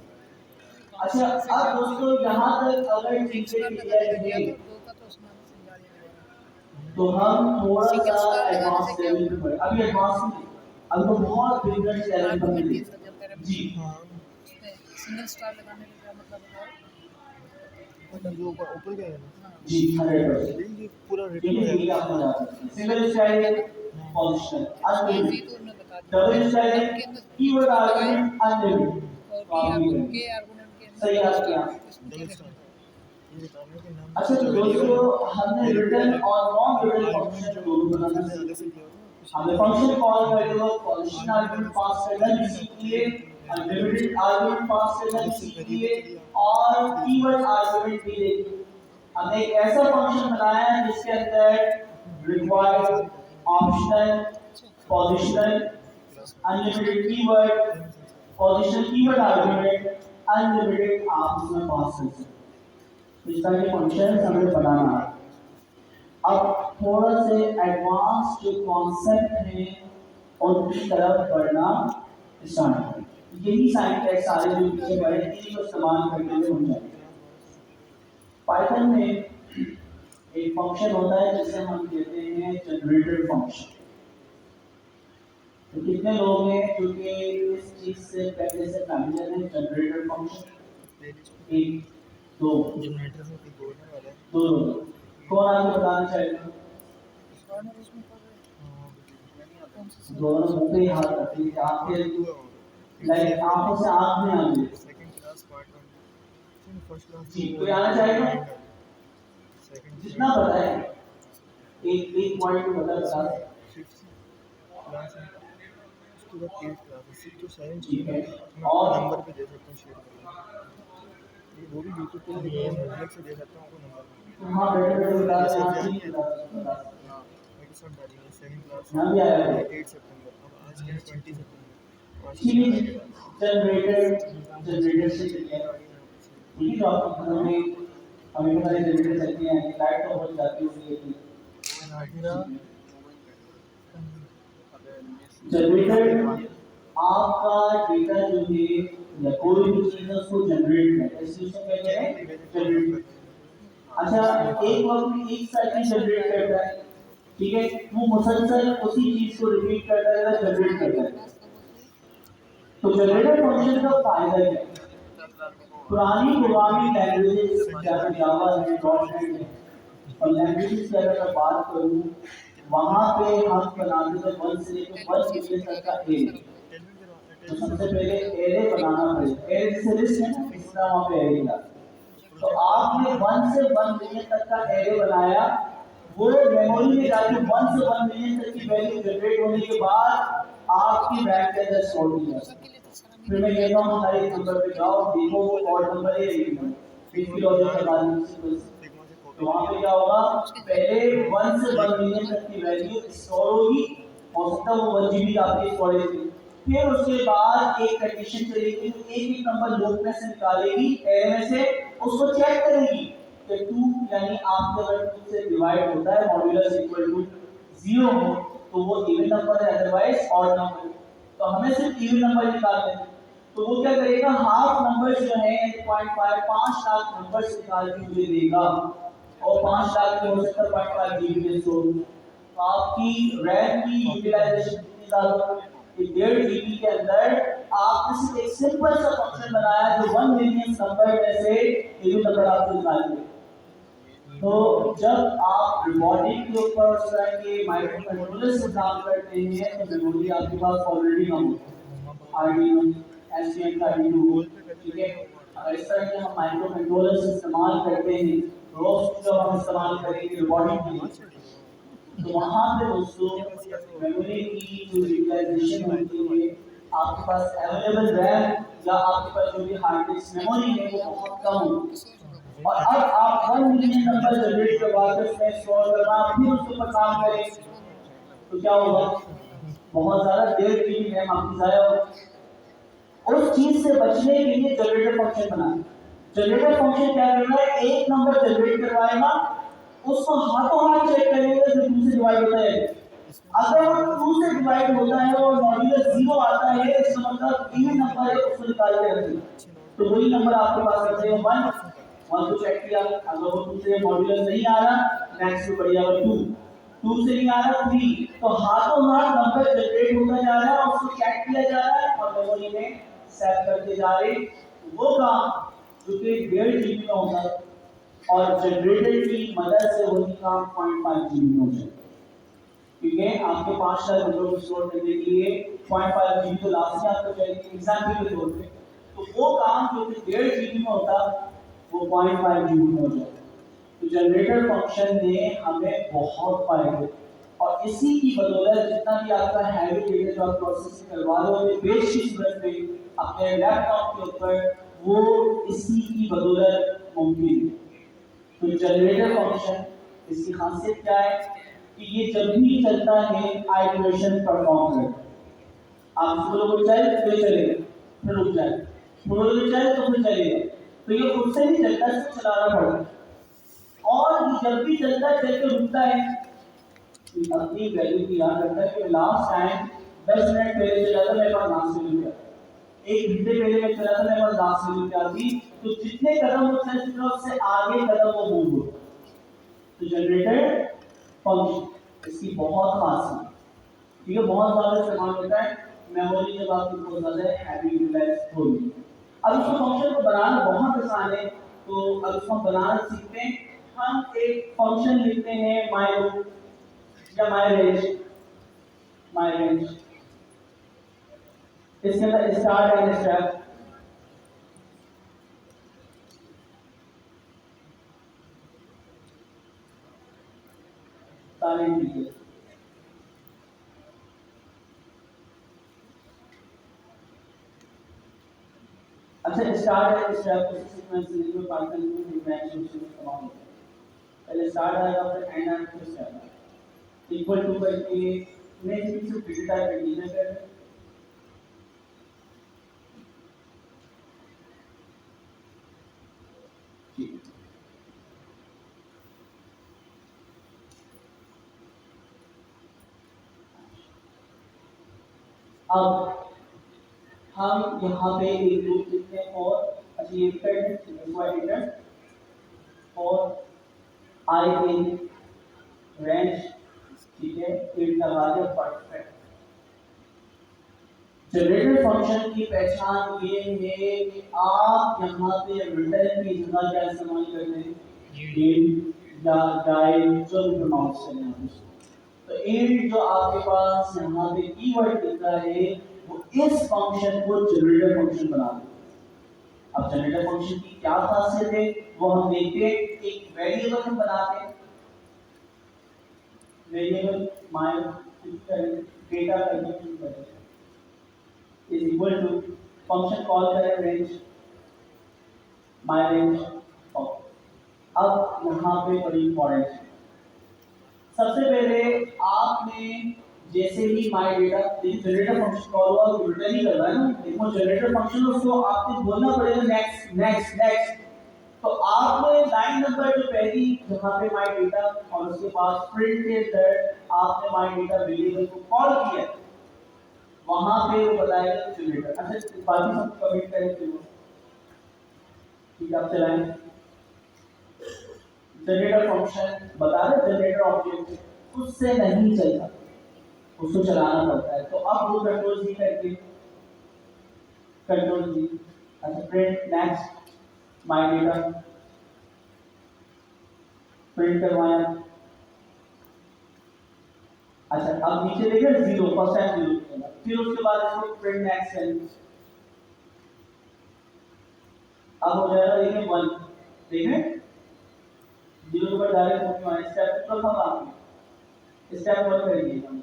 अच्छा, अब दोस्तों यहाँ तक अगर चीजें क्लियर है तो हम थोड़ा सा एडवांस लेवल पे बढ़े। अभी एडवांस नहीं, अभी तो बहुत बिगिनर्स लेवल पर मिले। जी सिंगल स्टार लगाने का क्या मतलब है? जो ऊपर गया है ना, जी 100% ये पूरा ये रिटर्न हो भी जाएगा। आप बता सकते हैं। सिंगल स्टाइल पोजीशन अनलिमिटेड, ये तो उन्होंने बता दिया। Double style keyword argument unlimited. तो आप ये करें। के आर्गुमेंट के सही बात किया। डबल स्टार ये बताने के नाम अच्छा तो दोस्तों हमने रिटर्न और नॉन रिटर्न फंक्शन दोनों बनाना से सीखा। अलग से किया होगा। हमने फंक्शन कॉल करते वक्त पोजीशन आर्गुमेंट पास करना भी सीख लिए, अनलिमिटेड आर्गुमेंट पास करना भी सीख लिए, और कीवर्ड आर्गुमेंट भी देखे। हमने एक ऐसा फंक्शन बनाया जिसके अंदर required, optional, positional, unlimited keyword, positional keyword argument, unlimited आप उसमें पास कर सकते हैं। तो इस तरह के फंक्शन हमें बनाना है। अब थोड़ा से एडवांस जो कॉन्सेप्ट है उनकी तरफ बढ़ना स्टार्ट करें। यही साइंस सारे जो पीछे पढ़े इन्हीं को इस्तेमाल करते हुए हो जाएंगे। पाइथन में एक फंक्शन होता है जिसे हम कहते हैं जनरेटर फंक्शन। तो कितने लोग हैं जो कि इस चीज से पहले से फैमिलियर हैं? जनरेटर फंक्शन एक दो जनरेटर में कोई बोलने वाला है। दो लोग, कौन आगे बताना चाहेगा? कॉर्नर उसमें कर रहे हैं। कौन सा दोनों मुंह पे ही हाथ रखते हैं, आंखें लाइक आंखों से आंख में आ गई। Second class part 1 first class जी, कोई आना चाहेगा? सेकंड जितना पता है एक पॉइंट को बता बता। फिफ्थ क्लास है, उसके बाद 8th क्लास है, 6 to 7 ठीक है। मैं और नंबर पे दे सकता हूँ शेयर करना। ये वो भी यूट्यूब पे भी है, मैं अलग से दे सकता हूँ आपको नंबर। हाँ बेटर बेटर बता जैसे देना, जानी ठीक है है, बता सकते हैं। हाँ मेरे साथ डालेंगे 7th क्लास नाम भी आया है। 8 सितंबर, अब आज के 20 सितंबर। ठीक है, जनरेटर से चलिए। ठीक है, तो आपको घर में हमें पता है जनरेटर चलती है, लाइट तो बहुत जाती होगी लेकिन जनरेटर आपका डेटा जो है या कोई भी चीज है उसको जनरेट करता है, इसलिए उसको कहते हैं जनरेट। अच्छा, एक वक्त में एक साइकिल जनरेट करता है, ठीक है, वो मुसलसल उसी चीज को रिपीट करता है, जनरेट करता है। तो जनरेटर फंक्शन का फायदा क्या है? पुरानी प्रोग्रामिंग लैंग्वेजेस जैसे जावा है, डॉटनेट है, और लैंग्वेजेस की अगर मैं बात करूं वहां पे हम बनाते थे 1 से लेकर 1 मिलियन तक का एरे। तो सबसे पहले एरे बनाना पड़ेगा, एरे जैसे लिस्ट है ना, इस तरह वहां पे एरे का। तो आपने 1 से 1 मिलियन तक का एरे बनाया, वो मेमोरी में जाके 1 से 1 मिलियन तक की वैल्यू जनरेट होने के बाद आपकी रैम के अंदर स्टोर हो जाएगी। फिर मैं कहता हूँ हर एक नंबर पे जाओ, देखो वो ऑड नंबर है एक नंबर, फिर भी लॉजिक का बाद तो वहाँ पे क्या होगा, पहले 1 से 1 मिलियन तक की वैल्यू स्टोर होगी, हो सकता है वो 1 GB आपकी स्टोरेज में। फिर उसके बाद एक कंडीशन चलेगी, एक नंबर लूप में से निकालेगी एरे में से, उसको चेक करेगी कि 2 यानी आपके अगर 2 से डिवाइड होता है मॉड्यूलस इक्वल टू 0 हो तो वो इवन नंबर है, अदरवाइज ऑड नंबर है। तो हमें सिर्फ इवन नंबर निकालने हैं, तो वो क्या करेगा, हाफ नंबर जो है 0.5 5 लाख नंबर्स निकाल के मुझे देगा, और 5 लाख में हो सकता है 0.5 GB में स्टोर। तो आपकी रैम की यूटिलाइजेशन कितनी ज्यादा कि 1.5 GB के अंदर आपने सिर्फ एक सिंपल सा फंक्शन बनाया जो 1 मिलियन नंबर में से इवन नंबर आपको निकालेंगे। तो जब आप रोबोटिक के ऊपर उस तरह के माइक्रो कंट्रोलर से काम करते हैं तो मेमोरी आपके पास ऑलरेडी कम होती है, आरडीनो, एसटीएम का आरडीनो, ठीक है। अगर इस तरह के हम माइक्रो कंट्रोलर से इस्तेमाल करते हैं रोस्ट जब हम इस्तेमाल करेंगे रिकॉर्डिंग के लिए, तो वहाँ पे दोस्तों मेमोरी की जो यूटिलाइजेशन होती है, आपके पास अवेलेबल रैम या आपके पास जो भी हार्ड डिस्क मेमोरी है वो बहुत कम होगी। और अब आप 1 मिलियन नंबर जनरेट करवा कर उसमें स्टोर करना, फिर उसके ऊपर काम करें तो क्या होगा, बहुत ज्यादा देर के लिए रैम आपकी जाया होगी। उस चीज से बचने के लिए जनरेटर फंक्शन बनाना। जनरेटर फंक्शन क्या कर रहा है, एक नंबर जनरेट करवाएगा, उसको हाथों हाथ चेक करेंगे जो 2 से डिवाइड होता है। अगर वो 2 से डिवाइड होता है और मॉड्यूलर 0 आता है, इसका मतलब इवन नंबर है, उसको निकाल के रखें, तो वही नंबर आपके पास रहते हैं 1 को चेक किया। अगर वो 2 से मॉड्यूलर नहीं आ रहा, नेक्स्ट पे बढ़ जाएगा 2 से नहीं आ रहा 3, तो हाथों हाथ नंबर जनरेट होता जा रहा है, उसको चेक किया जा रहा है और मेमोरी में सेव करते जा रहे। वो काम जो कि 1.5 GB में होता है और जनरेटर की मदद से वही काम 0.5 GB में हो जाए, क्योंकि आपके 5 लाख रुपए को स्टोर करने के लिए 0.5 GB तो लास्ट में आपको चाहिए एग्जाम्पल के तौर पे, तो वो काम जो कि 1.5 GB में होता वो 0.5 GB में हो जाए। तो जनरेटर फंक्शन ने हमें बहुत फायदे, और इसी की बदौलत जितना भी आपका हैवी डेटा जो आप प्रोसेसिंग करवा रहे हो बेस की सूरत में अपने लैपटॉप के ऊपर, वो इसी की बदौलत मुमकिन है। तो जनरेटर फंक्शन इसकी खासियत क्या है कि ये जब भी चलता है आइटरेशन परफॉर्म करता है। आप बोलोगे चल तो चलेगा, फिर रुक जाए, बोलोगे चल तो फिर चलेगा, तो ये खुद से नहीं चलता, इसको चलाना पड़ता है। और ये जब भी चलता है चल के रुकता है, अपनी वैल्यू की याद रखता है कि लास्ट टाइम 10 मिनट पहले चला था मेरे पास 10 मिनट, 1 घंटे पहले मैं चला था मेरे पास 10 मिनट आती, तो जितने कदम वो चल चुका उससे आगे कदम वो मूव हो। तो जनरेटर फंक्शन इसकी बहुत खासियत, ठीक है, बहुत ज्यादा इस्तेमाल होता है मेमोरी जब आपकी बहुत ज्यादा हैवी यूटिलाइज हो रही है। अब इसको फंक्शन को बनाना बहुत आसान है, तो अब इसको बनाना सीखते हैं। हम एक फंक्शन लिखते हैं माय या माय रेंज, इसके अंदर स्टार्ट एंड स्टेप, सारे डिटेल्स। अच्छा, स्टार्ट एंड स्टेप को सीक्वेंस में पाइथन में मैच इस्तेमाल होता है। पहले स्टार्ट आएगा, फिर एंड आएगा, फिर स्टेप आएगा। इक्वल टू करके नेक्स्ट से डेटा टाइप कंडीशन कर, ठीक। अब हम यहाँ पे एक लूप लिखते हैं और अचीव एडिटर और आई इन रेंज, ठीक है, 8 लगा दिया, परफेक्ट। जनरेटर फंक्शन की पहचान ये है कि आप यहाँ पे रिटर्न की जगह क्या इस्तेमाल करते हैं, int या डाइव, जो भी प्रोनाउंस करें आप उसको। तो int जो आपके पास यहाँ पे कीवर्ड दिखता है वो इस फंक्शन को जनरेटर फंक्शन बना देता है। अब जनरेटर फंक्शन की क्या खासियत है वो हम देखते हैं। एक वेरिएबल हम बनाते हैं, variable my data is equal to function call करें रेंज, माय रेंज। अब यहाँ पे बड़ी इंपॉर्टेंट है, सबसे पहले आपने जैसे ही माय डेटा, देखिए जनरेटर फंक्शन कॉल हुआ तो रिटर्न ही कर रहा है ना, देखो जनरेटर फंक्शन उसको आपको बोलना पड़ेगा नेक्स्ट नेक्स्ट नेक्स्ट। तो आपने लाइन नंबर जो पहली जहाँ पे माय डेटा और उसके पास प्रिंट के अंदर आपने माय डेटा वेरिएबल को कॉल किया, वहां पे वो बताएगा जनरेटर। अच्छा, इस बात को हम कमिट करें तो ठीक है, आप चलाएं। जनरेटर फंक्शन बता रहे जनरेटर ऑब्जेक्ट उससे नहीं चलता, उसको चलाना पड़ता है। तो अब वो कंट्रोल जी करके, कंट्रोल जी, अच्छा print next my data print करवाया। अच्छा, अब नीचे देखिए 0, फर्स्ट टाइम 0, फिर उसके बाद इसको प्रिंट नेक्स्ट करेंगे, अब हो जाएगा देखिए 1, देखें ऊपर डायरेक्ट मूव क्यों आए, स्टेप तो हम आएंगे, स्टेप 1 करेंगे हम,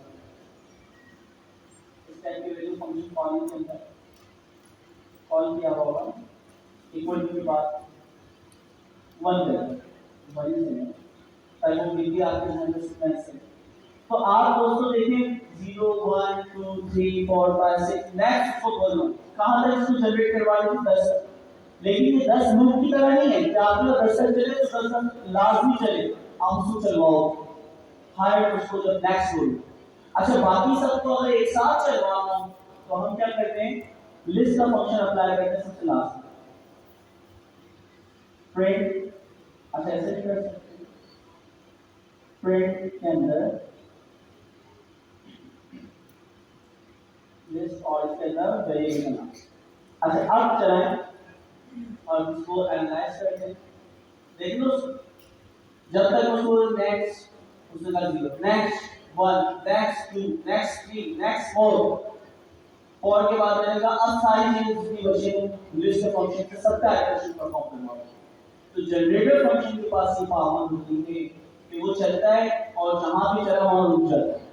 स्टेप की वैल्यू फंक्शन कॉल के अंदर कॉल किया होगा इक्वल टू के बाद 1 करेंगे, वही से ताकि वो मिल गया आपके नंबर सीक्वेंस से। तो आप दोस्तों देखें 0 1 2 3 4 5 6 नेक्स्ट को बोलो कहां तक इसको जनरेट करवा लो 10 तक, लेकिन ये 10 लूप की तरह नहीं है कि आपको 10 तक चले तो 10 तक लाजमी चले, आप उसको चलवाओ हायर उसको जब नेक्स्ट बोलो। अच्छा बाकी सबको अगर एक साथ चलवाना हो तो हम क्या करते हैं, लिस्ट का फंक्शन अप्लाई करते हैं सबसे लास्ट में, प्रिंट, अच्छा ऐसे भी कर सकते हैं, प्रिंट के अंदर लिस्ट और इसके अंदर वेरिएबल नाम। अच्छा अब चलाएं और इसको एनालाइज करते हैं, देख लो जब तक उसको नेक्स्ट उसके बाद 0 नेक्स्ट 1 नेक्स्ट 2 नेक्स्ट 3 नेक्स्ट 4 के बाद मैंने कहा अब सारी चीजें जितनी बची हैं लिस्ट फंक्शन से सबका एक्शन परफॉर्म करना होगा। तो जनरेटर फंक्शन के पास ये पावर होती है कि वो चलता है और जहां भी चला वहां रुक जाता है,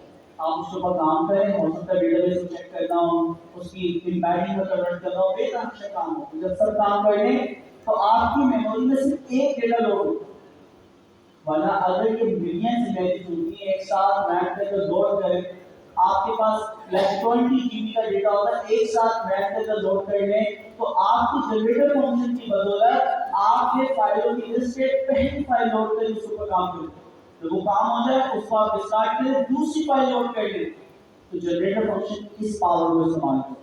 आप उसके ऊपर काम करें, हो सकता है डेटाबेस को चेक करना हो, उसकी इंपैक्टिंग में कन्वर्ट करना हो, बेतहाशा काम हो, जब सब काम कर लें तो आपकी मेमोरी में सिर्फ एक डेटा लोड हो, वरना अगर ये मिलियंस इमेजेस होती है एक साथ मैप करके लोड करें, आपके पास 20 जीबी का डेटा होगा एक साथ मैप करके लोड कर लें, तो आपकी जनरेटर फंक्शन की बदौलत आपके फाइलों की लिस्ट से पहली फाइल लोड करके उसके ऊपर काम करें, तो वो काम हो जाए उसको आप स्टार्ट करें दूसरी फाइल लोड कर लें, तो जनरेटर फंक्शन इस पावर को इस्तेमाल करें।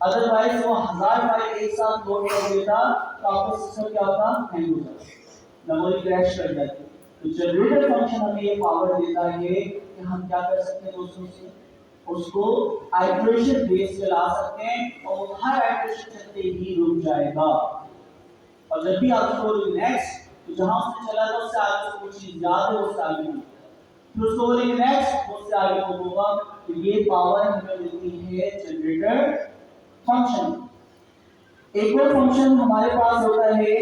अदरवाइज वो 1000 फाइल एक साथ लोड कर देता तो आपका सिस्टम क्या होता, हैंग हो जाता, मेमोरी क्रैश कर जाती। तो जनरेटर फंक्शन हमें ये पावर देता है कि हम क्या कर सकते हैं दोस्तों से उसको आइटरेशन बेस चला सकते हैं और हर आइटरेशन चलते ही रुक जाएगा, और जब भी आप उसको नेक्स्ट तो जहां से चला था उससे आगे कोई चीज याद है उससे आगे नहीं, फिर उसको बोलेंगे नेक्स्ट उससे आगे मूव होगा। तो ये पावर हमें मिलती है जनरेटर फंक्शन। एक और फंक्शन हमारे पास होता है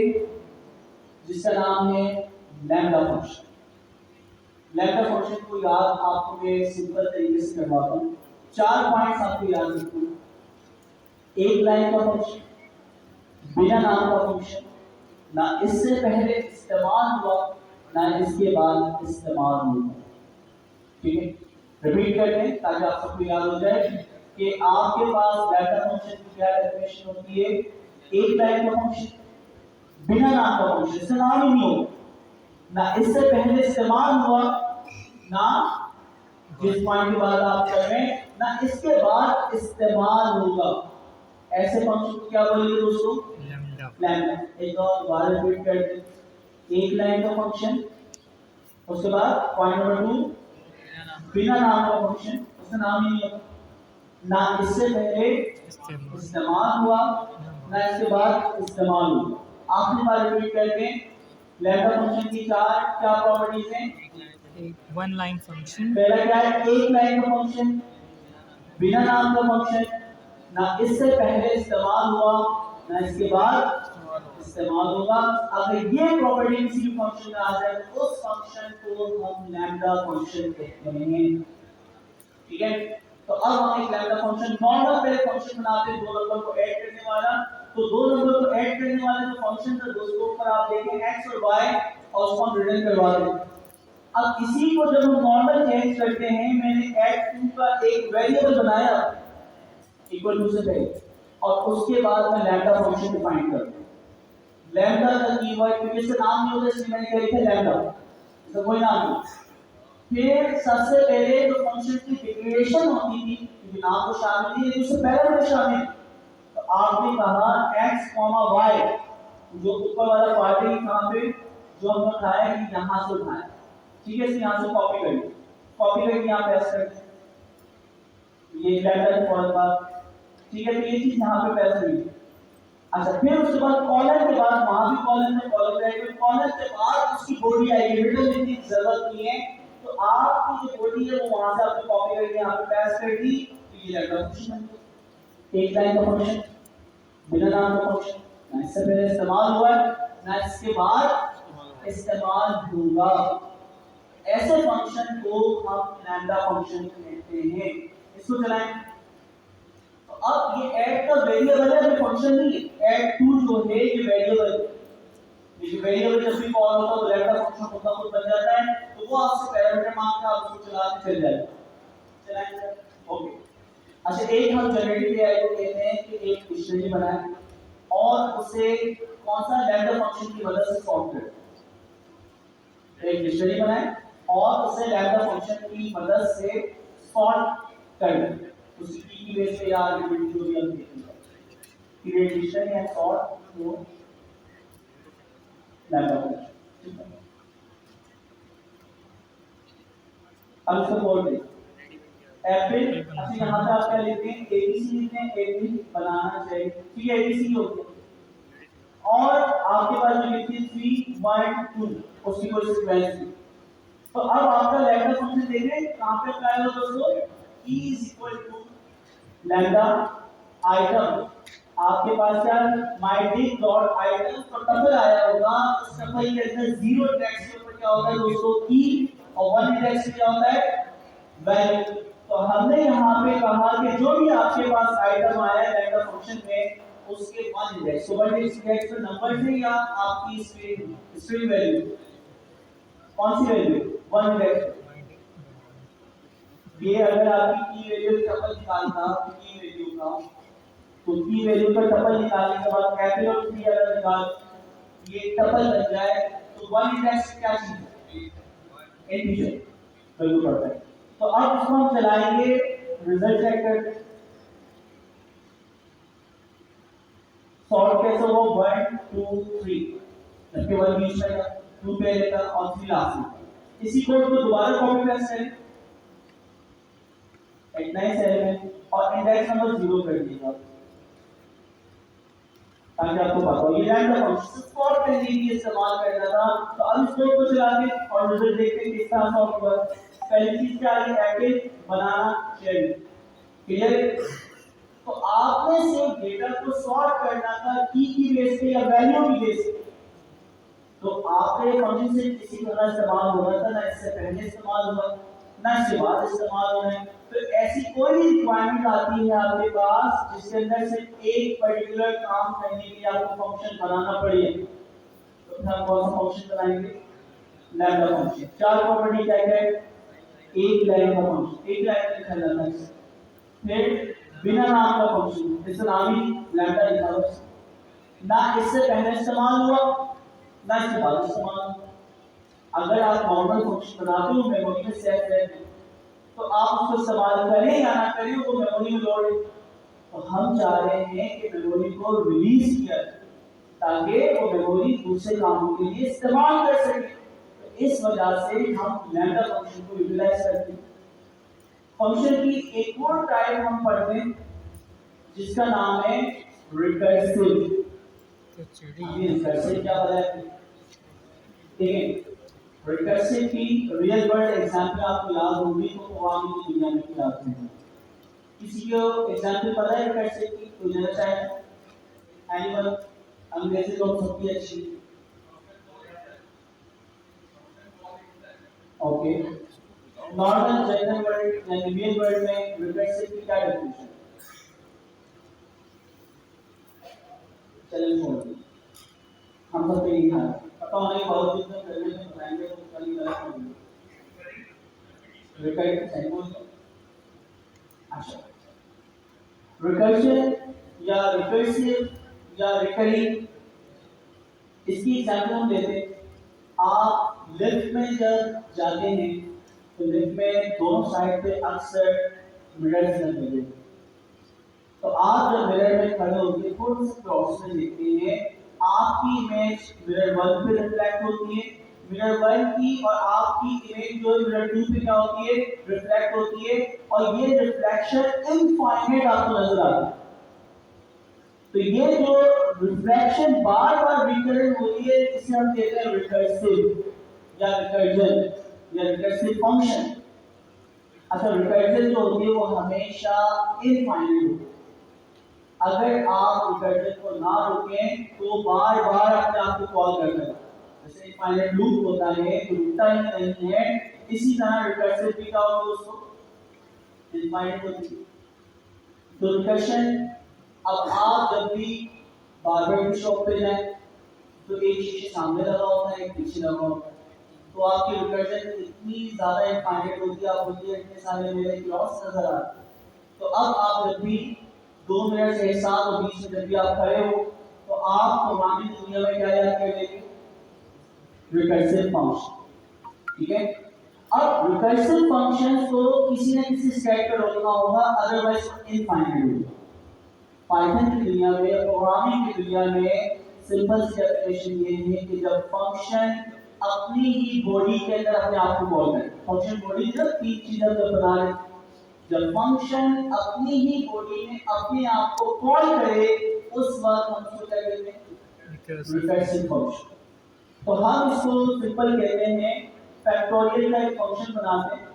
जिसका नाम है लैम्डा फंक्शन। लैम्डा फंक्शन को याद आपको मैं सिंपल तरीके से करवाता हूं, 4 पॉइंट्स आपको याद रखना, एक लाइन का फंक्शन, बिना नाम का फंक्शन, ना इससे पहले इस्तेमाल हुआ ना इसके बाद इस्तेमाल हुआ, ठीक है। रिपीट करते हैं ताकि आप सबको याद हो जाए कि आपके पास लैम्डा फंक्शन की क्या डेफिनेशन होती है, एक लाइन का फंक्शन, बिना नाम का फंक्शन, इसका नाम ही नहीं होगा, ना इससे पहले इस्तेमाल हुआ ना जिस पॉइंट के बाद आप कर रहे हैं ना इसके बाद इस्तेमाल होगा, ऐसे फंक्शन को क्या बोलेंगे दोस्तों, लैम्डा। एक और बार रिपीट करते हैं, एक लाइन का फंक्शन, उसके बाद पॉइंट नंबर 2 बिना नाम का फंक्शन, उसका नाम ही नहीं होगा, ना इससे पहले इस्तेमाल हुआ ना इसके बाद इस्तेमाल हुआ। आखिरी बार रिपीट करते हैं, लैम्डा फंक्शन की चार क्या प्रॉपर्टीज हैं, वन लाइन फंक्शन, पहला क्या है, एक लाइन का फंक्शन, बिना नाम का फंक्शन, ना इससे पहले इस्तेमाल हुआ ना इसके बाद इस्तेमाल होगा। अगर ये प्रॉपर्टी किसी भी फंक्शन में आ जाए तो उस फंक्शन को हम लैम्डा फंक्शन कहते हैं, ठीक है। तो अब हम एक लैम्डा फंक्शन नॉर्मल पहले फंक्शन बनाते हैं, दो नंबर को ऐड करने वाला, तो दो नंबर को ऐड करने वाले जो फंक्शन है दोस्तों ऊपर आप देखें x और y और उसको हम रिटर्न करवा दें। अब इसी को जब हम नॉर्मल चेंज करते हैं, मैंने x2 का एक वेरिएबल बनाया इक्वल टू से पहले, और उसके बाद मैं लैम्डा फंक्शन डिफाइन करता हूं। लैम्डा का कीवर्ड क्योंकि इसका नाम नहीं होता इसलिए मैंने क्या लिखा लैम्डा, इसका कोई नाम नहीं। फिर सबसे पहले जो फंक्शन की डिक्लेरेशन होती थी क्योंकि नाम तो शामिल नहीं है, उससे पैरामीटर शामिल, तो आपने कहा x, y जो ऊपर वाला पार्ट है कहां पे जो हमने उठाया कि यहां से उठाया, ठीक है, इसे यहां से कॉपी करिए, कॉपी करके यहां पेस्ट कर ये लैम्डा की फॉर्म बात, ठीक है। तो ये चीज यहां पे पेस्ट हुई। अच्छा फिर उसके बाद कॉलम के बाद वहां भी कॉलम में कॉलम रहेगा, कॉलम के बाद उसकी बॉडी आएगी, रिटर्न लिखने की जरूरत नहीं है, तो आपकी जो बॉडी है वो वहां से आपने कॉपी करके यहां पे पेस्ट कर दी, तो ये लैम्डा फंक्शन है। एक लाइन का फंक्शन, बिना नाम का फंक्शन, ना इससे पहले इस्तेमाल हुआ है ना इसके बाद इस्तेमाल होगा। ऐसे फंक्शन को हम लैम्डा फंक्शन कहते हैं। इसको चलाएं। तो अब ये ऐड का वेरिएबल है, फंक्शन नहीं है। ऐड टू जो है ये वेरिएबल है। ये वेरिएबल जब भी कॉल होता है तो लैम्डा फंक्शन होता है, बन जाता है। तो वो आपसे पैरामीटर मांगता है, आप उसको चला के चल जाएगा। चलाएंगे, ओके। अच्छा, एक हम जनरेटिव एआई को कहते हैं कि एक डिक्शनरी बनाए और उसे कौन सा लैम्डा फंक्शन की मदद से सॉल्व करें। एक डिक्शनरी बनाए और उसे लैम्डा फंक्शन की मदद से सॉल्व करें। उसकी की बेस पे या आर्गुमेंट जो भी हम देखेंगे। क्रिएट डिक्शनरी एंड सॉल्व वो लैम्डा फंक्शन। अब इसको बोल दें एप्पल। अच्छा, यहाँ पे आप क्या लिखते हैं, एबीसी लिखते हैं। एप्पल बनाना चाहिए, ठीक है, एबीसी हो गया। और आपके पास जो लिखते हैं 3 1 2 उसकी कोई सीक्वेंस नहीं। तो अब आपका लैम्डा फंक्शन देखें कहां पे अप्लाई होगा दोस्तों। e = lambda item. आपके पास क्या mydict.item तो टपल आया होगा। उस टपल के अंदर 0 इंडेक्स के ऊपर क्या होता है दोस्तों, e, और 1 इंडेक्स पे क्या होता है, वैल्यू। तो हमने यहाँ पे कहा कि जो भी आपके पास आइटम आया है लैम्डा फंक्शन में, उसके 1 इंडेक्स। तो 1 इंडेक्स पे नंबर है या आपकी स्ट्रिंग वैल्यू, कौन सी वैल्यू, 1 इंडेक्स। ये अगर आपकी की वैल्यू टपल निकालता की वैल्यू का, तो की वैल्यू का टपल निकालने के बाद कैपिटल T अगर निकाल ये टपल बन जाए तो 1 इंडेक्स क्या चीज है, इंटीजर, बिल्कुल परफेक्ट। तो अब इसको हम चलाएंगे, रिजल्ट चेक करते हैं। सॉल्व कैसे हो, 1 2 3, जबकि 1 बीच में था, 2 पहले था और 3 लास्ट में। इसी कोड को दोबारा कॉपी पेस्ट करें, एक नए सेल में और इंडेक्स नंबर 0 कर दीजिएगा ताकि आपको पता हो। ये लैम्डा फंक्शन सॉल्व करने के लिए इस्तेमाल करना था। तो अब इस कोड को चला के और रिजल्ट देखते हैं किस तरह सॉल्व हुआ। पहली चीज क्या है, एप्पल बनाना चाहिए, क्लियर। तो आपने सिर्फ डेटा को सॉर्ट करना था की बेस पे या वैल्यू की बेस पे। तो आपने फंक्शन से किसी तरह इस्तेमाल हो रहा था, ना इससे पहले इस्तेमाल हुआ ना इसके बाद इस्तेमाल हो रहा है। तो ऐसी कोई रिक्वायरमेंट आती है आपके पास जिसके अंदर सिर्फ एक पर्टिकुलर काम करने के लिए आपको फंक्शन बनाना पड़े, तो फिर हम कौन सा फंक्शन बनाएंगे, लैम्डा फंक्शन। 4 प्रॉपर्टी क्या है, एक लाइन का फंक्शन, एक लाइन में लिखा जाता है। फिर बिना नाम का फंक्शन, इसका नाम ही लैम्डा लिखा हुआ है, ना इससे पहले इस्तेमाल हुआ ना इसके बाद इस्तेमाल हुआ। अगर आप नॉर्मल फंक्शन बनाते हो मेमोरी में सेव रहते तो आप उसको इस्तेमाल करें या ना करें वो मेमोरी में लोड है। तो हम चाह रहे हैं कि मेमोरी को रिलीज किया जाए ताकि वो मेमोरी दूसरे कामों के लिए इस्तेमाल कर सके। तो इस वजह से हम लैम्डा फंक्शन को यूटिलाइज करते हैं। फंक्शन की एक और टाइप हम पढ़ते हैं जिसका नाम है रिकर्सिव। ये रिकर्सिव क्या बताया, ठीक है। रिकर्सिव की रियल वर्ल्ड एग्जांपल आपको याद होगी तो आवाम की दुनिया में क्या होते हैं। किसी को एग्जांपल पता है रिकर्सिव की, कोई देना चाहे, एनिमल, अंग्रेजी तो सबकी अच्छी, ओके। नॉर्मल जनरल वर्ल्ड यानी रियल वर्ल्ड में रिकर्सिव की क्या डेफिनेशन, चलिए छोड़ दो, हम सब पे नहीं था पता होने के बावजूद में करने में बताएंगे तो कभी गलत होगी। अच्छा, रिकर्शन या रिकर्सिव या रिकरिंग, इसकी एग्जांपल हम लेते हैं। आप लिफ्ट में जब जाते हैं तो लिफ्ट में दोनों साइड पे अक्सर मिरर्स लगे होते हैं। तो आप जब मिरर में खड़े होकर थोड़ी सी क्रॉस में देखते हैं, आपकी इमेज मिरर 1 पे रिफ्लेक्ट होती है, मिरर 1 की और आपकी इमेज जो मिरर 2 पे क्या होती है, रिफ्लेक्ट होती है, और ये रिफ्लेक्शन इनफाइनाइट आपको नजर आता है। तो ये जो रिफ्लेक्शन बार बार रिकरेंट होती है इसे हम कहते हैं रिकर्सिव या रिकर्जन या रिकर्सिव फंक्शन। अच्छा, रिकर्जन जो होती है वो हमेशा इनफाइनाइट होती है। अगर आप रिकर्जन को ना रोकें तो बार बार अपने आप को कॉल करता है। जैसे इनफाइनाइट लूप होता है तो रुकता ही नहीं है, इसी तरह रिकर्सिव भी क्या होगा दोस्तों, इनफाइनाइट होती है। तो रिकर्शन, अब आप जब भी बार्बर की शॉप पे जाएं तो एक शीशे सामने लगा होता है, एक पीछे लगा होता है, तो आपकी रिकर्शन इतनी ज्यादा इनफाइनाइट होती है, आप बोलते हैं इतने सारे मेरे क्लॉस नजर आ रहे हैं। तो अब आप जब भी 2 मिनट से 7 और 20 में जब भी आप खड़े हो तो आप प्रोग्रामिंग दुनिया में क्या याद कर लेंगे, रिकर्सिव फंक्शन। ठीक है, अब रिकर्सिव फंक्शंस को किसी न किसी स्टेप पे रोकना होगा, अदरवाइज इनफाइनाइट होगा। पाइथन की दुनिया में या प्रोग्रामिंग की दुनिया में सिंपल सी डेफिनेशन ये है कि जब फंक्शन अपनी ही बॉडी के अंदर अपने आप को कॉल करे, फंक्शन बॉडी जब 3 चीजें जब बता रहे, जब फंक्शन अपनी ही बॉडी में अपने आप को कॉल करे उस वक्त हम इसको क्या कहते हैं, रिकर्सिव फंक्शन। तो हम इसको सिंपल कहते हैं, फैक्टोरियल का एक फंक्शन बनाते हैं।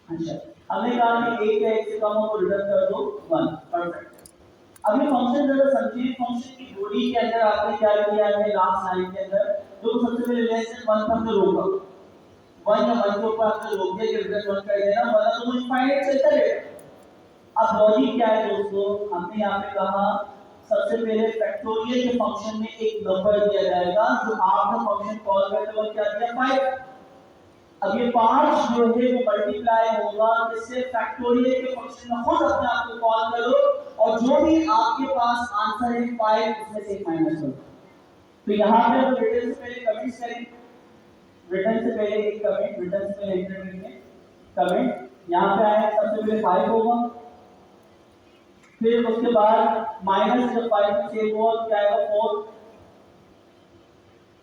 अच्छा, हमने कहा कि एक या एक से कम हो तो रिटर्न कर दो 1, परफेक्ट। अभी फंक्शन जरा समझिए, फंक्शन की बॉडी के अंदर आपने क्या किया है, लास्ट लाइन के अंदर जो सबसे पहले लेस देन 1 तक रोका, 1 या 1 के ऊपर आपने रोक दिया कि रिटर्न 1 कर देना, वरना तो वो इनफाइनाइट चलता रहेगा। अब लॉजिक क्या है दोस्तों, हमने यहाँ पे कहा सबसे पहले फैक्टोरियल के फंक्शन में एक नंबर दिया जाएगा, जो आपने फंक्शन कॉल करते वक्त क्या दिया, 5। अब ये 5 जो है वो मल्टीप्लाई होगा इससे फैक्टोरियल के फंक्शन में खुद अपने आप को कॉल करो और जो भी आपके पास आंसर है 5 उसमें से एक माइनस करो। तो यहाँ पे हम रिटर्न से पहले कमेंट्स करेंगे, रिटर्न से पहले एक कमेंट, रिटर्न से पहले एंटर करेंगे कमेंट, यहाँ पे आए सबसे पहले 5 होगा, फिर उसके बाद माइनस जब 5 में सेव हुआ तो क्या आएगा 4।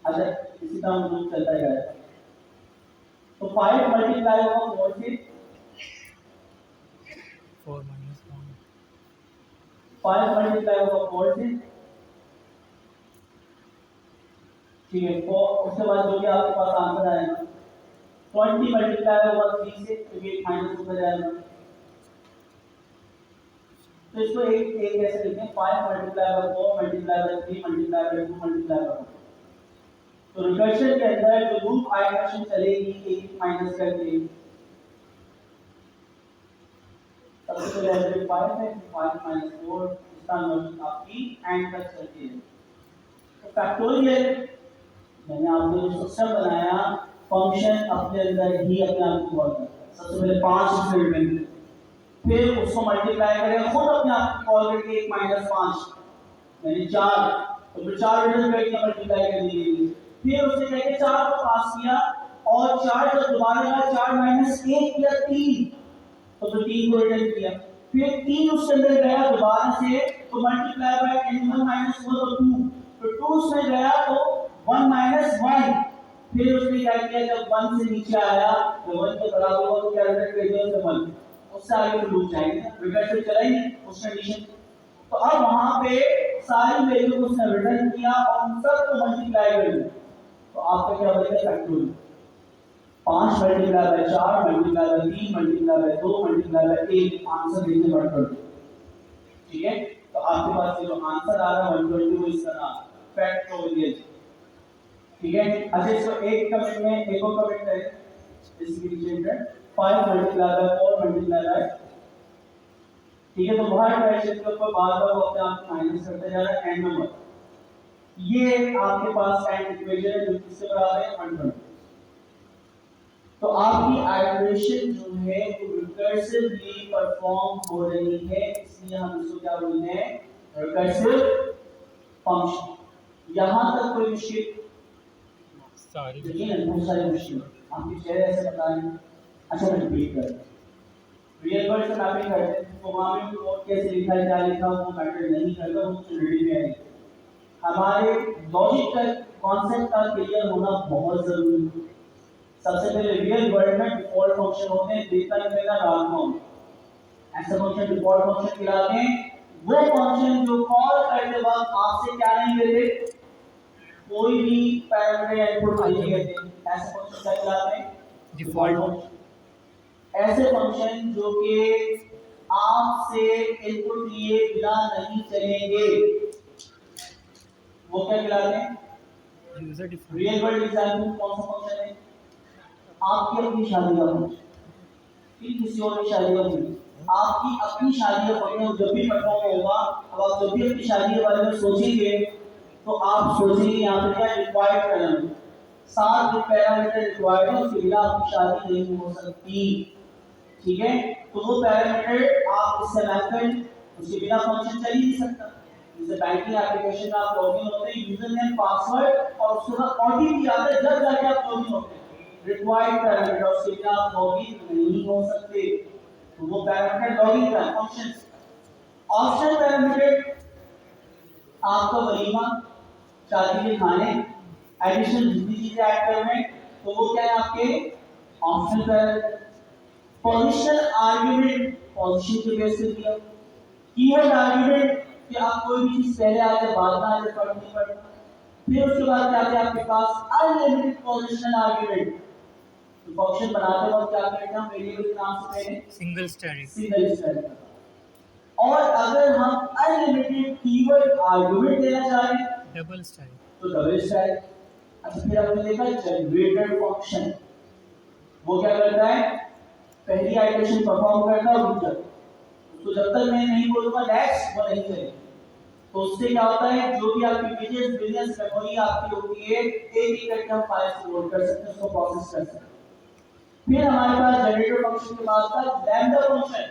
अच्छा, इसी तरह हम लोग चलता जाएगा, तो 5 मल्टीप्लाई होगा 4 से, 4 minus 1 5 मल्टीप्लाई होगा 4 से, ठीक है 4। उसके बाद जो भी आपके पास आंसर आएगा 20 मल्टीप्लाई होगा 3 से, तो ये माइनस होकर जाएगा। तो इसको एक एक कैसे लिखते हैं, 5 multiply by 4 multiply by 3 multiply by 2 multiply by 4। तो रिकर्शन के अंदर जो लूप आइटरेशन चलेगी एक माइनस करके, सबसे पहले 5 है, 5 माइनस 4, इसका लॉजिक आपकी एंड तक चलती है। तो फैक्टोरियल मैंने आपको जो सिस्टम बनाया, फंक्शन अपने अंदर ही अपने आप को कॉल करता है। सबसे पहले 5 इसमें रिटर्न, फिर उसको मल्टीप्लाई करें खुद अपने आप को कॉल करके 1 माइनस 5 यानी 4, तो फिर 4 रिटर्न करके मल्टीप्लाई कर दीजिए, फिर उसने कहके 4 को पास किया और 4 जब दोबारा आया 4 माइनस 1 या 3, तो फिर 3 को रिटर्न किया, फिर 3 उसके अंदर गया दोबारा से तो मल्टीप्लाई बाय 1 माइनस 1 तो 2, फिर 2 उसमें गया तो 1 माइनस 1, फिर उसने क्या किया जब 1 से नीचे आया तो 1 के बराबर हुआ तो क्या रिटर्न कर दिया उसने 1, उससे आगे तो लूप जाएंगे ना, रिकर्सिव चलेंगे उस कंडीशन। तो अब वहां पे सारी वैल्यू को उसने रिटर्न किया और उन सब को मल्टीप्लाई कर दिया, तो आपका क्या बनेगा factorial, 5 multiply by 4 multiply by 3 multiply by 2 multiply by 1, answer नीचे बढ़ कर दो। ठीक है, तो आपके पास ये जो आंसर आ रहा है 120 वो इसका नाम फैक्टोरियल। ठीक है, अच्छा इसको एक कमेंट में एक और कमेंट करें इसकी related 5 multiply by 4 multiply by, ठीक है, तो बाहर फ्रैक्शन के ऊपर बार-बार वो अपने आप माइनस करते जा रहा है एंड नंबर, ये आपके पास एंड इक्वेशन है जो किसके बराबर है 120। तो आपकी आइटरेशन जो है वो रिकर्सिवली परफॉर्म हो रही है, इसलिए हम इसको क्या बोलते हैं, रिकर्सिव फंक्शन। यहां तक कोई मुश्किल सारी लेकिन बहुत सारी मुश्किल आपके चेहरे ऐसे बताएं। अच्छा मैं रिपीट कर रियल वर्ड से मैपिंग करते हैं, प्रोग्रामिंग कोड कैसे लिखा है क्या लिखा वो मैटर नहीं करता, वो ऑलरेडी में है। हमारे लॉजिक का कॉन्सेप्ट का क्लियर होना बहुत जरूरी है। सबसे पहले रियल वर्ल्ड में डिफॉल्ट फंक्शन होते हैं, देता है मेरा राउंड ऐसा फंक्शन डिफॉल्ट फंक्शन कहलाते हैं, वो फंक्शन जो कॉल करते वक्त आपसे क्या नहीं लेते, कोई भी पैरामीटर या इनपुट नहीं लेते, ऐसे फंक्शन क्या कहलाते हैं, डिफॉल्ट फंक्शन। ऐसे फंक्शन जो कि आपसे इनपुट लिए बिना नहीं चलेंगे वो क्या कहलाते हैं, user defined real world example कौन सा फंक्शन है? आपकी अपनी शादी का फंक्शन, फिर किसी और की शादी का फंक्शन, आपकी अपनी शादी का फंक्शन जब भी परफॉर्म होगा, अब आप जब भी अपनी शादी के बारे में सोचेंगे तो आप सोचेंगे यहाँ पे क्या रिक्वायर्ड पैरामीटर, 7 पैरामीटर रिक्वायर्ड है, उसके बिना आपकी शादी नहीं हो सकती। ठीक है, तो वो पैरामीटर आप इससे मैप करें, उसके बिना फंक्शन चल ही नहीं सकता। जैसे बैंकिंग एप्लीकेशन में आप लॉगिन होते हैं, यूजर नेम पासवर्ड और उसके बाद ओटीपी आता है, जब जाके आप लॉगिन होते हैं। रिक्वायर्ड पैरामीटर, उसके बिना आप लॉगिन नहीं हो सकते, तो वो पैरामीटर लॉगिन का फंक्शन। ऑप्शनल पैरामीटर आपका वलीमा, शादी के खाने, एडिशनल जितनी चीजें ऐड कर रहे हैं, तो वो क्या है आपके optional parameter. Positional argument, position के बेस पे दिया। कीवर्ड आर्गुमेंट कि आप कोई भी चीज पहले आ जाए बाद में आ जाए, फर्क नहीं पड़ता। फिर उसके बाद क्या है आपके पास अनलिमिटेड पोजीशनल आर्गुमेंट। तो फंक्शन बनाते वक्त क्या करते हैं, वेरिएबल के नाम से पहले सिंगल स्टैटिक सिंगल स्टैटिक। और अगर हम अनलिमिटेड कीवर्ड आर्गुमेंट देना चाहें डबल स्टैटिक तो डबल स्टैटिक। अच्छा, फिर हमने देखा जनरेटर फंक्शन, वो क्या करता है, पहली आइटरेशन परफॉर्म करता है और रुक, तो जब तक मैं नहीं बोलूंगा नेक्स्ट वो नहीं चलेगा। तो उससे क्या होता है, जो भी आपकी पेजेस बिजनेस मेमोरी आपकी होती है, एक एक करके हम फाइल्स को लोड कर सकते हैं, उसको प्रोसेस कर सकते हैं। फिर हमारे पास जनरेटर फंक्शन के बाद था लैम्डा फंक्शन।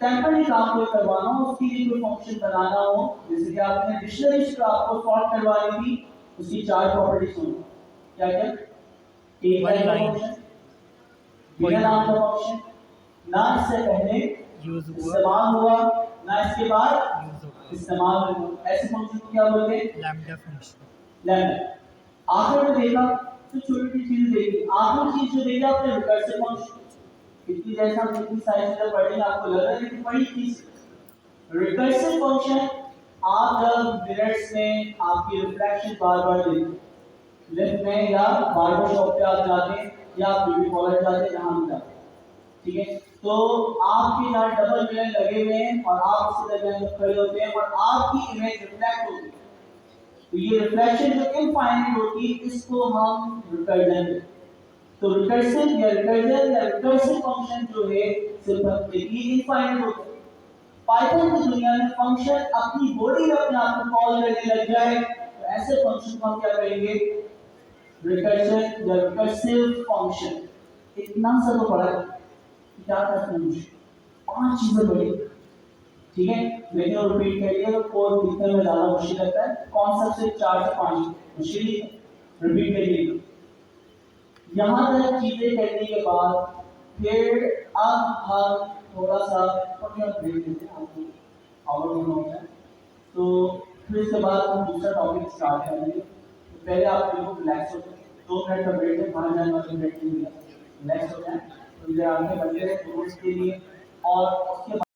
टेम्पररी काम कोई करवाना हो, उसके लिए कोई फंक्शन बनाना हो, जैसे कि आपने डिक्शनरीज को आपको सॉर्ट करवानी थी, उसकी 4 प्रॉपर्टीज होंगी। क्या क्या? एक फंक्शन, बिना नाम का फंक्शन, ना इससे पहले यूज हुआ इस्तेमाल हुआ, ना इसके बाद यूज होगा इस्तेमाल हुआ। ऐसे फंक्शन को क्या बोलते हैं? Lambda function. लैम्डा। आखिर में देखा तो छोटी चीज देखी, आखिरी चीज जो देखी आपने रिकर्सिव फंक्शन। इतनी जैसा हम इतनी सारी चीजें पढ़ेंगे आपको लग रहा है कि बड़ी चीज। रिकर्सिव फंक्शन आप जब मिरर्स में आपकी रिफ्लेक्शन बार-बार देखते, लिफ्ट में या बार्बर शॉप पे आप जाते हैं या आप ब्यूटी पार्लर जाते हैं, जहां भी जाते हैं, ठीक है, तो आपके यहाँ डबल मिरर लगे हुए हैं और आप उसके दरमियान में खड़े होते हैं और आपकी इमेज रिफ्लेक्ट होती है। तो ये रिफ्लेक्शन जो इनफाइनाइट होती है, इसको हम रिकर्जन। तो रिकर्सिव या रिकर्जन या रिकर्सिव फंक्शन जो है सिर्फ ये इनफाइनाइट होता है। पाइथन की दुनिया में फंक्शन अपनी बॉडी में अपने आप को कॉल करने लग जाए, तो ऐसे फंक्शन को हम क्या करेंगे, रिकर्जन या रिकर्सिव फंक्शन। इतना सा तो पढ़ा क्या करते हैं, 5 चीजें बड़ी, ठीक है, लेकिन और रिपीट करिए तो कोड लिखने में ज्यादा मुश्किल लगता है, कॉन्सेप्ट से 4 से 5 मुश्किल ही है। रिपीट करिए। यहाँ तक चीजें करने के बाद फिर अब हम थोड़ा सा ब्रेक लेते हैं, आपको आवर होना होता है, तो फिर इसके बाद हम दूसरा टॉपिक स्टार्ट करेंगे। तो पहले आप लोग रिलैक्स हो जाए, 2 मिनट का ब्रेक है, बाहर जाने वाले ब्रेक नहीं मिला, रिलैक्स हो जाए, तो ये आगे बढ़ते हैं रूल्स के लिए। और उसके